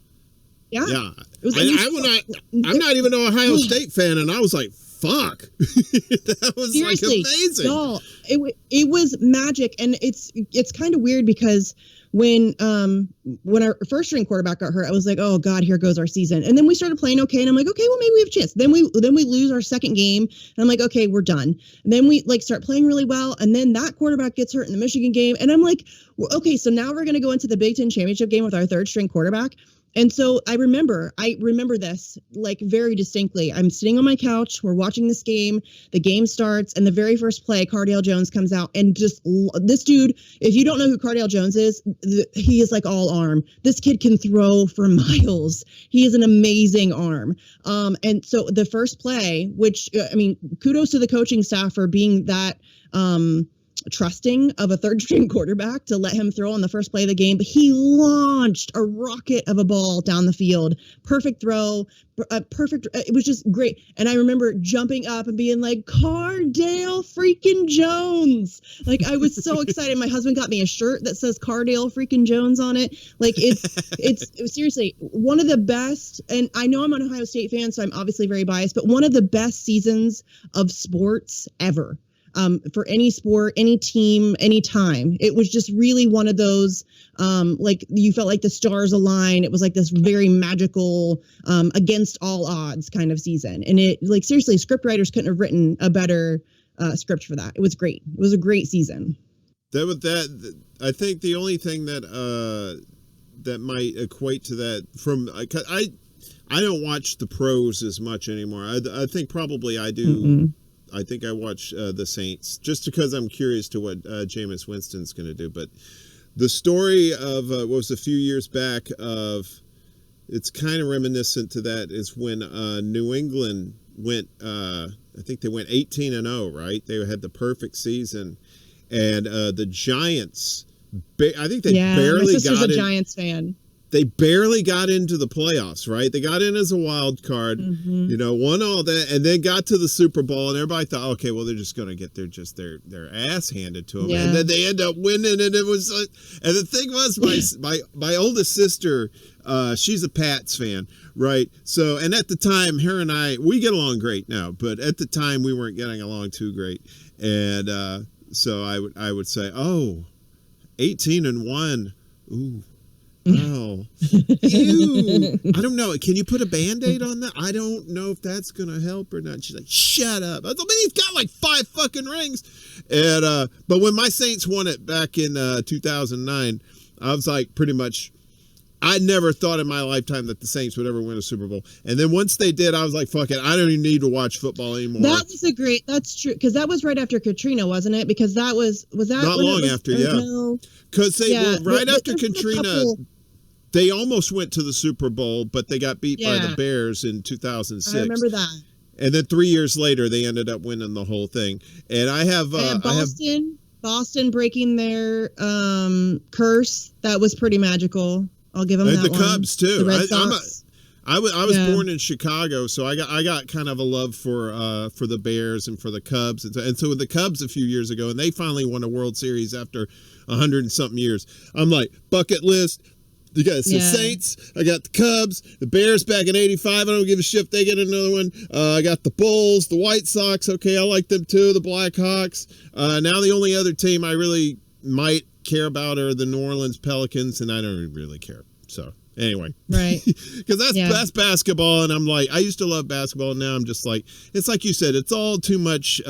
Yeah. Yeah. It was I'm not even an Ohio State fan, and I was like, fuck. That was seriously, like amazing. No, it was magic, and it's kind of weird because when our first string quarterback got hurt, I was like, oh God, here goes our season. And then we started playing okay, and I'm like, okay, well maybe we have a chance. Then we lose our second game, and I'm like, okay, we're done. And then we like start playing really well, and then that quarterback gets hurt in the Michigan game, and I'm like, okay, so now we're gonna go into the Big Ten championship game with our third string quarterback. And so I remember this like very distinctly. I'm sitting on my couch. We're watching this game. The game starts, and the very first play, Cardale Jones comes out, and just this dude, if you don't know who Cardale Jones is, he is like all arm. This kid can throw for miles. He is an amazing arm. And so the first play, which I mean, kudos to the coaching staff for being that trusting of a third string quarterback to let him throw on the first play of the game, but he launched a rocket of a ball down the field. Perfect throw, perfect. It was just great. And I remember jumping up and being like, Cardale freaking Jones. Like I was so excited. My husband got me a shirt that says Cardale freaking Jones on it. Like it's seriously one of the best. And I know I'm an Ohio State fan, so I'm obviously very biased, but one of the best seasons of sports ever. For any sport, any team, any time. It was just really one of those, like you felt like the stars aligned. It was like this very magical, against all odds kind of season. And it like, seriously, script writers couldn't have written a better script for that. It was great. It was a great season. I think the only thing that might equate to that I don't watch the pros as much anymore. I think probably I do. Mm-mm. I think I watch the Saints just because I'm curious to what Jameis Winston's going to do. But the story of what was a few years back of it's kind of reminiscent to that is when New England went. I think they went 18-0, right? They had the perfect season, and the Giants. I think they barely got in. My sister's a Giants fan. They barely got into the playoffs, right? They got in as a wild card, won all that, and then got to the Super Bowl, and everybody thought, okay, well, they're just going to get their ass handed to them, and then they end up winning, and it was, and the thing was, my oldest sister, she's a Pats fan, right? So, and at the time, her and we get along great now, but at the time, we weren't getting along too great, and so I would say, 18-1, ooh. Oh, ew. I don't know. Can you put a Band-Aid on that? I don't know if that's going to help or not. She's like, shut up. I mean, he's got like 5 fucking rings. And, but when my Saints won it back in 2009, I was like pretty much, I never thought in my lifetime that the Saints would ever win a Super Bowl. And then once they did, I was like, fuck it. I don't even need to watch football anymore. That's true. Because that was right after Katrina, wasn't it? Because that was that not long after, yeah. Because right after Katrina, they almost went to the Super Bowl, but they got beat by the Bears in 2006. I remember that. And then 3 years later, they ended up winning the whole thing. And I have Boston breaking their curse. That was pretty magical. I'll give them that the one. Cubs too. The Red Sox. I was born in Chicago, so I got kind of a love for the Bears and for the Cubs, and so with the Cubs a few years ago, and they finally won a World Series after 100 and something years. I'm like, bucket list. You got the Saints. I got the Cubs. The Bears back in '85. I don't give a shit if they get another one. I got the Bulls, the White Sox. Okay, I like them too. The Blackhawks. Now the only other team I really might care about are the New Orleans Pelicans, and I don't really care. So anyway, right? Because that's basketball, and I'm like, I used to love basketball, and now I'm just like, it's like you said, it's all too much.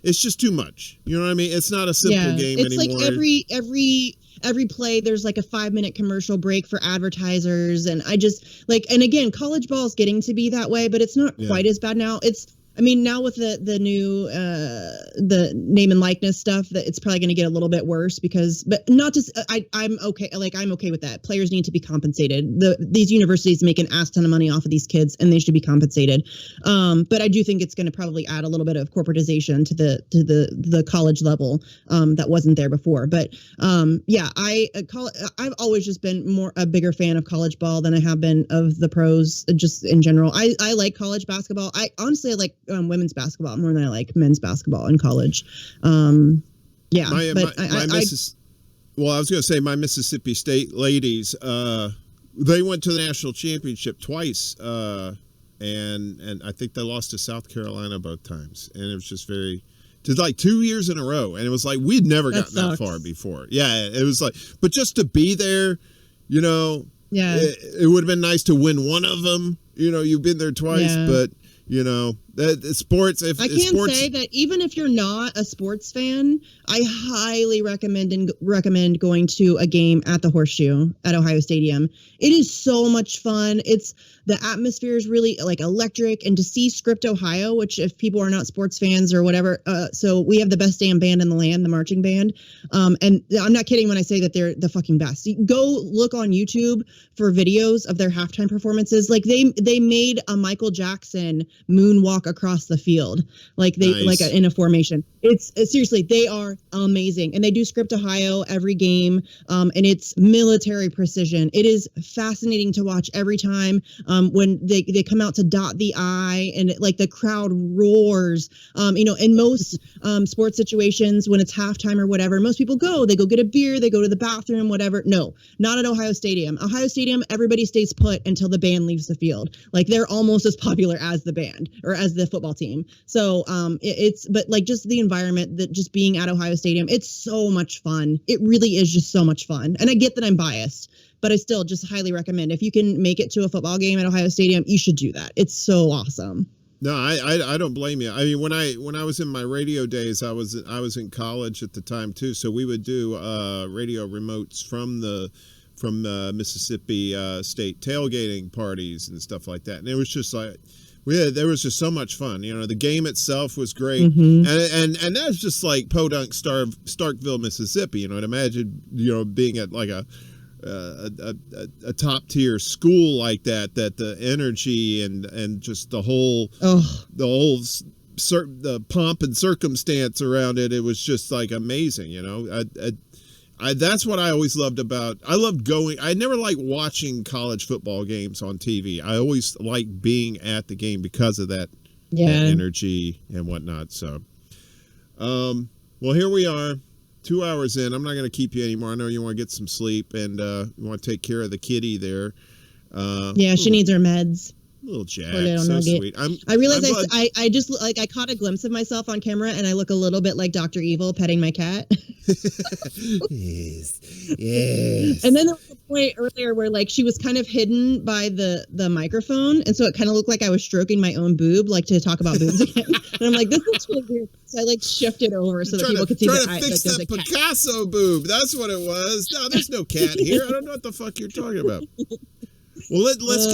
It's just too much. You know what I mean? It's not a simple game anymore. It's like every play there's like a 5-minute commercial break for advertisers, and I just like, and again, college ball is getting to be that way, but it's not quite as bad now. Now with the new the name and likeness stuff, that it's probably going to get a little bit worse but not just I'm okay. Like, I'm okay with that. Players need to be compensated. These universities make an ass ton of money off of these kids, and they should be compensated. But I do think it's going to probably add a little bit of corporatization to the college level that wasn't there before. But I've always just been a bigger fan of college ball than I have been of the pros, just in general. I like college basketball. I honestly like women's basketball more than I like men's basketball in college. I was going to say my Mississippi State ladies, they went to the national championship twice, and I think they lost to South Carolina both times, and it was just like 2 years in a row, and it was like we'd never gotten that far before. Yeah, it was like, but just to be there, it would have been nice to win one of them. You've been there twice, but. Sports. Say that even if you're not a sports fan, I highly recommend going to a game at the Horseshoe at Ohio Stadium. It is so much fun. The atmosphere is really like electric, and to see Script Ohio, which if people are not sports fans or whatever, so we have the best damn band in the land, the marching band. And I'm not kidding when I say that they're the fucking best. Go look on YouTube for videos of their halftime performances. Like they made a Michael Jackson moonwalk across the field, like in a formation. It's seriously, they are amazing, and they do Script Ohio every game, and it's military precision. It is fascinating to watch every time. When they come out to dot the I, and the crowd roars. In most sports situations, when it's halftime or whatever, most people they go get a beer, they go to the bathroom, whatever. No, not at Ohio Stadium. Ohio Stadium, everybody stays put until the band leaves the field. Like, they're almost as popular as the band or as the football team. So but just the environment, that just being at Ohio Stadium, it's so much fun. It really is just so much fun. And I get that I'm biased, but I still just highly recommend, if you can make it to a football game at Ohio Stadium, you should do that. It's so awesome. No, I don't blame you. I mean, when I was in my radio days, I was in college at the time too, so we would do radio remotes from Mississippi State tailgating parties and stuff like that, and it was just like there was just so much fun. The game itself was great, and that's just like Podunk, Starkville, Mississippi. And imagine being at like a top tier school like that the energy and just the pomp and circumstance around it was just like amazing. That's what I always loved about. I loved going. I never liked watching college football games on TV. I always liked being at the game because of that energy and whatnot. So well, here we are, 2 hours in. I'm not going to keep you anymore. I know you want to get some sleep, and you want to take care of the kitty there. She needs her meds. Little Jack, so sweet. I realized I just I caught a glimpse of myself on camera, and I look a little bit like Dr. Evil petting my cat. Yes. And then there was a point earlier where she was kind of hidden by the microphone, and so it kind of looked like I was stroking my own boob, to talk about boobs again. And I'm like, this looks really weird. So I shifted over so that people could see that fix that Picasso boob. That's what it was. No, there's no cat here. I don't know what the fuck you're talking about. Well, let's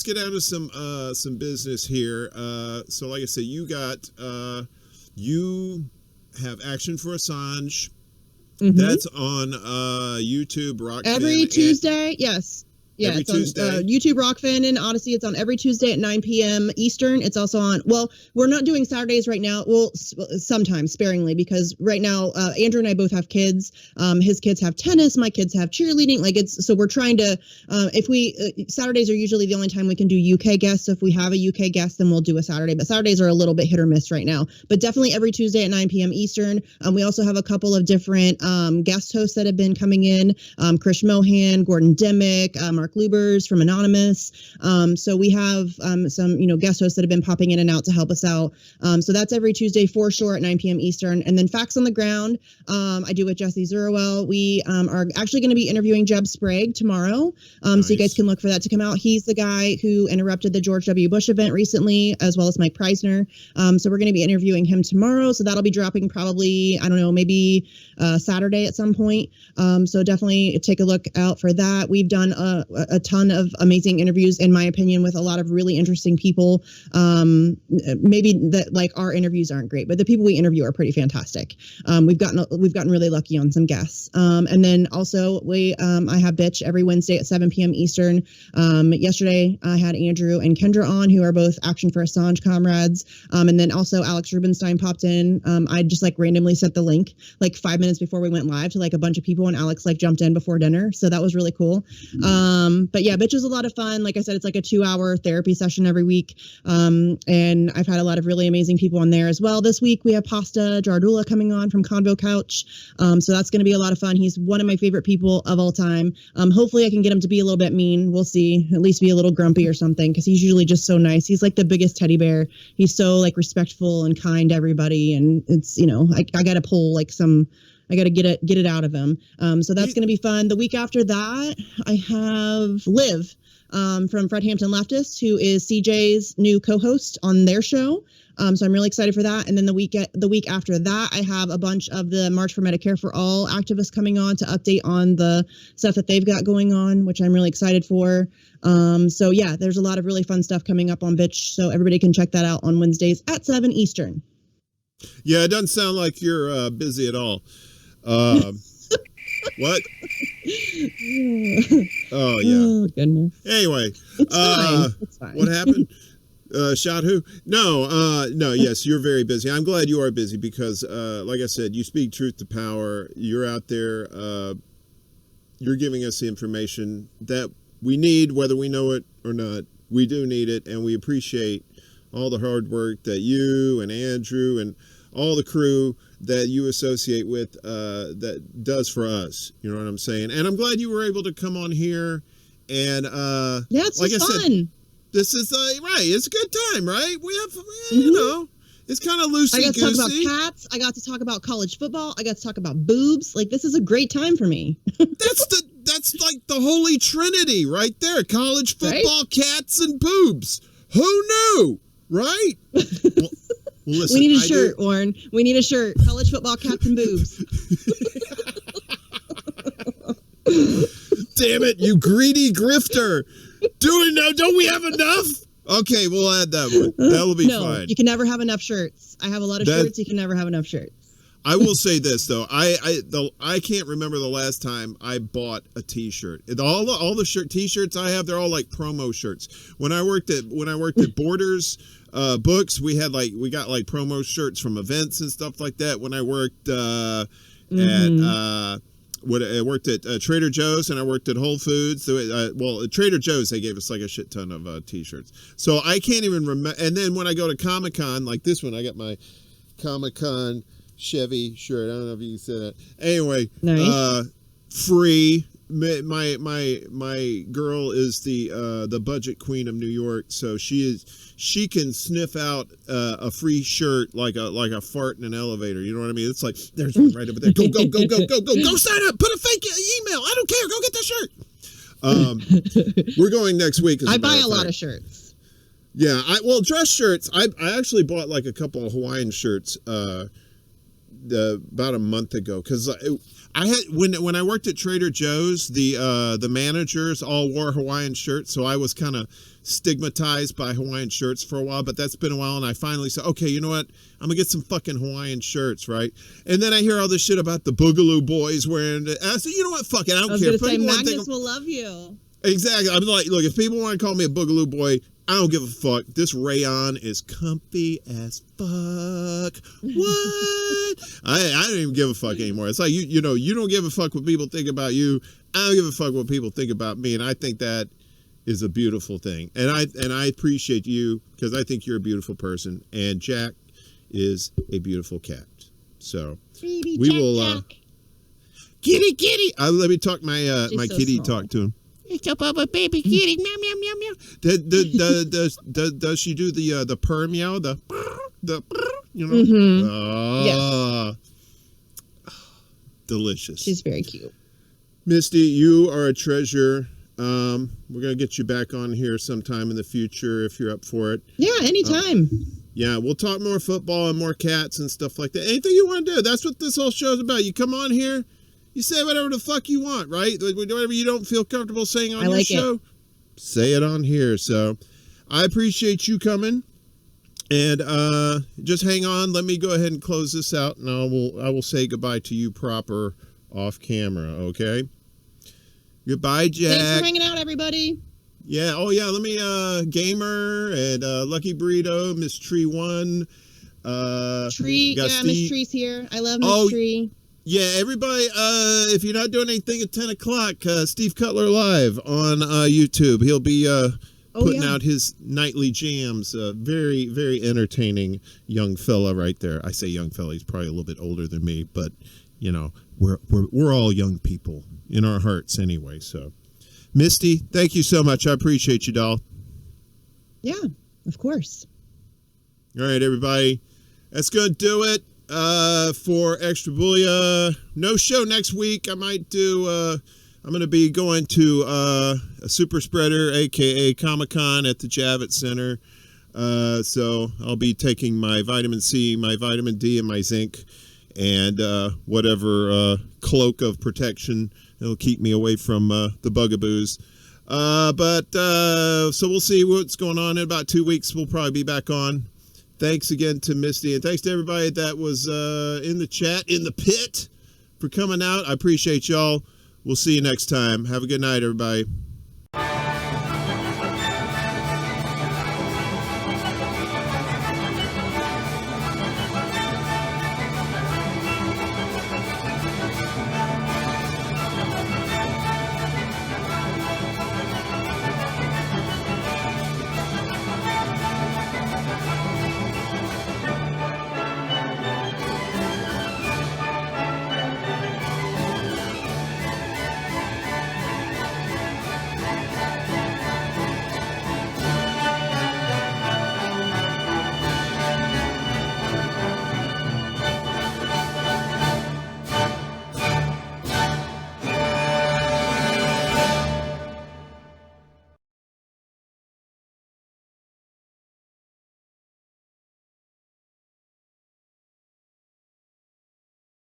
get down to some business here. So like I said, you have Action for Assange. That's on YouTube. Rock every Tuesday. Yes. Yeah, every it's Tuesday. on YouTube Rock Fan and Odyssey. It's on every Tuesday at 9 p.m. Eastern. It's also on, well, we're not doing Saturdays right now. Well, sometimes sparingly, because right now, Andrew and I both have kids. His kids have tennis. My kids have cheerleading. Like so we're trying to, Saturdays are usually the only time we can do UK guests. So if we have a UK guest, then we'll do a Saturday. But Saturdays are a little bit hit or miss right now. But definitely every Tuesday at 9 p.m. Eastern. We also have a couple of different guest hosts that have been coming in. Krish Mohan, Gordon Dimick, Mark Lubers from Anonymous. So we have some, guest hosts that have been popping in and out to help us out. So that's every Tuesday for sure at 9 p.m. Eastern. And then Facts on the Ground, I do with Jesse Zerowell. We are actually going to be interviewing Jeb Sprague tomorrow. Nice. So you guys can look for that to come out. He's the guy who interrupted the George W. Bush event recently, as well as Mike Preisner. So we're going to be interviewing him tomorrow. So that'll be dropping probably, I don't know, maybe Saturday at some point. So definitely take a look out for that. We've done a ton of amazing interviews, in my opinion, with a lot of really interesting people. Maybe that like our interviews aren't great, but the people we interview are pretty fantastic. We've gotten really lucky on some guests. And then also I have Bitch every Wednesday at 7 p.m. Eastern. Yesterday I had Andrew and Kendra on, who are both Action for Assange comrades. And then also Alex Rubinstein popped in. I just like randomly sent the link like 5 minutes before we went live to like a bunch of people, and Alex like jumped in before dinner. So that was really cool. But yeah, Bitch is a lot of fun. Like I said, it's like a 2-hour therapy session every week. And I've had a lot of really amazing people on there as well. This week we have Pasta Jardula coming on from Convo Couch. So that's going to be a lot of fun. He's one of my favorite people of all time. Hopefully I can get him to be a little bit mean. We'll see. At least be a little grumpy or something, because he's usually just so nice. He's like the biggest teddy bear. He's so like respectful and kind to everybody. And it's, I got to pull like I got to get it out of him. So that's going to be fun. The week after that, I have Liv from Fred Hampton Leftist, who is CJ's new co-host on their show. So I'm really excited for that. And then the week after that, I have a bunch of the March for Medicare for All activists coming on to update on the stuff that they've got going on, which I'm really excited for. So yeah, there's a lot of really fun stuff coming up on Bitch. So everybody can check that out on Wednesdays at 7 Eastern. Yeah, it doesn't sound like you're busy at all. What? Oh yeah. Oh goodness. Anyway, It's fine. What happened? Shot who? No, yes, you're very busy. I'm glad you are busy because, like I said, you speak truth to power. You're out there. You're giving us the information that we need, whether we know it or not. We do need it, and we appreciate all the hard work that you and Andrew and all the crew that you associate with that does for us. You know what I'm saying? And I'm glad you were able to come on here. And yeah, it's like just I fun. said, this is right. It's a good time, right? We have, it's kind of loosey goosey. I got to talk about cats. I got to talk about college football. I got to talk about boobs. Like, this is a great time for me. That's like the holy trinity right there. College football, right? Cats, and boobs. Who knew? Right? Well, listen, we need a shirt, Warren. We need a shirt. College football, cats, and boobs. Damn it, you greedy grifter. Don't we have enough? Okay, we'll add that one. That'll be fine. You can never have enough shirts. I have a lot of shirts. You can never have enough shirts. I will say this though, I can't remember the last time I bought a T-shirt. All the T-shirts I have, they're all like promo shirts. When I worked at Borders Books, we got like promo shirts from events and stuff like that. When I worked I worked at Trader Joe's and I worked at Whole Foods. At Trader Joe's, they gave us like a shit ton of T-shirts. So I can't even remember. And then when I go to Comic-Con, like this one, I got my Comic-Con Chevy shirt. I don't know if you can say that. Anyway, nice. Free. My girl is the budget queen of New York, so she can sniff out a free shirt like a fart in an elevator. You know what I mean? It's like there's one right over there. Go sign up. Put a fake email. I don't care. Go get that shirt. We're going next week. I buy a lot of shirts. Yeah, dress shirts. I actually bought like a couple of Hawaiian shirts about a month ago because I had when I worked at Trader Joe's, the managers all wore Hawaiian shirts, so I was kind of stigmatized by Hawaiian shirts for a while. But that's been a while, and I finally said, okay, you know what? I'm gonna get some fucking Hawaiian shirts, right? And then I hear all this shit about the Boogaloo boys wearing it. I said, you know what? Fuck it, I don't care. I was gonna say Magnus will love you. Exactly. I'm like, look, if people want to call me a boogaloo boy, I don't give a fuck. This rayon is comfy as fuck. What? I don't even give a fuck anymore. It's like you know, you don't give a fuck what people think about you. I don't give a fuck what people think about me, and I think that is a beautiful thing. And I appreciate you because I think you're a beautiful person, and Jack is a beautiful cat. So Baby we Jack, will Jack. kitty. Let me talk my my so kitty. small. Talk to him. It's up a baby kitty. Meow meow meow meow. Does she do the purr meow? The you know? Mm-hmm. Delicious. She's very cute. Misty, you are a treasure. We're gonna get you back on here sometime in the future if you're up for it. Yeah, anytime. Yeah, we'll talk more football and more cats and stuff like that. Anything you want to do. That's what this whole show's about. You come on here, you say whatever the fuck you want, right? Whatever you don't feel comfortable saying on your show, say it on here. So I appreciate you coming. And just hang on. Let me go ahead and close this out, and I will say goodbye to you proper off camera, okay? Goodbye, Jack. Thanks for hanging out, everybody. Yeah. Oh, yeah. Let me, Gamer and Lucky Burrito, Miss Tree One. Tree. Yeah, Steve. Miss Tree's here. I love Miss Tree. Yeah, everybody, if you're not doing anything at 10 o'clock, Steve Cutler Live on YouTube. He'll be putting out his nightly jams. Very, very entertaining young fella right there. I say young fella. He's probably a little bit older than me, but, you know, we're all young people in our hearts anyway. So, Misty, thank you so much. I appreciate you, doll. Yeah, of course. All right, everybody. That's going to do it for Extra Bulla. No show next week. I might do, I'm going to be going to a super spreader, a.k.a. Comic-Con at the Javits Center. So I'll be taking my vitamin C, my vitamin D, and my zinc, and whatever cloak of protection that'll keep me away from the bugaboos. So we'll see what's going on. In about 2 weeks, we'll probably be back on. Thanks again to Misty, and thanks to everybody that was in the chat, in the pit, for coming out. I appreciate y'all. We'll see you next time. Have a good night, everybody.